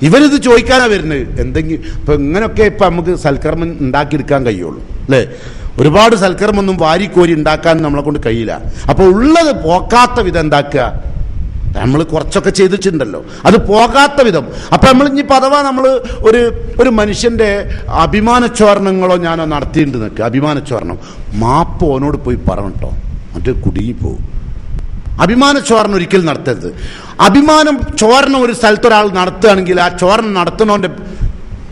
ഇവരിത് ചോദിക്കാനാ വരുന്നത്. എന്തെങ്കിലും ഇപ്പൊ ഇങ്ങനെയൊക്കെ ഇപ്പൊ നമുക്ക് സൽക്കർമ്മം ഉണ്ടാക്കിയെടുക്കാൻ കഴിയുള്ളൂ അല്ലേ? ഒരുപാട് സൽക്കർമ്മൊന്നും വാരിക്കോരി ഉണ്ടാക്കാൻ നമ്മളെ കൊണ്ട് കഴിയില്ല. അപ്പൊ ഉള്ളത് പോക്കാത്ത വിധം എന്താക്കുക? നമ്മൾ കുറച്ചൊക്കെ ചെയ്തിട്ടുണ്ടല്ലോ, അത് പോകാത്ത വിധം. അപ്പൊ നമ്മൾ ഇനിയിപ്പോ അഥവാ നമ്മൾ ഒരു മനുഷ്യന്റെ അഭിമാനച്ചോരണങ്ങളോ ഞാനോ നടത്തിയിട്ട് നിൽക്കുക, അഭിമാനച്ചോരണം, മാപ്പ് ഓനോട് പോയി പറഞ്ഞിട്ടോ, മറ്റേ കുടുങ്ങിപ്പോവും. അഭിമാനച്ചോരണം ഒരിക്കലും നടത്തരുത്. അഭിമാനം ചോരണം ഒരു സ്ഥലത്തൊരാൾ നടത്തുകയാണെങ്കിൽ ആ ചോരണം നടത്തുന്നവന്റെ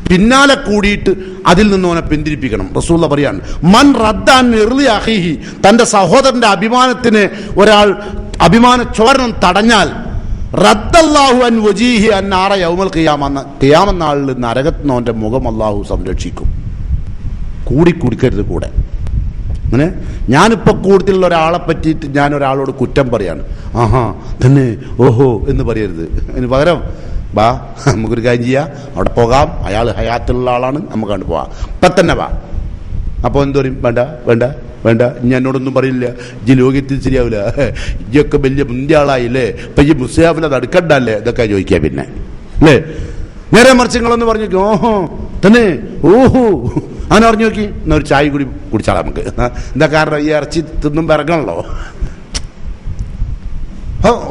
പിന്നാലെ കൂടിയിട്ട് അതിൽ നിന്ന് അവനെ പിന്തിരിപ്പിക്കണം. റസൂലുള്ള പറയാണ്, മൻ റദ്ദാൻ ഇർളി അഖീഹി, തന്റെ സഹോദരന്റെ അഭിമാനത്തിന് ഒരാൾ അഭിമാന ചോരണം തടഞ്ഞാൽ റദ്ദല്ലാഹു അൻ വജീഹി അന്നാറ യൗമൽ ഖിയാമ, ഖിയാമത്ത് നാളിൽ നരകത്തിൽ അവന്റെ മുഖം അല്ലാഹു സംരക്ഷിക്കും. കൂടിക്കരുത് കൂടെ. അങ്ങനെ ഞാനിപ്പോ കൂടുതലുള്ള ഒരാളെ പറ്റിയിട്ട് ഞാൻ ഒരാളോട് കുറ്റം പറയാണ്, ആഹാ തന്നെ ഓഹോ എന്ന് പറയരുത്. അതിന് പകരം വാ, നമുക്കൊരു കാര്യം ചെയ്യാം, അവിടെ പോകാം, അയാൾ ഹയാത്തുള്ള ആളാണ്, നമുക്ക് കണ്ടു പോവാം, ഇപ്പം തന്നെ വാ. അപ്പോൾ എന്ത് പറയും? വേണ്ട ഇനി എന്നോടൊന്നും പറയില്ല, ഇജ്ജ് ലോകത്തിൽ ശരിയാവില്ല, ഇജ്ജൊക്കെ വലിയ മുന്തിയ ആളായില്ലേ, ഇപ്പം ഈ മുസ്ലിയാഫിൽ അത് അടുക്കണ്ടല്ലേ, ഇതൊക്കെ ചോദിക്കാം പിന്നെ അല്ലേ? നേരെ മറിച്ച് നിങ്ങളൊന്ന് പറഞ്ഞു, ഓഹോ തന്നെ ഓഹോ അങ്ങനെ പറഞ്ഞു നോക്കി, എന്നാ ഒരു ചായ കൂടി കുടിച്ചാളാം നമുക്ക്. എന്താ കാരണം? ഈ ഇറച്ചി തിന്നും ഇറങ്ങണല്ലോ.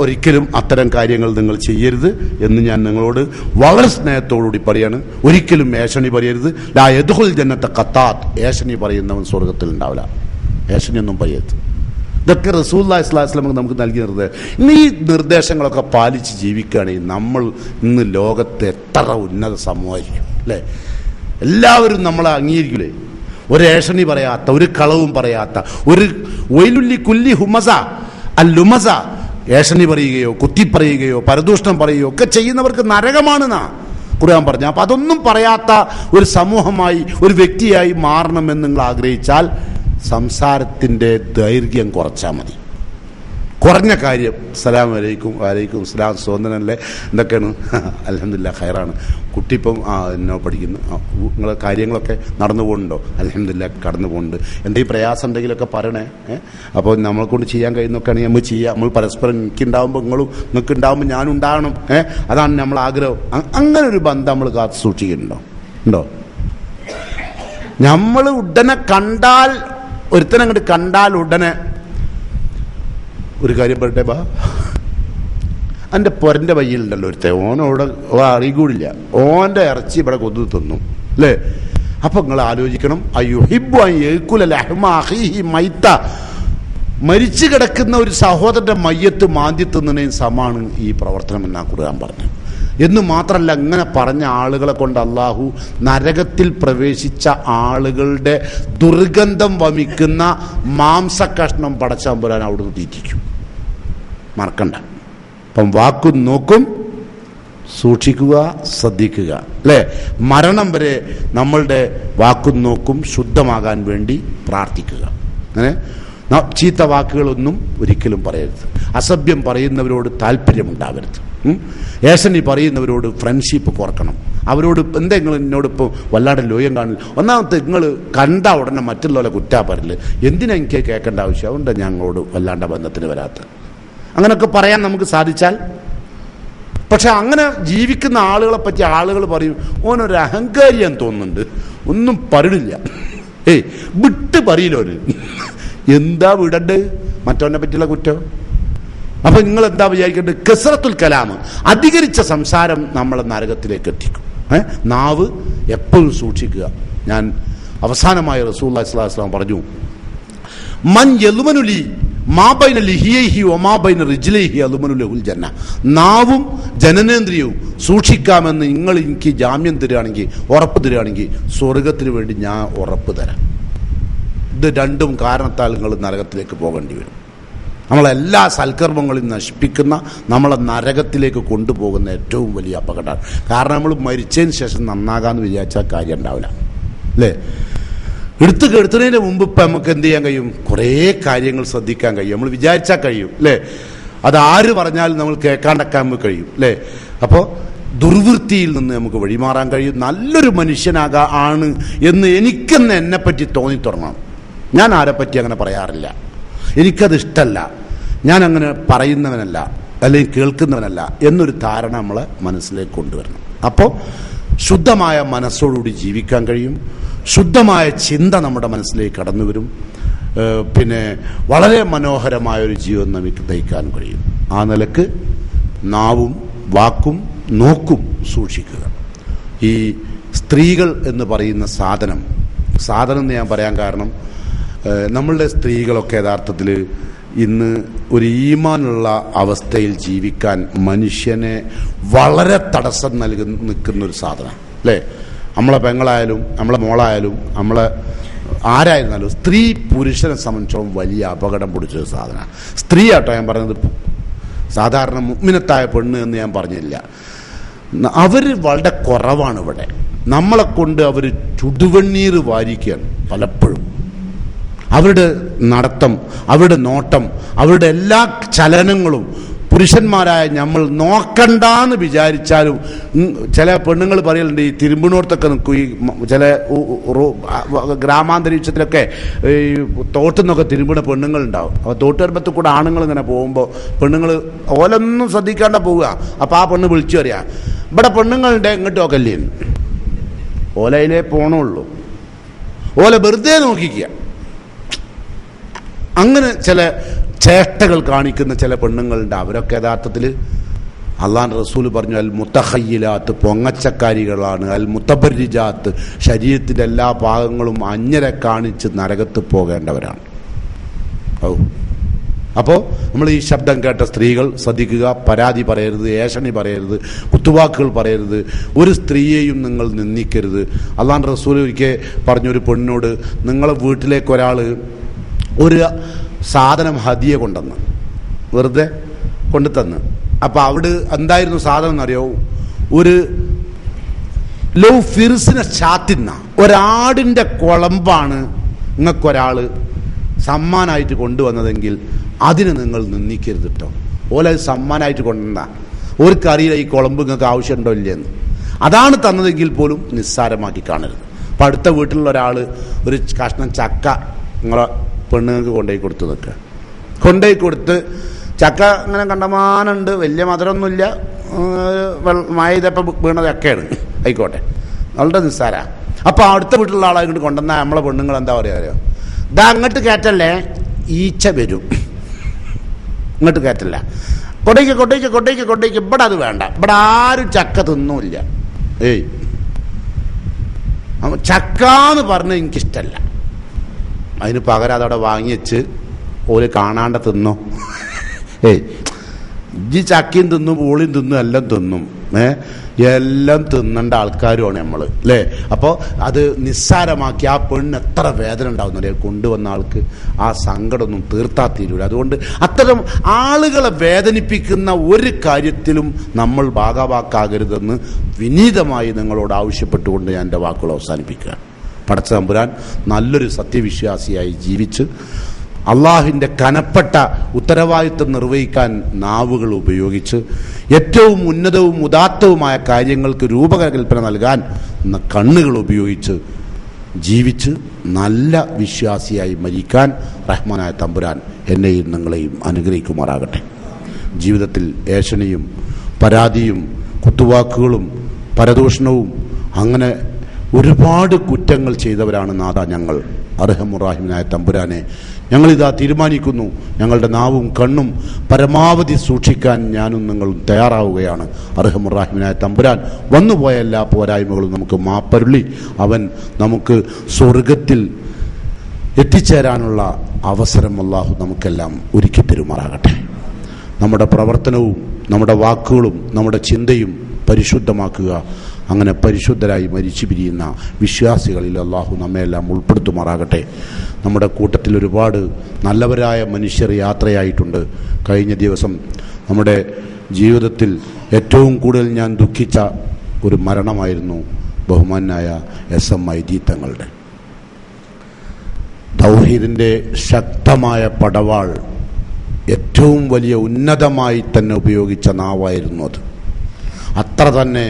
ഒരിക്കലും അത്തരം കാര്യങ്ങൾ നിങ്ങൾ ചെയ്യരുത് എന്ന് ഞാൻ നിങ്ങളോട് വളരെ സ്നേഹത്തോടുകൂടി പറയാണ്. ഒരിക്കലും ഏഷണി പറയരുത്. ലാ യദ്ഖുൽ ജന്നത ഖത്താത്ത്, ഏഷണി പറയുന്നവൻ സ്വർഗത്തിൽ ഉണ്ടാവില്ല. ഏഷണിയൊന്നും പറയരുത്. ഇതൊക്കെ റസൂലുള്ളാഹി സ്വല്ലല്ലാഹു അലൈഹി വസല്ലം നമുക്ക് നൽകിയ നിർദ്ദേശം. ഇന്ന് ഈ നിർദ്ദേശങ്ങളൊക്കെ പാലിച്ച് ജീവിക്കുകയാണെങ്കിൽ നമ്മൾ ഇന്ന് ലോകത്തെ എത്ര ഉന്നത സമൂഹമായിരിക്കും അല്ലേ? എല്ലാവരും നമ്മളെ അംഗീകരിക്കില്ലേ? ഒരു ഏഷണി പറയാത്ത, ഒരു കളവും പറയാത്ത, ഒരു വൈലുല്ലി കുല്ലി ഹുമസ അൽ ലുമസ, ഏഷണി പറയുകയോ കുത്തിപ്പറയുകയോ പരദൂഷണം പറയുകയോ ഒക്കെ ചെയ്യുന്നവർക്ക് നരകമാണെന്നാ ഖുർആൻ പറഞ്ഞു. അപ്പൊ അതൊന്നും പറയാത്ത ഒരു സമൂഹമായി, ഒരു വ്യക്തിയായി മാറണമെന്ന് നിങ്ങൾ ആഗ്രഹിച്ചാൽ സംസാരത്തിന്റെ ദൈർഘ്യം കുറച്ചാൽ മതി. കുറഞ്ഞ കാര്യം, അസ്സലാമു അലൈക്കും, വലൈക്കും അസ്സലാം, സ്വന്തനല്ലേ, എന്തൊക്കെയാണ്? അൽഹംദുലില്ലാഹ് ഖൈറാണ്. കുട്ടി ഇപ്പം എന്നോ പഠിക്കുന്നു, നിങ്ങളെ കാര്യങ്ങളൊക്കെ നടന്നു പോകുന്നുണ്ടോ? അൽഹംദുലില്ലാഹ് കടന്നു പോകുന്നുണ്ട്. എന്തെങ്കിലും പ്രയാസം ഉണ്ടെങ്കിലൊക്കെ പറയണേ. അപ്പോൾ നമ്മളെ കൊണ്ട് ചെയ്യാൻ കഴിയുന്നൊക്കെയാണെങ്കിൽ നമ്മൾ ചെയ്യാം. നമ്മൾ പരസ്പരം എനിക്കുണ്ടാകുമ്പോൾ നിങ്ങൾക്ക് ഉണ്ടാകുമ്പോൾ ഞാനും ഉണ്ടാകണം. അതാണ് നമ്മൾ ആഗ്രഹം. അങ്ങനെ ഒരു ബന്ധം നമ്മൾ കാത്തു സൂക്ഷിക്കുന്നുണ്ടോ? നമ്മൾ ഉടനെ കണ്ടാൽ, ഒരുത്തനങ്ങോട്ട് കണ്ടാൽ ഉടനെ ഒരു കാര്യം പറയട്ടെ, ബാ, എൻ്റെ പൊരൻ്റെ വയ്യിലുണ്ടല്ലോ ഒരുത്തെ, ഓനോടെ അറിയുകൂടില്ല, ഓൻ്റെ ഇറച്ചി ഇവിടെ കൊതു തിന്നും അല്ലേ? അപ്പൊ നിങ്ങൾ ആലോചിക്കണം, മരിച്ചു കിടക്കുന്ന ഒരു സഹോദരന്റെ മയ്യത്ത് മാന്തി തിന്നതിന് സമാണ് ഈ പ്രവർത്തനം എന്നാ ഖുർആൻ പറഞ്ഞു. എന്ന് മാത്രമല്ല, അങ്ങനെ പറഞ്ഞ ആളുകളെ കൊണ്ട് അള്ളാഹു നരകത്തിൽ പ്രവേശിച്ച ആളുകളുടെ ദുർഗന്ധം വമിക്കുന്ന മാംസക്കഷ്ണം പടച്ചമ്പുരാൻ അവിടുന്ന് തീറ്റിക്കും. മറക്കണ്ട. അപ്പം വാക്കും നോക്കും സൂക്ഷിക്കുക, ശ്രദ്ധിക്കുക അല്ലേ? മരണം വരെ നമ്മളുടെ വാക്കും നോക്കും ശുദ്ധമാകാൻ വേണ്ടി പ്രാർത്ഥിക്കുക. അങ്ങനെ ചീത്ത വാക്കുകളൊന്നും ഒരിക്കലും പറയരുത്. അസഭ്യം പറയുന്നവരോട് താല്പര്യമുണ്ടാവരുത്. ഏഷണി പറയുന്നവരോട് ഫ്രണ്ട്ഷിപ്പ് കുറക്കണം. അവരോട് എന്തെങ്കിലും എന്നോടിപ്പോൾ വല്ലാതെ ലോയം കാണില്ല. ഒന്നാമത്തെ, നിങ്ങൾ കണ്ട ഉടനെ മറ്റുള്ളവരെ കുറ്റാപ്പരല്, എന്തിനാ എനിക്ക് കേൾക്കേണ്ട ആവശ്യം? അതുകൊണ്ട് ഞങ്ങളോട് വല്ലാണ്ട ബന്ധത്തിന് വരാത്ത, അങ്ങനെയൊക്കെ പറയാൻ നമുക്ക് സാധിച്ചാൽ. പക്ഷെ അങ്ങനെ ജീവിക്കുന്ന ആളുകളെ പറ്റി ആളുകൾ പറയും, ഓനൊരു അഹങ്കാരിയാന്ന് തോന്നുന്നുണ്ട്, ഒന്നും പറയില്ല, വിട്ട് പറയില്ലോന്. എന്താ വിടണ്ട് മറ്റവനെ പറ്റിയുള്ള കുറ്റം? അപ്പൊ നിങ്ങൾ എന്താ വിചാരിക്കേണ്ടത്? കസറത്തുൽ കലാം, അധികരിച്ച സംസാരം നമ്മളെ നരകത്തിലേക്ക് എത്തിക്കും. നാവ് എപ്പോഴും സൂക്ഷിക്കുക. ഞാൻ അവസാനമായി റസൂലുള്ളാഹി സ്വല്ലല്ലാഹു അലൈഹി വസല്ലം പറഞ്ഞു, മൻ യൽമനുലി മാ ബൈന ലിഹിയൈഹി വമാ ബൈന റിജ്ലൈഹി യൽമനു ലഹുൽ ജന്ന. നാവും ജനനേന്ദ്രിയവും സൂക്ഷിക്കാമെന്ന് നിങ്ങൾ എനിക്ക് ജാമ്യം തരികയാണെങ്കിൽ, ഉറപ്പ് തരികയാണെങ്കിൽ, സ്വർഗത്തിന് വേണ്ടി ഞാൻ ഉറപ്പ് തരാം. ഇത് രണ്ടും കാരണത്താൽ നിങ്ങൾ നരകത്തിലേക്ക് പോകേണ്ടി വരും. നമ്മളെല്ലാ സൽക്കർമ്മങ്ങളും നശിപ്പിക്കുന്ന, നമ്മളെ നരകത്തിലേക്ക് കൊണ്ടുപോകുന്ന ഏറ്റവും വലിയ അപകടമാണ്. കാരണം നമ്മൾ മരിച്ചതിന് ശേഷം നന്നാകാമെന്ന് വിചാരിച്ചാൽ കാര്യം ഉണ്ടാവില്ല, അല്ലേ? എടുക്കുന്നതിന് മുമ്പ് ഇപ്പം നമുക്ക് എന്ത് ചെയ്യാൻ കഴിയും? കുറേ കാര്യങ്ങൾ ശ്രദ്ധിക്കാൻ കഴിയും, നമ്മൾ വിചാരിച്ചാൽ കഴിയും, അല്ലേ? അത് ആര് പറഞ്ഞാലും നമ്മൾ കേൾക്കാണ്ടക്കാൻ നമുക്ക് കഴിയും, അല്ലേ? അപ്പോൾ ദുർവൃത്തിയിൽ നിന്ന് നമുക്ക് വഴിമാറാൻ കഴിയും. നല്ലൊരു മനുഷ്യനാണ് എന്ന് എനിക്കെന്ന് എന്നെപ്പറ്റി തോന്നി തുടങ്ങണം. ഞാൻ ആരെപ്പറ്റി അങ്ങനെ പറയാറില്ല, എനിക്കത് ഇഷ്ടമല്ല, ഞാൻ അങ്ങനെ പറയുന്നവനല്ല അല്ലെങ്കിൽ കേൾക്കുന്നവനല്ല എന്നൊരു ധാരണ നമ്മളെ മനസ്സിലേക്ക് കൊണ്ടുവരണം. അപ്പോൾ ശുദ്ധമായ മനസ്സോടുകൂടി ജീവിക്കാൻ കഴിയും, ശുദ്ധമായ ചിന്ത നമ്മുടെ മനസ്സിലേക്ക് കടന്നു വരും. പിന്നെ വളരെ മനോഹരമായൊരു ജീവിതം നമുക്ക് നയിക്കാൻ കഴിയും. ആ നിലക്ക് നാവും വാക്കും നോക്കും സൂക്ഷിക്കുക. ഈ സ്ത്രീകൾ എന്ന് പറയുന്ന സാധനം എന്ന് ഞാൻ പറയാൻ കാരണം, നമ്മളുടെ സ്ത്രീകളൊക്കെ യഥാർത്ഥത്തിൽ ഇന്ന് ഒരു ഈമാനുള്ള അവസ്ഥയിൽ ജീവിക്കാൻ മനുഷ്യനെ വളരെ തടസ്സം നിൽക്കുന്നൊരു സാധനം, അല്ലേ? നമ്മളെ പെങ്ങളായാലും നമ്മളെ മോളായാലും നമ്മളെ ആരായിരുന്നാലും സ്ത്രീ പുരുഷനെ സംബന്ധിച്ചോളം വലിയ അപകടം പിടിച്ചൊരു സാധനമാണ്. സ്ത്രീ ആട്ടോ ഞാൻ പറഞ്ഞത്, സാധാരണ മുഅ്മിനത്തായ പെണ്ണ് എന്ന് ഞാൻ പറഞ്ഞില്ല. അവർ വളരെ കുറവാണ് ഇവിടെ. നമ്മളെ കൊണ്ട് അവർ ചുടുവെണ്ണീർ വാരിക്കുകയാണ് പലപ്പോഴും. അവരുടെ നടത്തം, അവരുടെ നോട്ടം, അവരുടെ എല്ലാ ചലനങ്ങളും പുരുഷന്മാരായ നമ്മൾ നോക്കണ്ടെന്ന് വിചാരിച്ചാലും, ചില പെണ്ണുങ്ങൾ പറയലുണ്ട്, ഈ തിരുമ്പിനോടത്തൊക്കെ നിൽക്കും, ഈ ചില ഗ്രാമാന്തരീക്ഷത്തിലൊക്കെ ഈ തോട്ടിൽ നിന്നൊക്കെ തിരുമ്പിണ പെണ്ണുങ്ങളുണ്ടാവും. അപ്പോൾ തോട്ടുവരമ്പത്തിൽ കൂടെ ആണുങ്ങൾ ഇങ്ങനെ പോകുമ്പോൾ പെണ്ണുങ്ങൾ ഓലൊന്നും ശ്രദ്ധിക്കാണ്ട പോവുക. അപ്പോൾ ആ പെണ്ണ് വിളിച്ചു പറയാ, ഇവിടെ പെണ്ണുങ്ങളുടെ ഇങ്ങോട്ട് നോക്കല്ലേ, ഓലയിലേ പോണുള്ളൂ, ഓല വെറുതെ നോക്കിക്കുക. അങ്ങനെ ചില ചേഷ്ടകൾ കാണിക്കുന്ന ചില പെണ്ണുങ്ങളുണ്ട്. അവരൊക്കെ യഥാർത്ഥത്തിൽ അള്ളാഹുവിന്റെ റസൂൽ പറഞ്ഞു, അൽ മുത്തഖയ്യിലാത്ത്, പൊങ്ങച്ചക്കാരികളാണ്. അൽ മുത്തബർരിജാത്ത്, ശരീരത്തിൻ്റെ എല്ലാ ഭാഗങ്ങളും അന്യരെ കാണിച്ച് നരകത്ത് പോകേണ്ടവരാണ്. അപ്പോൾ നമ്മൾ ഈ ശബ്ദം കേട്ട സ്ത്രീകൾ ശ്രദ്ധിക്കുക, പരാതി പറയരുത്, ഏഷണി പറയരുത്, കുത്തുവാക്കുകൾ പറയരുത്, ഒരു സ്ത്രീയെയും നിങ്ങൾ നിന്ദിക്കരുത്. അള്ളാഹുവിന്റെ റസൂൽ ഒരിക്കൽ പറഞ്ഞൊരു പെണ്ണിനോട്, നിങ്ങളെ വീട്ടിലേക്ക് ഒരാൾ ഒരു സാധനം ഹദിയ കൊണ്ടുവന്ന്, വെറുതെ കൊണ്ടു തന്ന്. അപ്പം അവിടെ എന്തായിരുന്നു സാധനം എന്നറിയോ? ഒരു ലൗ ഫിർസിനെ ചാത്തിന്ന ഒരാടിൻ്റെ കുളമ്പാണ് നിങ്ങൾക്കൊരാൾ സമ്മാനമായിട്ട് കൊണ്ടുവന്നതെങ്കിൽ അതിന് നിങ്ങൾ നിന്ദിക്കരുത് കേട്ടോ. ഓല സമ്മാനമായിട്ട് കൊണ്ടുവന്ന ഓർക്കറിയില്ല ഈ കുളമ്പ് നിങ്ങൾക്ക് ആവശ്യമുണ്ടോ ഇല്ലയെന്ന്. അതാണ് തന്നതെങ്കിൽ പോലും നിസ്സാരമാക്കി കാണരുത്. അപ്പം അടുത്ത വീട്ടിലുള്ള ഒരാൾ ഒരു കഷ്ണം ചക്ക നിങ്ങളെ പെണ്ണുങ്ങൾക്ക് കൊണ്ടുപോയി കൊടുത്ത് നിൽക്കുക. കൊണ്ടുപോയി കൊടുത്ത് ചക്ക ഇങ്ങനെ കണ്ടമാനുണ്ട്, വലിയ മധുരമൊന്നുമില്ല, മഴ ഇതപ്പം വീണതൊക്കെയാണ്, ആയിക്കോട്ടെ, വളരെ നിസ്സാര. അപ്പോൾ അടുത്ത വീട്ടിലുള്ള ആളായിട്ട് കൊണ്ടുവന്നാൽ നമ്മളെ പെണ്ണുങ്ങൾ എന്താ പറയുക അറിയോ? ഇതാ അങ്ങോട്ട് കയറ്റല്ലേ, ഈച്ച വരും, ഇങ്ങോട്ട് കയറ്റല്ല, കൊടയ്ക്ക് കൊടയ്ക്ക് കൊടയ്ക്ക് കൊടയ്ക്ക്, ഇവിടെ അത് വേണ്ട, ഇവിടെ ആരും ചക്ക തിന്നൂല്ല. ഏയ് ചക്ക എന്ന് പറഞ്ഞ് എനിക്കിഷ്ടമല്ല. അതിന് പകരം അതവിടെ വാങ്ങി വെച്ച് ഓല് കാണാണ്ട് തിന്നോ. ഏയ് ഈ ചക്കയും തിന്നും പൂളിയും തിന്നും എല്ലാം തിന്നും, എല്ലാം തിന്നേണ്ട ആൾക്കാരുമാണ് നമ്മൾ, അല്ലേ? അപ്പോൾ അത് നിസ്സാരമാക്കി ആ പെണ്ണ് എത്ര വേദന ഉണ്ടാവുന്നറിയ, കൊണ്ടുവന്ന ആൾക്ക് ആ സങ്കടമൊന്നും തീർത്താ തീരൂല. അതുകൊണ്ട് അത്തരം ആളുകളെ വേദനിപ്പിക്കുന്ന ഒരു കാര്യത്തിലും നമ്മൾ ഭാഗവാക്കാകരുതെന്ന് വിനീതമായി നിങ്ങളോട് ആവശ്യപ്പെട്ടുകൊണ്ട് ഞാൻ എൻ്റെ വാക്കുകൾ അവസാനിപ്പിക്കുക. പടച്ച തമ്പുരാൻ നല്ലൊരു സത്യവിശ്വാസിയായി ജീവിച്ച് അള്ളാഹുവിൻ്റെ കനപ്പെട്ട ഉത്തരവാദിത്വം നിർവഹിക്കാൻ നാവുകൾ ഉപയോഗിച്ച് ഏറ്റവും ഉന്നതവും ഉദാത്തവുമായ കാര്യങ്ങൾക്ക് രൂപകൽപ്പന നൽകാൻ കണ്ണുകൾ ഉപയോഗിച്ച് ജീവിച്ച് നല്ല വിശ്വാസിയായി മരിക്കാൻ റഹ്മാനായ തമ്പുരാൻ എന്നെയും നിങ്ങളെയും അനുഗ്രഹിക്കുമാറാകട്ടെ. ജീവിതത്തിൽ ഏഷണിയും പരാതിയും കുത്തുവാക്കുകളും പരദൂഷണവും അങ്ങനെ ഒരുപാട് കുറ്റങ്ങൾ ചെയ്തവരാണ് നാഥ ഞങ്ങൾ. അർഹമുറാഹിമിനായ തമ്പുരാനെ, ഞങ്ങളിതാ തീരുമാനിക്കുന്നു, ഞങ്ങളുടെ നാവും കണ്ണും പരമാവധി സൂക്ഷിക്കാൻ ഞാനും നിങ്ങളും തയ്യാറാവുകയാണ്. അർഹമുറാഹിമിനായ തമ്പുരാൻ വന്നുപോയ എല്ലാ പോരായ്മകളും നമുക്ക് മാപ്പരുളി അവൻ നമുക്ക് സ്വർഗത്തിൽ എത്തിച്ചേരാനുള്ള അവസരം അല്ലാഹു നമുക്കെല്ലാം ഒരുക്കി തരുമാറാകട്ടെ. നമ്മുടെ പ്രവർത്തനവും നമ്മുടെ വാക്കുകളും നമ്മുടെ ചിന്തയും പരിശുദ്ധമാക്കുക. അങ്ങനെ പരിശുദ്ധരായി മരിച്ചു പിരിയുന്ന വിശ്വാസികളിൽ അല്ലാഹു നമ്മയെല്ലാം ഉൾപ്പെടുത്തുമാറാകട്ടെ. നമ്മുടെ കൂട്ടത്തിൽ ഒരുപാട് നല്ലവരായ മനുഷ്യർ യാത്രയായിട്ടുണ്ട്. കഴിഞ്ഞ ദിവസം നമ്മുടെ ജീവിതത്തിൽ ഏറ്റവും കൂടുതൽ ഞാൻ ദുഃഖിച്ച ഒരു മരണമായിരുന്നു ബഹുമാനായ SM മൈദി തങ്ങളുടെ. തൗഹീദിൻ്റെ ശക്തമായ പടവാൾ ഏറ്റവും വലിയ ഉന്നതമായി തന്നെ ഉപയോഗിച്ച നാവായിരുന്നു അത്. അത്ര തന്നെ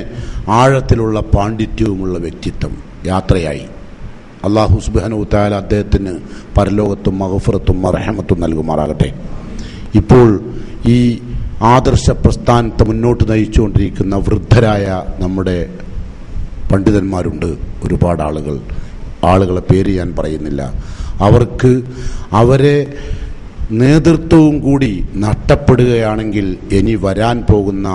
ആഴത്തിലുള്ള പാണ്ഡിത്യവുമുള്ള വ്യക്തിത്വം യാത്രയായി. അല്ലാഹു സുബ്ഹാനഹു വ തആല അദ്ദേഹത്തിന് പരലോകത്തും മഗ്ഫിറത്തും മർഹമത്തും നൽകുമാറാകട്ടെ. ഇപ്പോൾ ഈ ആദർശ പ്രസ്ഥാനത്തെ മുന്നോട്ട് നയിച്ചുകൊണ്ടിരിക്കുന്ന വൃദ്ധരായ നമ്മുടെ പണ്ഡിതന്മാരുണ്ട്, ഒരുപാട് ആളുകളെ പേര് ഞാൻ പറയുന്നില്ല. അവരെ നേതൃത്വവും കൂടി നഷ്ടപ്പെടുകയാണെങ്കിൽ ഇനി വരാൻ പോകുന്ന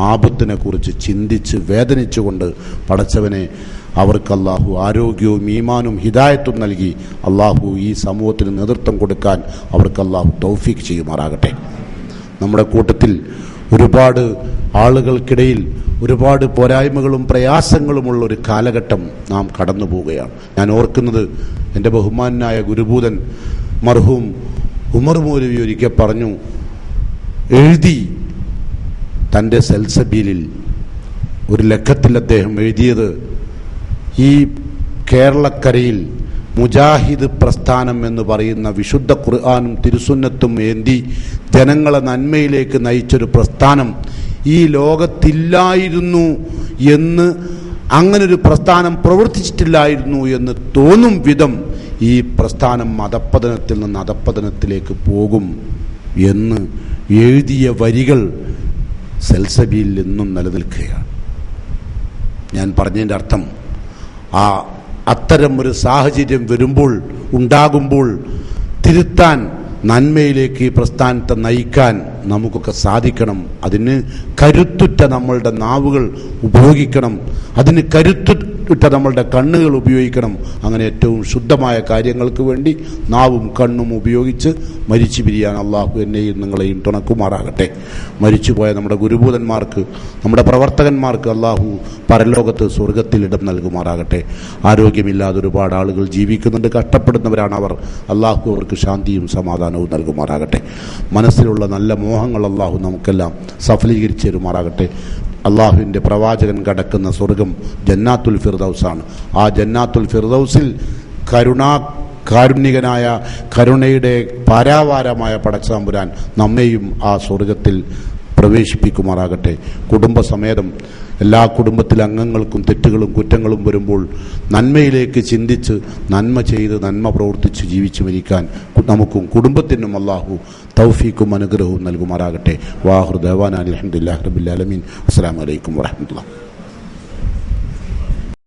ആപത്തിനെ കുറിച്ച് ചിന്തിച്ച് വേദനിച്ചുകൊണ്ട് പടച്ചവനെ അവർക്ക് അല്ലാഹു ആരോഗ്യവും ഈമാനും ഹിദായത്തും നൽകി അല്ലാഹു ഈ സമൂഹത്തിന് നേതൃത്വം കൊടുക്കാൻ അവർക്ക് അല്ലാഹു തൗഫീഖ് ചെയ്യുമാറാകട്ടെ. നമ്മുടെ കൂട്ടത്തിൽ ഒരുപാട് ആളുകൾക്കിടയിൽ ഒരുപാട് പോരായ്മകളും പ്രയാസങ്ങളുമുള്ള ഒരു കാലഘട്ടം നാം കടന്നു പോവുകയാണ്. ഞാൻ ഓർക്കുന്നത് എൻ്റെ ബഹുമാനായ ഗുരുഭൂതൻ മർഹൂം ഉമർ മൗലവി ഒരിക്കൽ പറഞ്ഞു, എഴുതി തൻ്റെ സൽസബീലിൽ ഒരു ലക്കത്തിൽ അദ്ദേഹം എഴുതിയത്, ഈ കേരളക്കരയിൽ മുജാഹിദ് പ്രസ്ഥാനം എന്ന് പറയുന്ന വിശുദ്ധ ഖുർആനും തിരുസുന്നത്തും ഏന്തി ജനങ്ങളെ നന്മയിലേക്ക് നയിച്ചൊരു പ്രസ്ഥാനം ഈ ലോകത്തില്ലായിരുന്നു എന്ന്, അങ്ങനൊരു പ്രസ്ഥാനം പ്രവർത്തിച്ചിട്ടില്ലായിരുന്നു എന്ന് തോന്നും വിധം ഈ പ്രസ്ഥാനം മതപ്പതനത്തിൽ നിന്ന് അധപ്പതനത്തിലേക്ക് പോകും എന്ന് എഴുതിയ വരികൾ സൽസബിയിൽ എന്നും നിലനിൽക്കുകയാണ്. ഞാൻ പറഞ്ഞതിൻ്റെ അർത്ഥം, അത്തരം ഒരു സാഹചര്യം ഉണ്ടാകുമ്പോൾ തിരുത്താൻ, നന്മയിലേക്ക് ഈ പ്രസ്ഥാനത്തെ നയിക്കാൻ നമുക്കൊക്കെ സാധിക്കണം. അതിന് കരുത്തുറ്റ നമ്മളുടെ നാവുകൾ ഉപയോഗിക്കണം, അതിന് കരുത്തുറ്റ നമ്മളുടെ കണ്ണുകൾ ഉപയോഗിക്കണം. അങ്ങനെ ഏറ്റവും ശുദ്ധമായ കാര്യങ്ങൾക്ക് വേണ്ടി നാവും കണ്ണും ഉപയോഗിച്ച് മരിച്ചു പിരിയാൻ അല്ലാഹു എന്നെയും നിങ്ങളെയും തുണക്കുമാറാകട്ടെ. മരിച്ചുപോയ നമ്മുടെ ഗുരുഭൂതന്മാർക്ക്, നമ്മുടെ പ്രവർത്തകന്മാർക്ക് അല്ലാഹു പരലോകത്ത് സ്വർഗത്തിൽ ഇടം നൽകുമാറാകട്ടെ. ആരോഗ്യമില്ലാതെ ഒരുപാട് ആളുകൾ ജീവിക്കുന്നുണ്ട്, കഷ്ടപ്പെടുന്നവരാണ് അവർ. അല്ലാഹു അവർക്ക് ശാന്തിയും സമാധാനവും നൽകുമാറാകട്ടെ. മനസ്സിലുള്ള നല്ല മോഹങ്ങൾ അല്ലാഹു നമുക്കെല്ലാം സഫലീകരിച്ച് തരുമാറാകട്ടെ. അള്ളാഹുവിൻ്റെ പ്രവാചകൻ കടക്കുന്ന സ്വർഗം ജന്നാത്തുൽ ഫിർദൗസാണ്. ആ ജന്നാത്തുൽ ഫിർദൗസിൽ കാരുണ്യകനായ കരുണയുടെ പാരാവാരമായ പടച്ചതമ്പുരാൻ നമ്മെയും ആ സ്വർഗത്തിൽ പ്രവേശിപ്പിക്കുമാറാകട്ടെ. കുടുംബസമേതം എല്ലാ കുടുംബത്തിലെ അംഗങ്ങൾക്കും തെറ്റുകളും കുറ്റങ്ങളും വരുമ്പോൾ നന്മയിലേക്ക് ചിന്തിച്ച് നന്മ ചെയ്ത് നന്മ പ്രവർത്തിച്ച് ജീവിച്ചു മരിക്കാൻ നമുക്കും കുടുംബത്തിനും അല്ലാഹു തൗഫീഖും അനുഗ്രഹവും നൽകുമാറാകട്ടെ. വാഹിർ ദഅ്വാനാ അൽഹംദുലില്ലാഹി റബ്ബിൽ ആലമീൻ. അസ്സലാമു അലൈക്കും വറഹ്മത്തുള്ളാഹി.